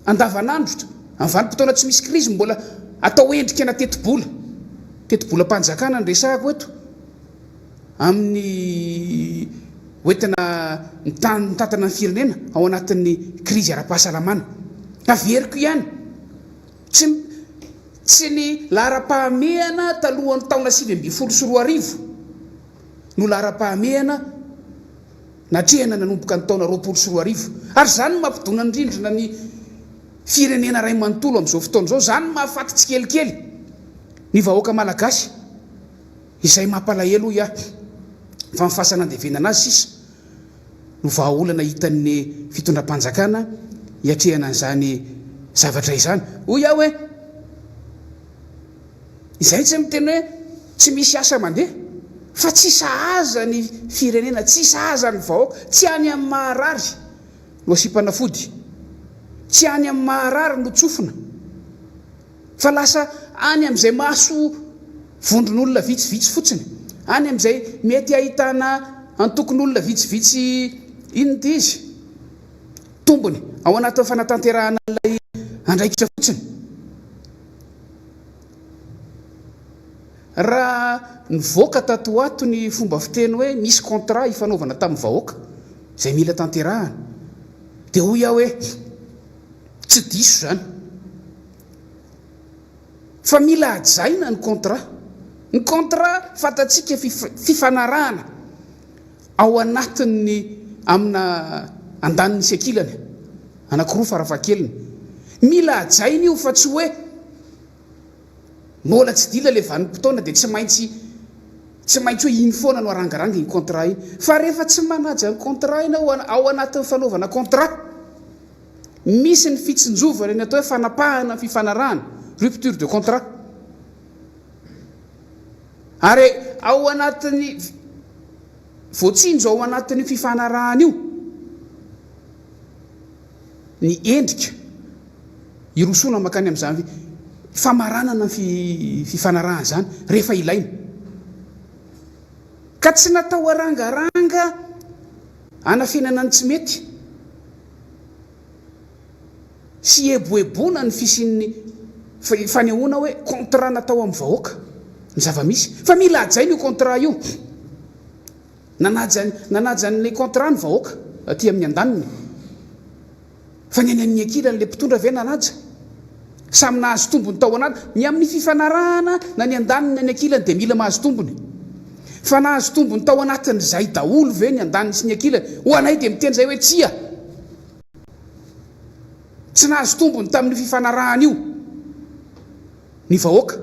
andavanandro amin'ny vanim-potoana tsy misy krizy mbola atao endrika na teti-bola mpanjakana ny resahako eto amin'ny hoentina mitantana ny firenena ao anatin'ny krizy ara-pahasalamana averiko ihany tsy ny lahara-pahamehana talohan'ny taona 2024 no lahara-pahamehana natrehana nanomboka ny taona 2024 ary zany no mampidona indrindrina ny firenena ray manontolo amin'izao fotoana zao zany mahafaty tsy kelikely ny vahoaka malagasy izay mampalahelo fa mifahasanandevenana azy sisa no vahaolana hitan'ny fitondram-panjakana hiatrehana an'izany zavatra izany hoy aho hoe izay tsy miteny hoe tsy misy asa mandeha fa tsy sahaza ny firenena tsy sahaza ny vahoaka tsy any amin'ny maharary no asipanafody tsy any amin'ny maharary no tsofina fa lasa any amin'izay maso vondron'olona vitsivitsy fotsiny any amin'izay mety ahitana antokon'olona vitsivitsy inona ty izy tombony ao anatin'ny fanatanterahana ilay andraikitra fotsiny raha nivoaka tato ato ny fomba fiteny hoe misy contrat ifanaovana tamin'ny vahoaka zay mila tanterahana dia hoy aho hoe tsy diso zany fa mila ajaina ny contrat fatatsika fifanarahana ao anatin'ny amina andaniny sekilany anankiroa farafahakeliny mila ajaina io fa tsy hoe mbola tsy dila le vanim-potoana dia tsy maintsy hoe iny foana no arangaranga iny contrat iny fa rehefa tsy manaja ny contrat iny ao anatin'ny fanaovana contrat misy ny fitsinjovana ny atao hoe fanapahana ny fifanarahana rupture de contrat ary ao anatin'ny voatsinjo ao anatin'ny fifanarahana io ny endrika irosoana makany amin'izany famaranana ny fifanarahana zany rehefa ilaina ka tsy natao arangaranga anafinana ny tsy mety sy eboebona ny fisin'ny fanehoana hoe contrat natao amin'ny vahoaka ny zavamisy fa mila ajaina io contrat io nanajany contrat ny vahoaka aty amin'ny andaniny fa ny any amin'ny ankilany le mpitondra ve nanaja samy nahazo tombony tao anaty ny amin'ny fifanarahana na ny andaniny any ankilany dia mila mahazo tombony fa nahazo tombony tao anatin'izay daholo ve ny andaniny sy ny ankilany ho anay dia miteny zay hoe tsy nahazo tombony tamin'ny fifanarahana io ny vahoaka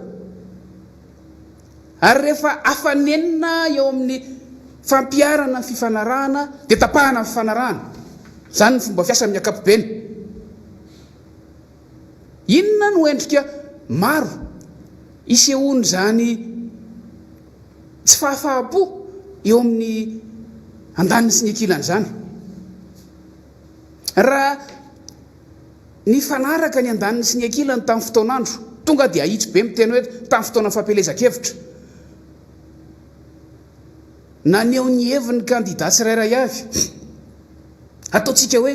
ary rehefa afanenina eo amin'ny fampiarana ny fifanarahana dia tapahana ny fifanarahana zany ny fomba fiasa amin'ny ankapobeny inona no endrika maro isehoany zany tsy fahafahapo eo amin'ny andaniny sy ny ankilany zany raha ny fanaraka ny andaniny sy ny ankilany tamin'ny fotoanandro tonga dia ahitsy be miteny hoe tamin'ny fotoana fampielezan-kevitra naneo ny heviny kandida tsirairay avy ataontsika hoe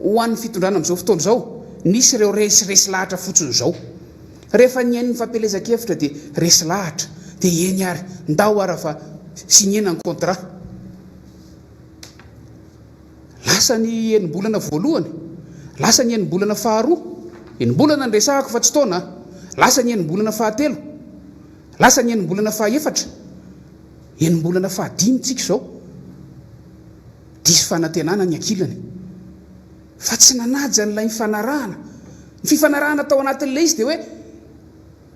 ho an'ny fitondrana amin'izao fotoana izao nisy ireo resiresy lahatra fotsiny izao rehefa ny hain'ny fampielezan-kevitra dia resy lahatra dia eny ary ndao ara fa signena ny contrat. Lasa ny enim-bolana voalohany, lasa ny enim-bolana faharoa, enim-bolana ndresahako fa tsy taona, lasa ny enim-bolana fahatelo, lasa ny enim-bolana fahaefatra, enim-bolana fahadimy tsika zao. Diso fanantenana ny ankilany. Fa tsy nanaja n'ilay mifanarahana. Ny fifanarahana tao anatin'ilay izy dia hoe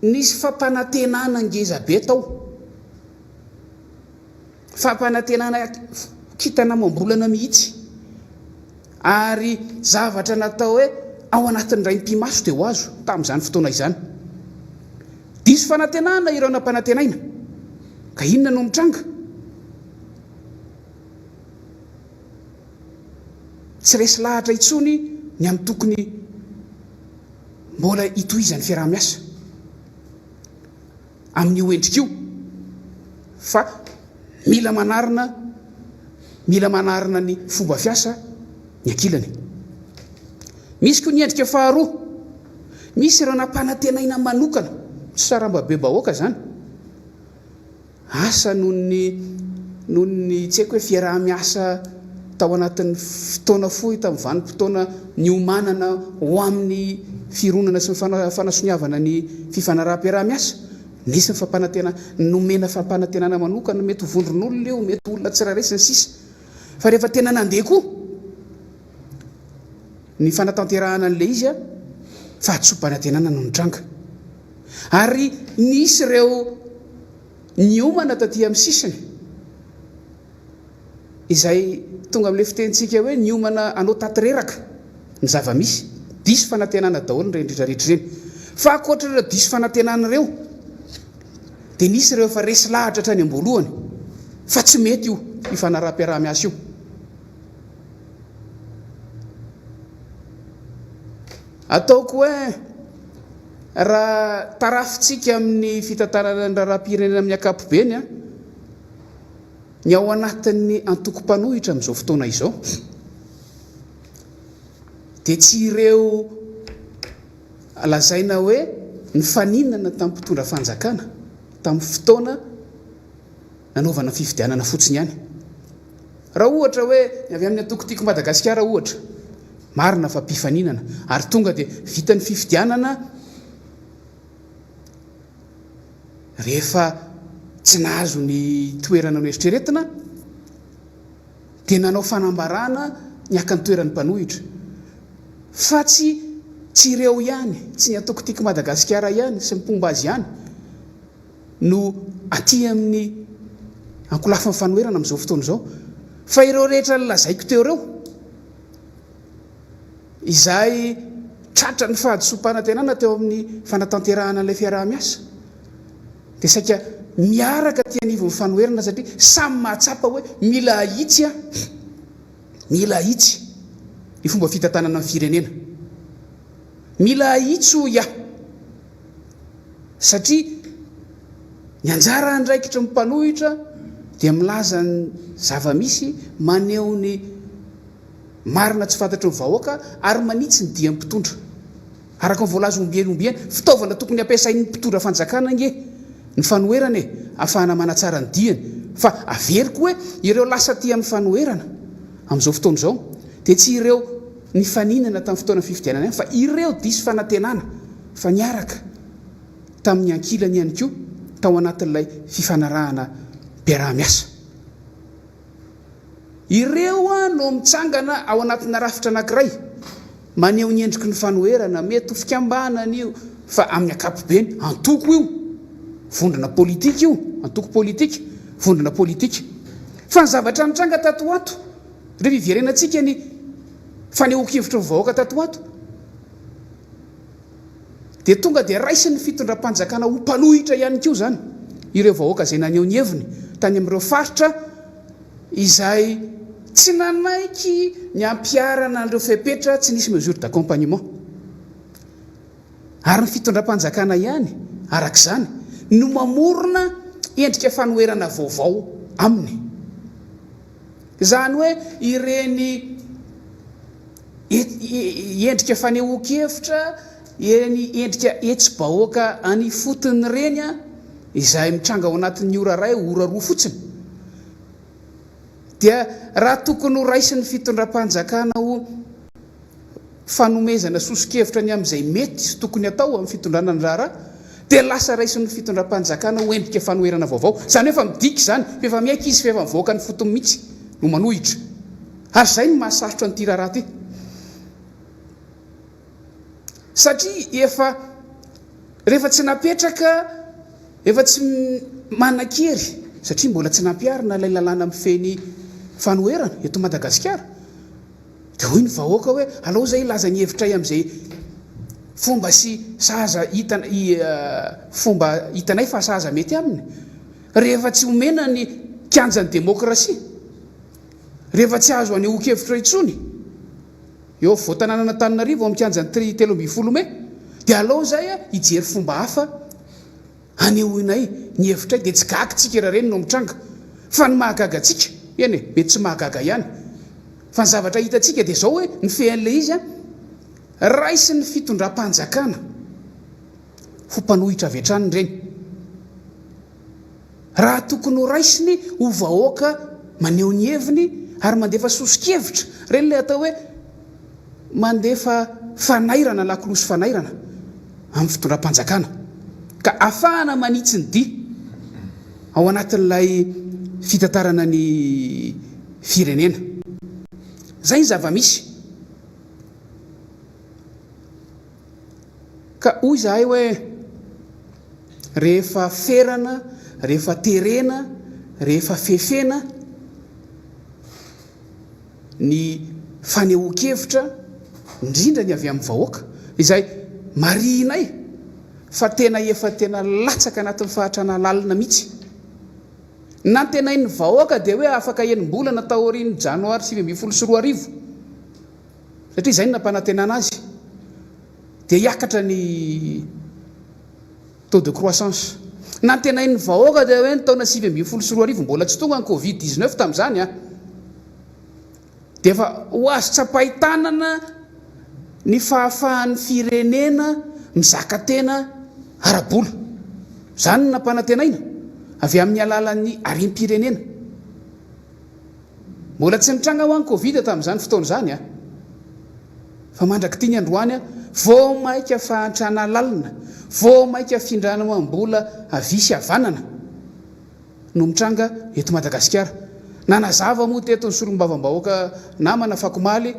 nisy fampanantenana ngeza be tao. Fampanantenana kitana mambolana mihitsy. Ary zavatra natao hoe ao anatin'ny ray mpimaso dia ho azo tamin'izany fotoana izany. Diso fanantenana ireo nampanantenaina. Ka inona no mitranga? Tsy resy lahatra itsony ny amin'ny tokony mbola hitohizan'ny fiaraha-miasa amin'io endrik'io, fa mila manarina ny fomba fiasa ny ankilany. Misy koa ny endrika faharoa, misy ireo nampanantenaina manokana, tsy sarambabe bahoaka zany. Asa noho ny tsy haiko hoe fiaraha-miasa tao anatin'ny fotoana fohy tamin'ny vanim-potoana niomanana ho amin'ny fironana sy ny fanasoniavana ny fifanaraha-piaraha-miasa. Nisy ny fampanantenana, nomena fampanantenana manokana, mety ho vondron'olona eo, mety olona tsiraresy ny sisa. Fa rehefa tena nandeha koa ny fanatanterahana an'ilay izy a, fa hatso-panantenana no mitranga. Ary nisy ireo niomana taty amin'ny sisiny, izay tonga amin'ilay fitentsika hoe niomana anao tatireraka ny zava-misy. Diso fanantenana daholo ny rendritrarehetra ireny. Fa ankoatra ireo diso fanantenana ireo, dia nisy ireo efa resy lahatra hatrany am-boalohany, fa tsy mety io ifanaraha-piaraha-miasa io. Ataoko hoe raha tarafitsika amin'ny fitantanana ny raharaham-pirenena amin'ny ankapobeny a, ny ao anatin'ny antoko-panohitra amin'izao fotoana izao, dia tsy ireo lazaina hoe ny faninana tamin'ny mpitondra fanjakana tamin'ny fotoana nanaovana fifidianana fotsiny ihany. Raha ohatra hoe avy amin'ny antoko-tiako Madagasikara ohatra, marina fa mpifaninana, ary tonga dia vita ny fifidianana, rehefa tsy nahazo ny toerana no eritreretina, dia nanao fanambarana ny akan'ny toeran'ny mpanohitra. Fa tsy ireo ihany, tsy ny antoko-tiako Madagasikara ihany sy mipomba azy ihany no aty amin'ny ankolafan'ny fanoherana amin'izao fotoana izao, fa ireo rehetra lazaiko teo ireo, izay tratra ny fahadisom-panantenana teo amin'ny fanatanterahana an'ilay fiaraha-miasa, dia saika miaraka ty anivon'ny fanoherana, satria samy mahatsapa hoe mila ahitsy ny fomba fitantanana amin'ny firenena. Mila ahitsy ho ia, satria ny anjara andraikitra mpanohitra dia milaza ny zava-misy, maneho ny marina tsy fantatry ny vahoaka, ary manitsy ny dia mpitondra. Araka ny voalaza ombieny, fitaovana tokony ampiasain'ny mpitondra fanjakana nge ny fanoherana e, ahafahana manatsara ny diany. Fa averiko hoe ireo lasa ty amin'ny fanoherana amin'izao fotoana izao, dia tsy ireo ny faninana tamin'ny fotoana fifidianana ihany, fa ireo diso fanantenana fa niaraka tamin'ny ankilany ihany koa tao anatin'ilay fifanarahana mpiaraha-miasa. Ireo no mitsangana ao anatina rafitra anankiray, maneho ny endriky ny fanoherana, mety ho fikambanana io, fa amin'ny ankapobeny antoko io, vondrona politika io, antoko politika, vondrona politika. Fa ny zavatra mitranga tato ato, rehefa iverenantsika ny fanehoan-kevitra ny vahoaka tato ato, dia tonga dia raisy ny fitondram-panjakana ho mpanohitra ihany koa zany, ireo vahoaka izay naneho ny heviny tany amin'ireo faritra izay tsy nanaiky ny ampiarana an'ireo fepetra, tsy nisy mesure d'accompagnement. Ary ny fitondram-panjakana ihany arak'izany no mamorona endrika fanoherana vaovao aminy. Izany hoe ireny endrika fanehoan-kevitra, ireny endrika hetsy-bahoaka any fotony ireny izahay mitranga ao anatin'ny ora ray ora roa fotsiny dia raha tokony ho raisin'ny fitondram-panjakana ho fanomezana sosikevitra ny amin'izay mety sy tokony atao amin'ny fitondrana ny raharaha dia lasa raisin'ny fitondram-panjakana ho endrika fanoherana vaovao zany hoe efa midika zany fefa miaiky izy fefa mivoaka ny fotony mihitsy no manohitra ary zay ny mahasarotra nyity raharaha ty satria rehefa tsy napetraka efa tsy manakery satria mbola tsy nampiarina ilay lalàna mifeny fanoherana eto Madagasikara dia hoy ny vahoaka hoe alao zay laza ny hevitray amin'izay fomba sy sahaza fomba hitanay fa sahaza mety aminy rehefa tsy homena ny kianjan'ny demokrasia rehefa tsy azo any ho-kevitra intsony eo voatanàna Antananarivo amin'ny kianjan'ny 13 Mey dia alao zay hijery fomba hafa anehoinay ny hevitray dia tsy gagitsika raha reny no mitranga fa ny mahagagatsika eny mety tsy mahagaga ihany fa ny zavatra hitantsika dia zao hoe ny fehan'ilay izy raisy ny fitondram-panjakana ho mpanohitra avy hatrany reny raha tokony ho raisiny ho vahoaka maneho ny heviny ary mandefa sosikevitra reny ilay atao hoe mandefa fanairana lakolosy fanairana amin'ny fitondram-panjakana ka ahafahana manitsy ny dia ao anatin'ilay fitantarana ny firenena zay ny zava-misy ka hoy izahay hoe rehefa ferana rehefa terena rehefa fefena ny fanehoan-kevitra indrindra ny avy amin'ny vahoaka izay marinay fa tena efa tena latsaka anatin'ny fahatrana lalina mihitsy na tena iny vahoaka dia hoe afaka enim-bolana taorian'ny janoary 2024 satria izay ny nampanantenana azy dia hiakatra ny taux de croissance na tena iny vahoaka dia hoe ny taona 2024 mbola tsy tonga ny Covid-19 tamin'izany dia efa ho azo tsapahitanana ny fahafahan'ny firenena mizaka tena arabola zany ny nampanantenaina avy amin'ny alalan'ny arim-pirenena mbola tsy nitranga ho any Covid tamin'izany fotoana zany fa mandraky tia ny androany vao maika fahantrana lalina vao maika findrana mambola avisy havanana no mitranga eto Madagasikara nanazava moa teto ny solombavam-bahoaka namana Fakomaly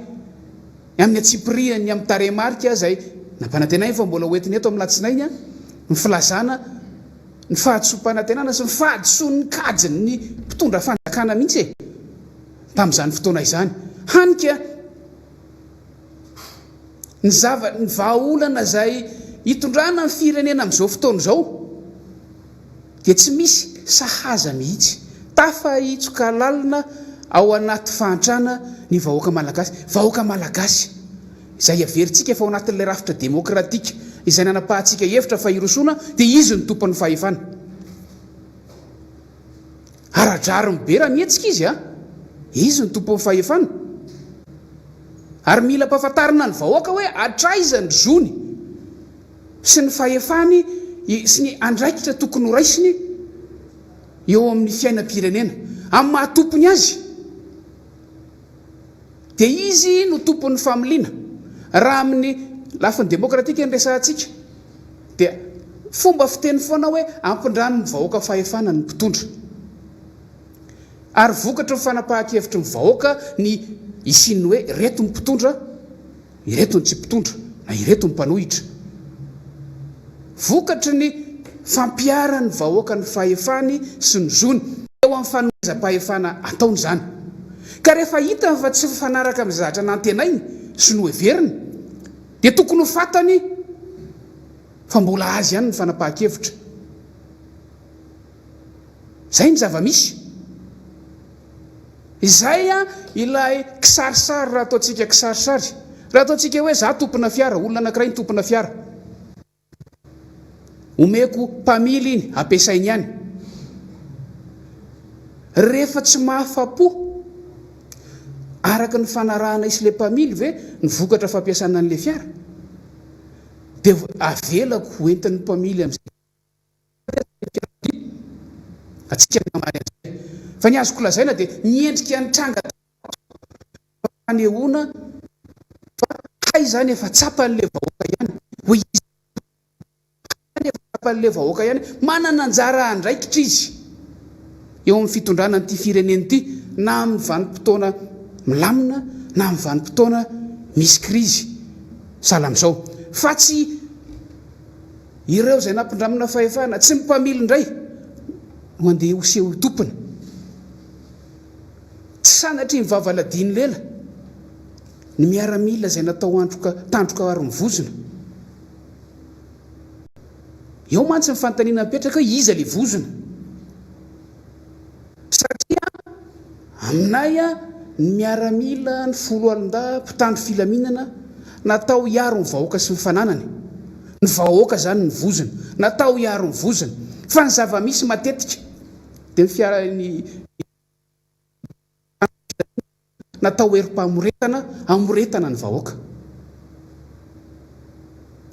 amin'ny atsipriany amin'ny taremarika zay nampanantenay fa mbola hoentiny eto amin'ny latsinainy ny filazana ny fahatsompanantenana sy ny fahadisoan'ny kajiny ny mpitondra fanjakana mihitsy tamin'izany fotoana izany hanika ny vahaolana zay hitondrana ny firenena amin'izao fotoana izao dia tsy misy sahaza mihitsy tafahitsoka lalina ao anaty fahantrana ny vahoaka malagasy izay averintsika fa ao anatin'ilay rafitra demokratika izay nanapahantsika hevitra fa hirosoana dia izy ny tompon'ny fahefana aradrariny be raha mihetsika izy ny tompon'ny fahefana ary mila mpahafantarina ny vahoaka hoe atraizany zony sy ny fahefany sy ny andraikitra tokony ho raisiny eo amin'ny fiainam-pirenena amin'ny mahatompony azy dia izy no tompon'ny familiana raha amin'ny lafiny demokratika ny resantsika dia fomba fiteny foana hoe ampindrano ny vahoaka fahefana ny mpitondra ary vokatra ny fanapahan-kevitra ny vahoaka ny isiny hoe ireto ny mpitondra ireto ny tsy mpitondra na ireto ny mpanohitra vokatry ny fampiarany vahoaka ny fahefany sy ny zony eo amin'ny fanomezam-pahefana ataony zany ka rehefa hita fa tsy fanaraka amin'ny zahatra nantenainy sy no heveriny dia tokony ho fatany fa mbola azy ihany ny fanapahan-kevitra zay ny zava-misy izay ilay kisarisary raha ataontsika kisarisary raha ataontsika hoe za tompona fiara olona anankiray ny tompona fiara omeko mpamily iny ampiasainy ihany rehefa tsy mahafa-po araka ny fanarahana isy le mpamily ve ny vokatra fampiasana an'le fiara dia avelako hoentin'ny mpamily amin'izay atsika namany an'izay fa ny azoko lazaina dia niendrika ny tranga fanehoana fa hay zany efa tsapan'le vahoaka ihany ho izy efa tsapan'le vahoaka ihany manana anjara andraikitra izy eo amin'ny fitondrana n'ity fireneny ity na amin'ny vanim-potoana milamina na amin'ny vanim-potoana misy krizy sahala amin'izao fa tsy ireo izay nampindramina fahefana tsy mipamily indray no andeha hoseho tompony tsy sanatry ny vavaladiany lela ny miaramila izay natao tandroka ary mivozona eo mantsy ny fanontaniana mipetraka hoe iza le vozona satria aminay ny miaramila ny folo alin-da mpitandro filaminana natao hiaro ny vahoaka sy ny fananany ny vahoaka zany ny vozona natao hiaro ny vozona fa ny zava-misy matetika dia ny natao herim-pamoretana amoretana ny vahoaka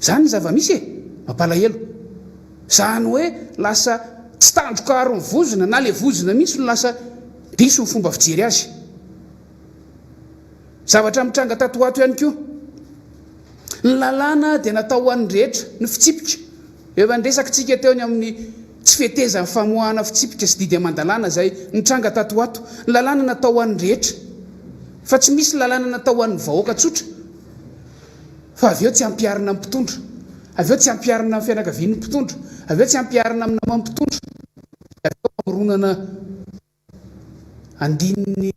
zany ny zava-misy mampalahelo zany hoe lasa tsy tandroka aro ny vozona na le vozona mihitsy no lasa diso ny fomba fijery azy zavatra mitranga tatoato ihany koa ny lalàna dia natao ho an'ny rehetra ny fitsipika efa nresaka tsika teo ny amin'ny tsy feteza ny famoahana fitsipika sy didy amandalàna zay nitranga tatoato ny lalàna natao ho an'ny rehetra fa tsy misy lalàna natao ho an'ny vahoaka tsotra fa avy eo tsy ampiarina amin'ny mpitondra avy eo tsy ampiarina amin'ny fianakavian'ny mpitondra avy eo tsy ampiarina amin'ny namany mpitondra avy eo amoronana andininy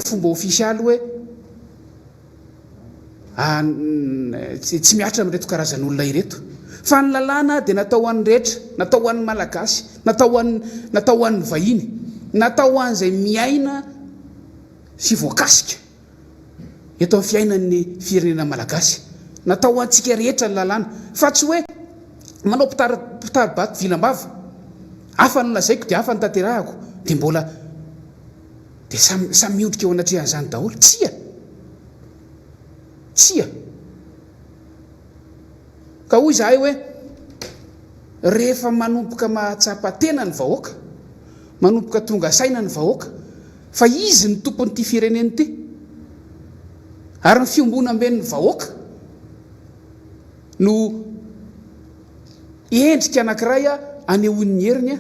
fomba ofisialy hoe tsy miatra amin'reto karazan'olona ireto fa ny lalàna dia natao ho an'ny rehetra natao ho an'ny malagasy natao ho an'ny vahiny natao ho an'izay miaina sy voakasika eto amin'ny fiainan'ny firenena malagasy natao ho antsika rehetra ny lalàna fa tsy hoe manao pitaribato vilambava hafa no lazaiko dia hafa ny tanterahako dia mbola dia samy miondrika eo anatrehan'izany daholo tsia ka hoy zahay hoe rehefa manomboka mahatsapa tena ny vahoaka manomboka tonga saina ny vahoaka fa izy ny tompon'ity fireneny ity ary ny fiombonam-ben'ny vahoaka no endrika anankiray anehoan'ny heriny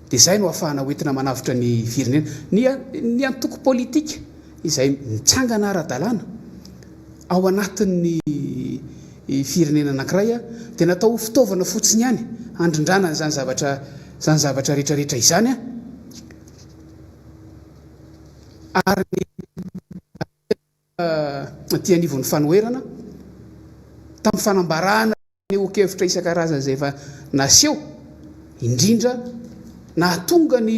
dia zay no ahafahana hoentina manavitra ny firenena ny antoko politika izay mitsangana ara-dalàna ao anatin'ny firenena anankiray dia natao fitaovana fotsiny ihany andrindrana zany zavatra rehetrarehetra izany ary ty anivon'ny fanoherana tamin'ny fanambarahana neokevitra isan-karazana zay efa naseho indrindra nahatonga ny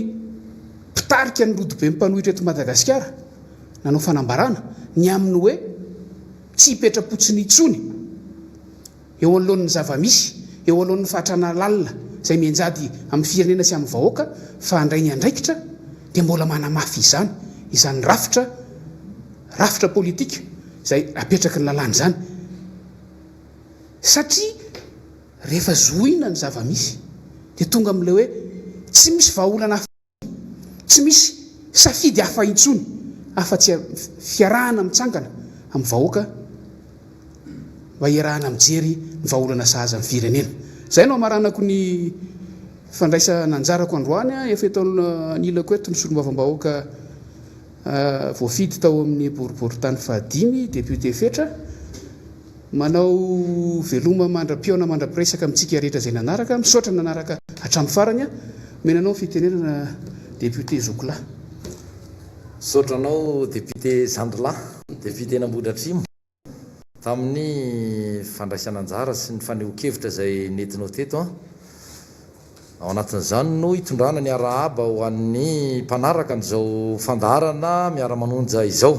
mpitarika ny rodobe mmpanohitra eto Madagasikara nanao fanambarana ny amin'ny hoe tsy hipetra-potsiny itsony eo anoloan'ny zava-misy eo alohan'ny fahatrana lalina izay mianjady amin'ny firenena sy amin'ny vahoaka fa andray ny andraikitra dia mbola manamafy izany rafitra politika izay apetraka ny lalàna izany satria rehefa zohina ny zava-misy dia tonga amin'ilay hoe tsy misy vahaolana tsy misy safidy hafa intsony afa-tsy fiarahana mitsangana amin'ny vahoaka mba iarahana mijery ny vahaolana sahaza amin'ny firenena zay no amaranako ny fandraisana anjarako androany efa eto anilako eto ny solombavam-bahoaka voafidy tao amin'ny boriboritany fahadimy député fetra manao veloma mandra-piona mandra-piresaka amintsika rehetra zay nanaraka misaotra nanaraka hatramin'ny farany menanao fitenenana député Zokla saotranao député Zandla député Nambodratrimo tamin'ny fandraisana anjara sy ny faneho-kevitra zay nentinao teto ao anatin'izany no hitondrana ny arahaba ho an'ny mpanaraka n'izao fandarana miara-manonja izao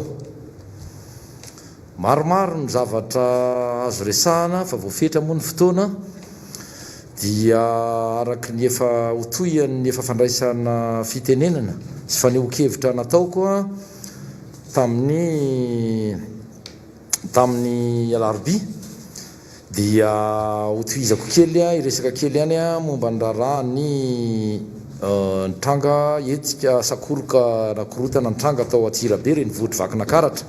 maromaro ny zavatra azo resahana fa voafetra moa ny fotoana dia araky ny efa hotohany efa fandraisana fitenenana sy faneho-kevitra nataoko tamin'ny alarobia dia hotohizako kely iresaka kely any momba ndrara ny tranga etsika sakoroka nakorotana ny tranga atao atsirabe reny vohitry vakina karatra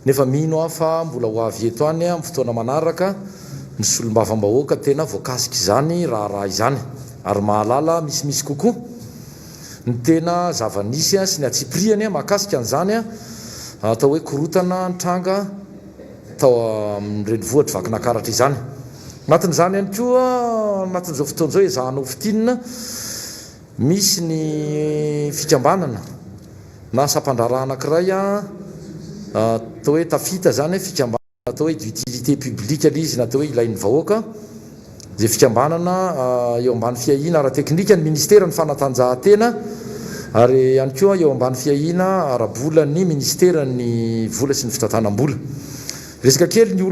nefa mino afa mbola ho avy eto any amin'ny fotoana manaraka ny solombavambahoaka tena voakasika izany raha izany ary mahalala misimisy kokoa ny tena zavanisy sy ny atsipriany mahakasika an'izany atao hoe korotana ny tranga atao amin'ireny vohitry vakina karatra izany anatin'izany ihany koa anatin'izao fotoana izao ezahanao fitinina misy ny fikambanana na sampandraraha anankiray atao hoe tafita zany fikambanana atao hoe d'utilité publique izy na atao hoe ilain'ny vahoaka zay fikambanana eo ambany fiahina ara-teknika ny ministera ny fanatanjahantena ary ihany koa eo ambany fiahina arabola ny ministera ny vola sy ny fitantanam-bola resaka kely ny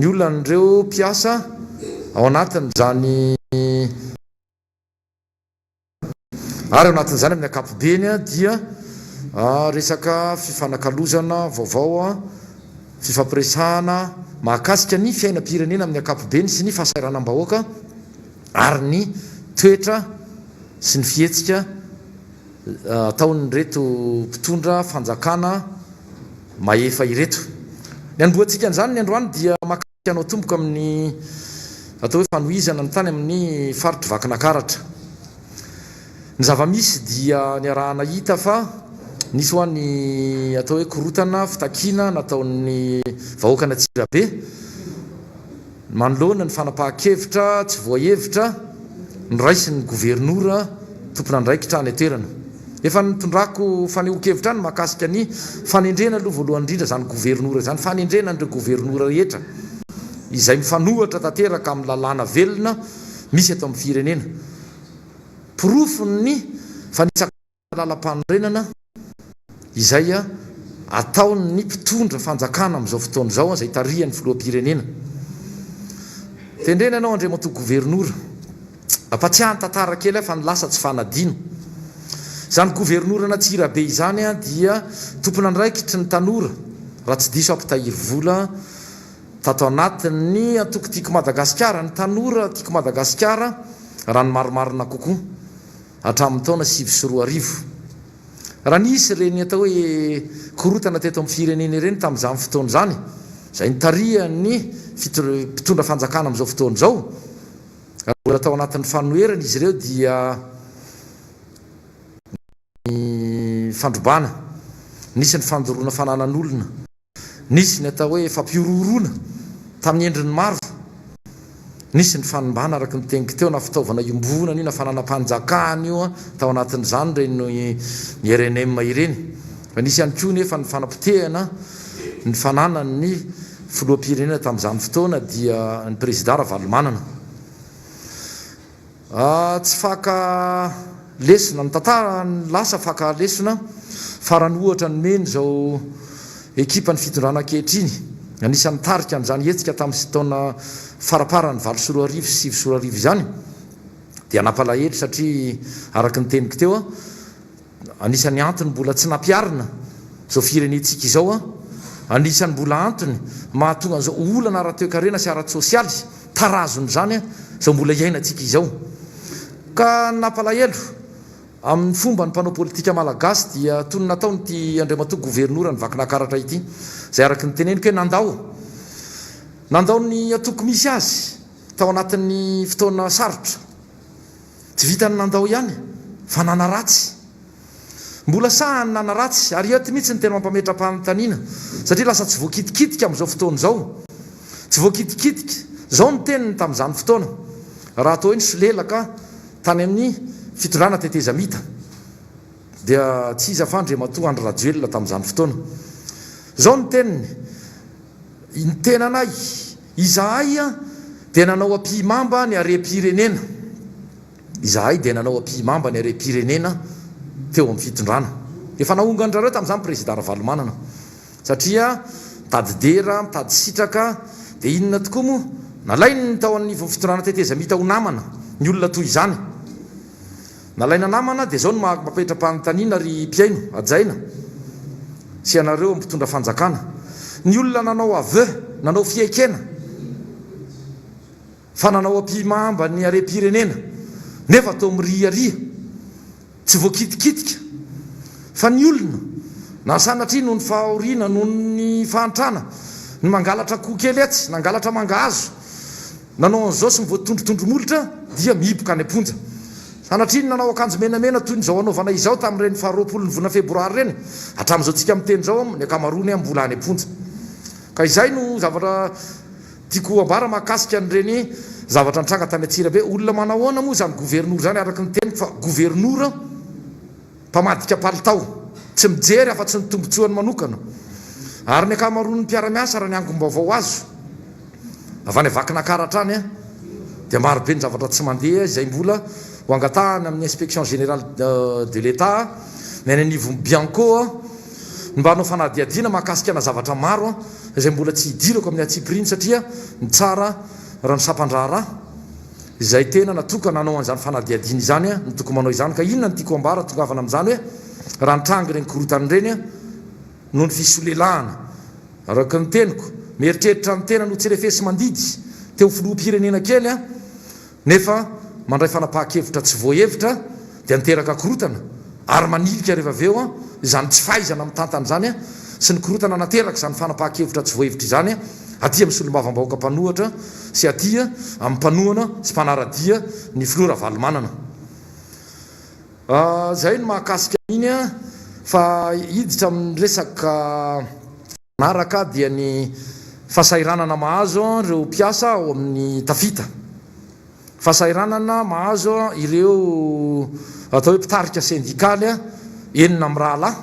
olonan'ireo mpiasa ao anatin'izany ary ao anatin'izany amin'ny ankapobeny dia resaka fifanakalozana vaovao fifampiresahana mahakasika ny fiainam-pirenena amin'ny ankapobeny sy ny fahasahiranam-bahoaka ary ny toetra sy ny fihetsika ataon'ny reto mpitondra fanjakana maefa ireto ny androantsika an'izany ny androany dia mahakasika anao tomboka amin'ny atao hoe fanohizana ny tany amin'ny faritry vakina karatra ny zava-misy dia ny arahana hita fa nisy ho any atao hoe korotana fitakiana nataon'ny vahoaka na tsirabe manoloana ny fanapahan-kevitra tsy voahevitra ny raisy ny gouvernoura tompona andraikitra any atoerana efa nitondrako fanehoan-kevitra any mahakasika ny fanendrena aloha voalohany indrindra zany gouvernoura zany fanendrena n'ireo gouvernoura rehetra izay mifanohatra tanteraka amin'ny lalàna velona misy eto amin'ny firenena pirofony fanisaka lalam-panorenana izay ataon'ny mpitondra fanjakana amin'izao fotoana izao zay tarihan'ny filoham-pirenena tendrena ianao andre mato gouvernoura ampatsiahany tantara kely fa ny lasa tsy fanadino zany gouvernoura na tsirabe izany dia tompona andraikitry ny tanora raha tsy diso ampitahiry vola tato anatin'ny atokotiako madagasikara ny tanora tiako madagasikara raha ny marimarina kokoa hatramin'ny taona 7 raha nisy reny atao hoe korotana teto amin'ny firenena ireny tamin'izany fotoana zany zay nitarihan'ny mpitondra fanjakana amin'izao fotoana izao mbola tao anatin'ny fanoherana izy ireo dia ny fandrobana nisy ny fandoroana fananan'olona nisy ny atao hoe fampiororona tamin'ny endriny maro nisy ny fanimbana araky nyteniko teo na fitaovana iomboana ny na fananam-panjakana io tao anatin'izany reny ny RNM ireny fa nisy ihany koa nefa ny fanapotehana ny fananany ny filoham-pirenena tamin'izany fotoana dia ny président Ravalomanana tsy faka lesona ny tantara ny lasa faka lesona farany ohatra ny meny zao ekipa ny fitondrana ankehitriny anisan'ny tarika an'izany hetsika tamin'ny taona faraparany 7 sy 7 izany dia nampalahelo satria araky ny teniko teo anisan'ny antony mbola tsy nampiarina zao firenentsika izao anisan'ny mbola antony mahatonga an'izao olana ara-toekarena sy ara-tsosialy tarazony zany zao mbola iainantsika izao ka nampalahelo amin'ny fomba ny mpanao politika malagasy dia tony nataony ty andriamato gouvernoura ny vakina karatra ity zay araky ny teneniko hoe nandao ny atoko misy azy tao anatin'ny fotoana sarotra tsy vitany nandao ihany fa nanaratsy mbola sahany nanaratsy ary ety mihitsy ny tena mampametra-panontaniana satria lasa tsy voakitikitika amin'izao fotoana izao tsy voakitikitika zao ny teniny tamin'izany fotoana raha atao hoe ny solelaka tany amin'ny fitondrana tetezamita dia tsy iza fa andriamatoa andry rajoelona tamin'izany fotoana zao ny teniny ny tenanay izahay dia nanao ampimamba ny are-pirenena izahay dia nanao ampimamba ny are-pirenena teo amin'ny fitondrana efa nahongandrareo tamin'izany président Ravalomanana satria mitady dera mitady sitraka dia inona tokoa moa nalainy ny tao amin'ny fitondrana tetezamita ho namana ny olona toy izany nalaina namana dia zao no mampetra-panontaniana ry mpiaino ajaina sy anareo mpitondra fanjakana ny olona nanao aveu nanao fiekena fa nanao ampimamba ny are-pirenena nefa atao miriaria tsy voakitikitika fa ny olona na sanatria noho ny fahoriana noho ny fahantrana ny mangalatra koa kely etsy nangalatra mangahazo nanao an'izao sy mivoatondrotondromolotra dia mihiboka any amponja sanatria ny nanao akanjo menamena toy nyzao anaovana izao tamin'ireny faharoapolony vona febroary reny hatramin'izao tsika miteny zao ny akamarony mbola any amponja ka izay no zavatra tiako ambara mahakasika an'ireny zavatra nitranga tany Antsirabe olona manahoana moa zany gouvernour zany araka ny teniko fa gouvernour mpamadika palitao tsy mijery afa-tsy ny tombotsoany manokana ary ny akamarony mpiara-miasa raha ny angom-baovao azo avy any vakina karatra any dia marobe ny zavatra tsy mandeha izay mbola ho angatahany amin'ny inspection générale de l'État ny any anivon'ny Bianco mba hanao fanadiadiana mahakasika na zavatra maro izay mbola tsy hidirako amin'ny atsipriny satria ny tsara raha ny sampandrara izay tena natokana nanao an'izany fanadiadiana izany ny toko manao izany ka inona ny tiako ambara tongavana amin'izany hoe raha nitrangy reny korotany reny noho ny fisolelahana araka ny teniko mieritreritra ny tena no tsy refesy mandidy teo filoham-pirenena kely nefa mandray fanapahan-kevitra tsy voahevitra dia niteraka korotana ary manilika rehefa aveo izany tsy fahaizana amin'ny tantany zany sy ny korotana nateraka izany fanapahan-kevitra tsy voahevitra izany aty amin'ny solombavam-bahoaka mpanohatra sy aty amin'ny mpanohana sy mpanaradia ny filora valomanana zay no mahakasika iny fa hiditra amin'ny resaka manaraka dia ny fahasairanana mahazo ireo mpiasa ao amin'ny tafita fahasairanana mahazo ireo atao hoe mpitarika syndikaly enina amin'ny rahalahy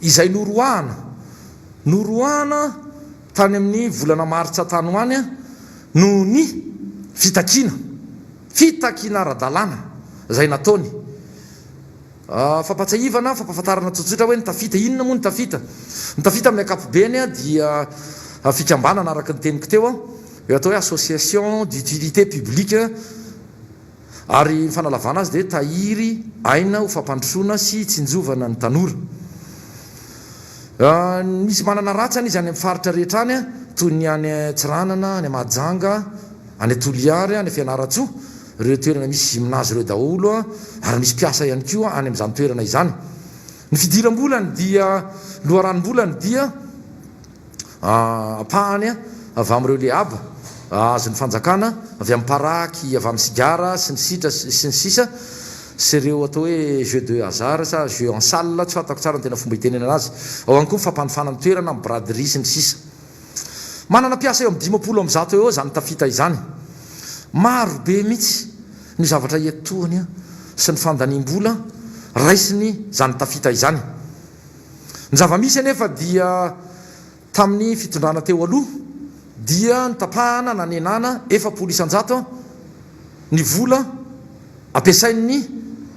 izay noroahana tany amin'ny volana martsa tany ho any noho ny fitakiana ara-dalàna zay nataony fampatsahivana fampahafantarana tsotsotra hoe nitafita inona moa nitafita amin'ny ankapobeny dia fikambanana araka ny teniko teo hoe atao hoe association d'utilité publique ary fanalavana azy dia tahiry aina ho fampandrosoana sy tsinjovana ny tanora misy manana ratsany izy any amin'ny faritra rehetra any toy ny any Tsiranana any Mahajanga any Toliary any Fianaratsoa ireo toerana misy minazy ireo daholo ary misy mpiasa ihany koa any amin'izany toerana izany ny fidiram-bolany dia loharanom-bolany dia apahany avy amin'ireo le aba azo ny fanjakana avy amin'ny paraky avy amin'ny sigara sy ny sitra sy ny sisa sy ireo atao hoe jeu de hasard sa jeu en salle tsy fatako tsara ny tena fomba hitenena anazy ao ihany koa fampanofana ny toerana amin'ny braderie sy ny sisa manana mpiasa eo amin'ny 50 eo zany tafita izany maro be mihitsy ny zavatra etoany sy ny fandanim-bola raisiny zany tafita izany ny zava-misy anefa dia tamin'ny fitondrana teo aloha dia nitapahana nanenana 700 ny vola ampiasain'ny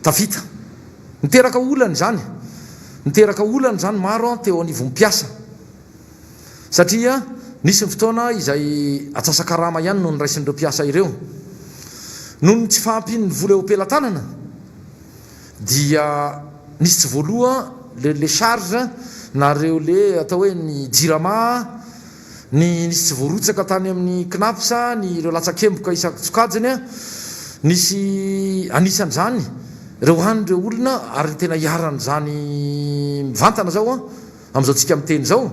tafita niteraka olany zany maro teo anivon'ny mpiasa satria nisy ny fotoana izay atsasakarama ihany no nyraisin'ireo mpiasa ireo noho ny tsy fahampiny ny vola eo ampelantanana dia nisy tsy voaloha le charge na reo le atao hoe ny jirama nisy tsy voarotsaka tany amin'ny knapsa ny ireo latsakemboka isaktsokajiny nisy anisan'izany reo hanyreo olona ary tena hiaran'izany mivantana zao amin'izao tsika miteny zao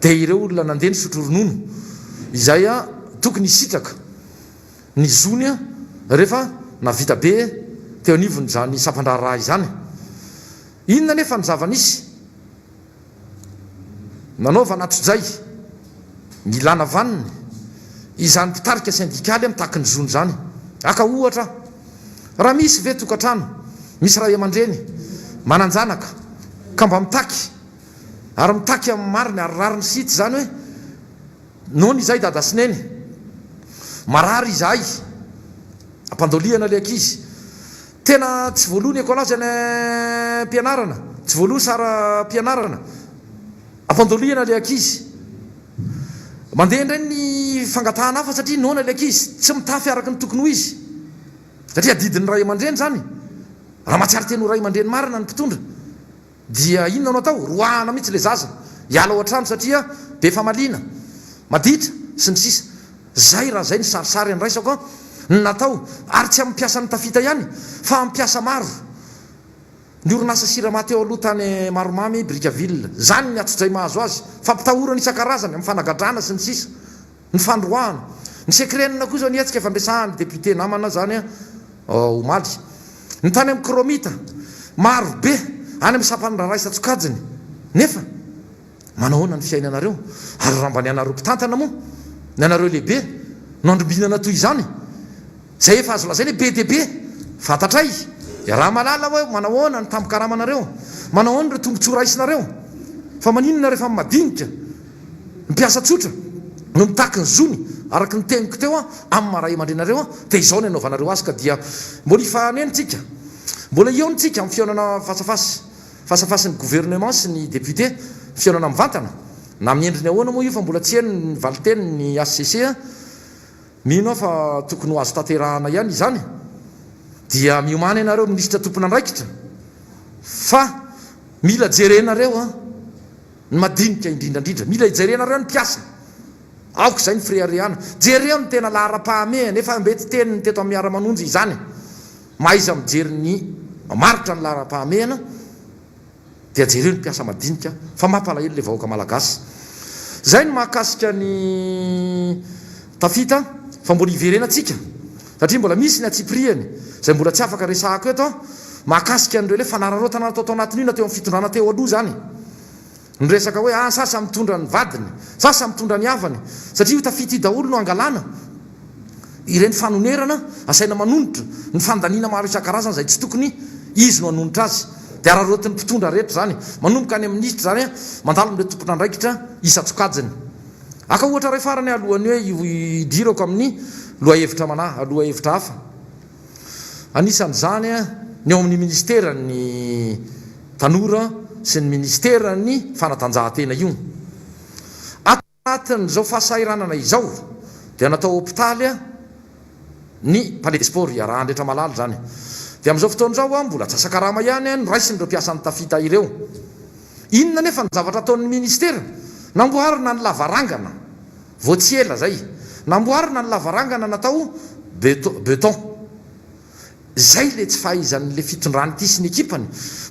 dia ireo olona nandeha ny sotro ronono izay tokony hisitraka ny zony rehefa navita be teo anivony zany sampandraraha izany inona nefa ny zava-nisy nanaova anatrozay milana vaniny izany mpitarika syndikaly mitaky ny zony zany aka ohatra raha misy ve tokantrano misy ray aman-dreny mananjanaka ka mba mitaky ary mitaky amin'ny mariny ary rariny sity zany hoe nohony izay dada sineny marary izahay ampandoliana le ankizy tena tsy voalohany ekolazy any mpianarana tsy voalohany sara mpianarana ampandoliana le ankizy mandeha indray ny fangatahana hafa satria noana le ankizy tsy mitafy araka ny tokony ho izy satria didiny ray aman-dreny zany raha matsiary teny ho ray aman-dreny marina ny mpitondra dia inona no atao roahana mihitsy le zaza hiala ao an-trano satria be famaliana maditra sy ny sisa zay raha zay ny sarisary andraisako natao ary tsy ampiasa ny tafita ihany fa ampiasa maro ny orinasa sirama teo aloha tany maromamy Brickaville zany ny atsotsay mahazo azy fampitahorana isan-karazany amin'ny fanagadrana sy ny sisa ny fandroahana ny sekrenina koa zao nietsika fandresahany député namana zany omaly ny tany amin'ny kromita maro be any amin'ny sapany raraisa tsokajiny nefa manahoana ny fiainanareo ary raha mba ny anareo mpitantana moa ny anareo lehibe no andrombinana toy izany zay efa azo lazay le be de be fantatray raha malala hoe manahoana ny tamponkaramanareo manahoana reo tombontsoraisinareo fa maninona rehefa madinika mpiasa tsotra no mitaky ny zony araky ny teniko teo amin'ny maray mandrenareo dia izao ny anaovanareo azy ka dia mbola ifanenitsika mbola eonitsika amin'ny fionana fasafasin'ny gouvernement sy ny député fionana mivantana na miendriny ahoana moa io fa mbola tsy heny ny valiteny ny HCC mino fa tokony ho azo tanterahana ihany izany dia miomana ianareo minisitra tompona andraikitra fa mila jerenareo ny madinika indrindrandrindra mila ijerenareo ny mpiasa aoko zay ny friariana jereo ny tena lahara-pahameha nefa mety teniny teto amin'ny miara-manonjy izany maiza mijery ny maritra ny lahara-pahamehana dia jereo ny mpiasa madinika fa mampalahelo le vahoaka malagasy zay ny mahakasika ny tafita fa mbola iverenatsika satria mbola misy ny atsipriany zay mbola tsy afaka resahako eto mahakasika an'ireo le fanararotana natao tao anatiny io na teo amin'ny fitondrana teo aloha zany ny resaka hoe sasa mitondra ny vadiny sasa mitondra ny havany satria io tafita io daholo no angalana ireny fanonerana asaina manonotra ny fandaniana maro isan-karazana zay tsy tokony izy no anonotra azy dia ararotin'ny mpitondra rehetra zany manomboka any amin'ny ministra zany mandalo amin'le tompona andraikitra isa-tsokajiny aka ohatra ray farany alohany hoe idirako amin'ny lohahevitra manahy lohahevitra hafa anisan'izany ny ao amin'ny ministera ny tanora sy ny ministera ny fanatanjahantena io anatin'izao fahasairanana izao dia natao hôpitaly ny palais de sport arahandrehetra malala zany dia amin'izao fotoana izao mbola tsy asakarama ihany no raisin'ireo mpiasan'ny tafita ireo inona nefa ny zavatra ataon'ny ministera namboarina ny lavarangana vo tsy ela zay namboarina ny lavarangana natao beton zay le tsy fahaizan'le fitondrany ty sy ny ekipany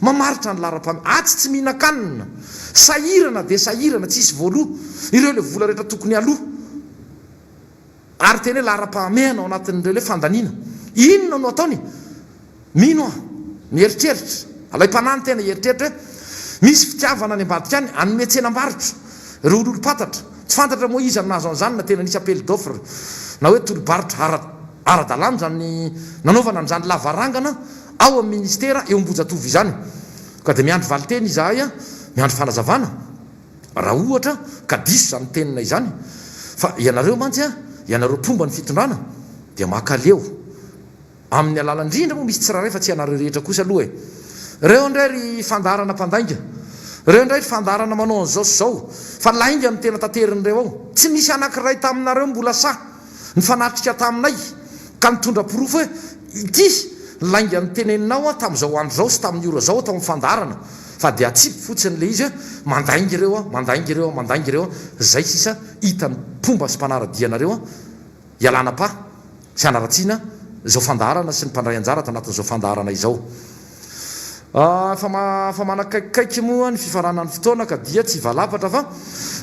mamaritra ny lara-atsy tsy mihina-kanina sahirana dia sahirana tsisy voaloha ireo le vola rehetra tokony aloha ary tena hoe lara-pahamehana ao anatin'ireo le fandaniana inona no ataony mino a mieritreritra alay-panany tena eritreritra hoe misy fitiavana any ambadika any anome tsenam-barotra reo ololo-patatra tsy fantatra moa izy nazo an'izany na tena nisy appel d'offre na hoe tolo-barotra ara-dalàna zany nanaovana n'izany lavarangana ao amin'ny ministera eo ambojatovo izany ka dia miandro valiteny izahay miandro fanazavana raha ohatra ka diso zany tenina izany fa ianareo mantsy ianareo mpomba ny fitondrana dia makaleo amin'ny alalandrindra moa misy tsiraray fa tsy ianareo rehetra kosa aloha reo indray ry fandarana mpandainga reo indray ry fandarana manao an'izao sy zao fa lainga ny tena tanterin'ireo ao tsy misy anankiray taminareo mbola sa ny fanatrika taminay ka mitondra pirofo hoe ity lainga ny teneninao tamin'izao andro zao sy tamin'ny ora zao atao amin'ny fandarana fa dia atsipy fotsiny le izy mandaingy ireo zay sisa hitany pomba sy mpanaradianareo ialana-pa sy anaratsiana zao fandarana sy ny mpandray anjara ato anatin'izao fandarana izao fa manakaikikaiky moa ny fifaranany fotoana ka dia tsy valapatra fa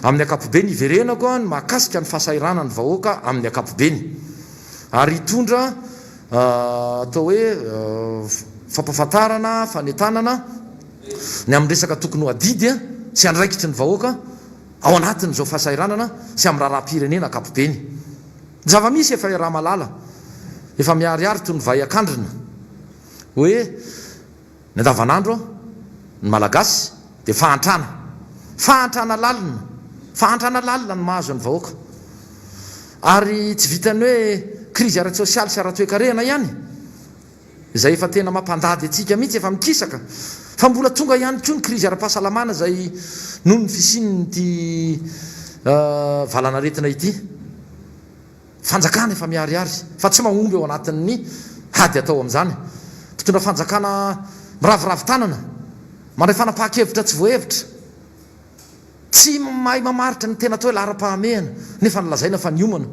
amin'ny akapobeny iverenako ny mahakasika ny fahasairanany vahoaka amin'ny akapobeny ary hitondra atao hoe fampafantarana fanetanana ny amin'ny resaka tokony ho adidy sy andraikitry ny vahoaka ao anatin'izao fahasairanana sy amin'ny raharaha-pirenena akapobeny zava-misy efa raha malala efa miariary toy ny vai akandrina hoe ny andavanandro ny malagasy dia fahantrana lalina ny mahazo ny vahoaka ary tsy vitany hoe krizy ara-tsosialy sy ara-toekarena ihany zay efa tena mampandady atsika mihitsy efa mikisaka fa mbola tonga ihany koa ny krizy ara-pahasalamana zay noho ny fisininy ty valanaretina ity fanjakana efa miariary fa tsy mahomby eo anatin'ny hady atao amin'izany mpitondra fanjakana miraviravy-tanana mandray fanapaha-kevitra tsy voahevitra tsy mahay mamaritra ny tena atao hoe lara-pahamehana nefa nylazaina fa niomana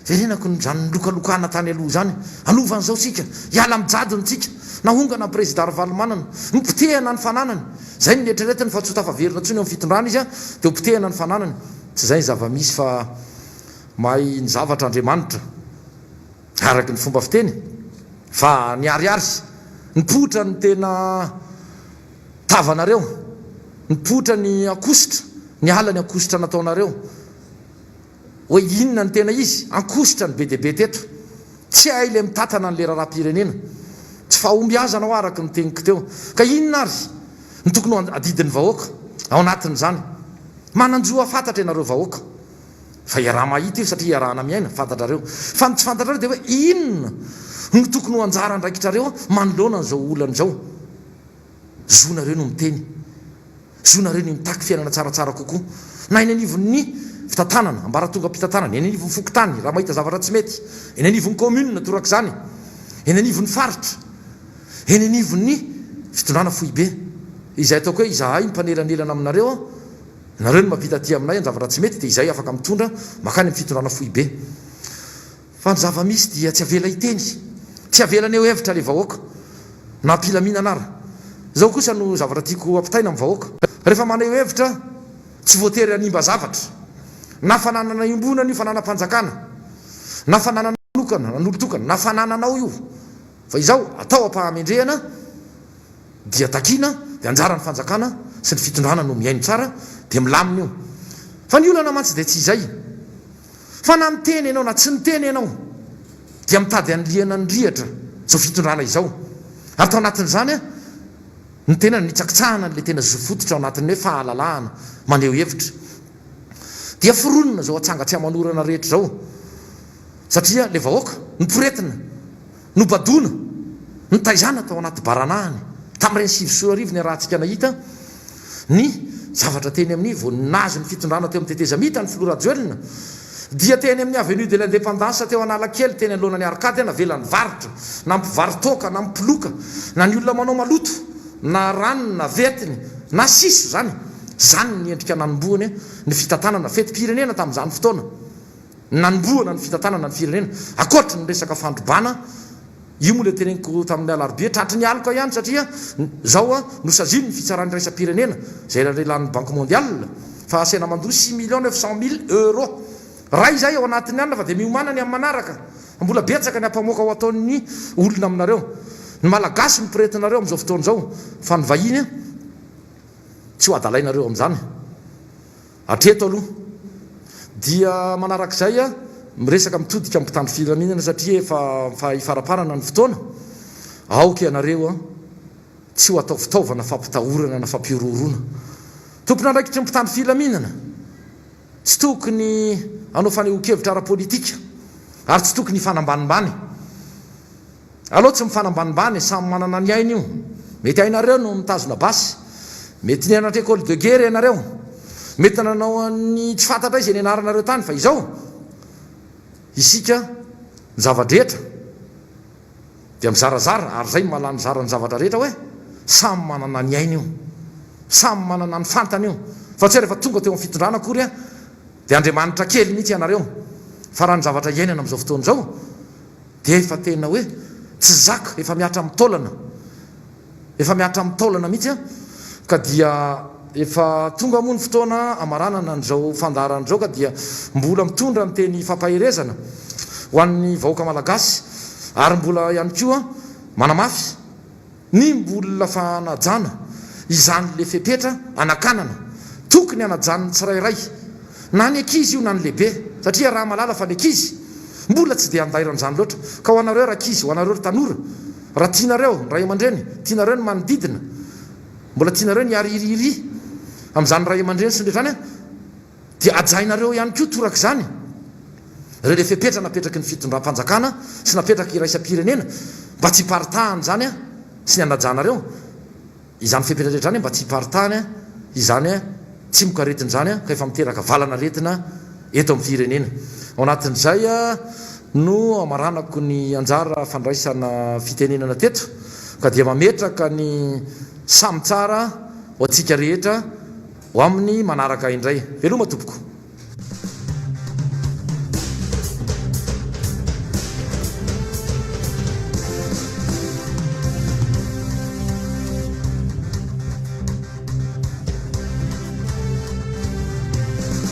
verenako zany lokalokana tany aloha zany anovan'izao sika hiala mijadonytsika nahongana président Ravalomanana mipitehana ny fananany zay ny eritreretiny fa tsy ho tafaverina ntsony amin'ny fitondrana izy a dia hopitehana ny fananany tsy zay zava-misy fa mahay ny zavatra Andriamanitra araky ny fomba fiteny fa ny ariary ny potra ny tena tavanareo ny potra ny akositra ny ala ny akositra nataonareo hoe inona ny tena izy ankositra ny be dia be teto tsy hay le mitatana ny lera raha-pirenena tsy fahombiazana ao araky ny teniko teo ka inona ary ny tokony ho adidin'ny vahoaka ao anatin'izany mananjoa fantatra ianareo vahoaka fa iaraha mahita io satria iarahana miaina fantatrareo fa ny tsy fantatrareo dia hoe inona ny tokony ho anjara ndraikitrareo manoloana n'izao olan'izao zonareo no miteny zonareo no mitaky fiainana tsaratsara kokoa na eny anivon'ny fitantanana ambaratonga mpitantanana eny anivon'ny fokotany raha mahita zavatra tsy mety eny anivon'ny commune torak' izany eny anivon'ny faritra eny anivon'ny fitondrana fohibe izay ataoko hoe izahay mimpanelanelana aminareo nareo no mampita aty aminay ny zavatra tsy mety dia izay afaka mitondra makany amin'ny fitondrana fohibe fa ny zava-misy dia tsy avela hiteny tsy avelana eo hevitra le vahoaka na ampilaminana ara zao kosa no zavatra tiako ampitaina amin'ny vahoaka rehefa maneho hevitra tsy voatery animba zavatra na fananana imbona io fananam-panjakana na fananana lokana nanolotokana na fanananao io fa izao atao ampahamendrehana dia takina dia anjara ny fanjakana sy ny fitondrana no miaino tsara dia milamina io fa ny olana mantsy dia tsy izay fa na miteny ianao na tsy niteny ianao dia mitady an'liana ny rihatra zao fitondrana izao atao anatin'izany a ny tena nitsakitsahana n'le tena zofototra ao anatin'ny hoe fahalalahana maneho hevitra dia fironona zao atsanga tsy hamanorana rehetra zao satria le vahoaka nyporetina no badona ny taizana tao anaty baranahany tamin'ireny sivysoarivo ny rahantsika nahita ny zavatra teny amin'ny vonazy ny fitondrana teo amin'ny teteza mita ny filorajoelina dia teny amin'ny avenue de l'indépendance teo analakely teny alohana ny arkady na velany varitra na mpivaritoka na mpiloka na ny olona manao maloto na rano na vetiny na siso zany zany ny endrika nanomboany ny fitantanana fety-pirenena tamin'izany fotoana nanomboana ny fitantanana ny firenena akoatra ny resaka fandrobana io moa le teneniko tamin'ny alarobia tratry ny alika ihany satria zao a nosaziny ny fitsarany raisa-pirenena zay relan'ny banque mondiale fa asena mandoro 6,900,000 € raha izay ao anatin'ny anina fa dia miomanany amin'ny manaraka mbola betsaka ny ampamoaka ao ataon'ny olona aminareo ny malagasy miporetinareo amin'izao fotoana izao fa ny vahiny a tsy ho adalainareo amin'izany atreto aloha dia manarak'izay a miresaka mitodika mpitandro filaminana satria efa ifaraparana ny fotoana aoka ianareo a tsy ho atao fitaovana fampitahorana na fampiororona tompona andraikitry ny mpitandro filaminana tsy tokony anao fanehoan-kevitra ara-politika ary tsy tokony hifanambanimbany aloha tsy mifanambanimbany samy manana ny aina io mety ainareo no mitazona basy mety ny anatra école de guerre ianareo mety nanao any tsy fantatra izy ny anaranareo tany fa izao isika ny zavadrehetra dia mizarazara ary zay malany zarany zavatra rehetra hoe samy manana ny aina io samy manana ny fantany io fa tsy rehefa tonga teo amin'ny fitondrana akory a dia andriamanitra kely mihitsy ianareo fa raha ny zavatra iainana amin'izao fotoana izao dia efa tena hoe tsy zaka efa miatra amin'ny taolana mihitsy a ka dia efa tonga moa ny fotoana amaranana n'izao fandaran'izao ka dia mbola mitondra ny teny fampaherezana ho an'ny vahoaka malagasy ary mbola ihany koa manamafy ny mbola fanajana izany le fepetra anakanana tokony anajanony tsirairay na ny ankizy io na ny lehibe satria raha malala fa ny ankizy mbola tsy dia andairan'izany loatra ka ho anareo rakizy ho anareo ry tanora raha tianareo ray aman-dreny tianareo ny manodidina mbola tianareo ny ary iriry amin'izany ray aman-dreny sy ndraitrany a dia ajainareo ihany koa torak' izany reo le fepetra napetraky ny fitondram-panjakana sy napetraky iraisam-pirenena mba tsy hiparitahany zany a sy ny anajanareo izany fepetra rehetra zany mba tsy hiparitahany a izany a tsy mokaretin'izany a ka efa miteraka valana retina eto amin'ny firenena ao anatin'izay a no amaranako ny anjara fandraisana fitenenana teto ka dia mametraka ny samy tsara ho antsika rehetra ho amin'ny manaraka indray veloma tompoko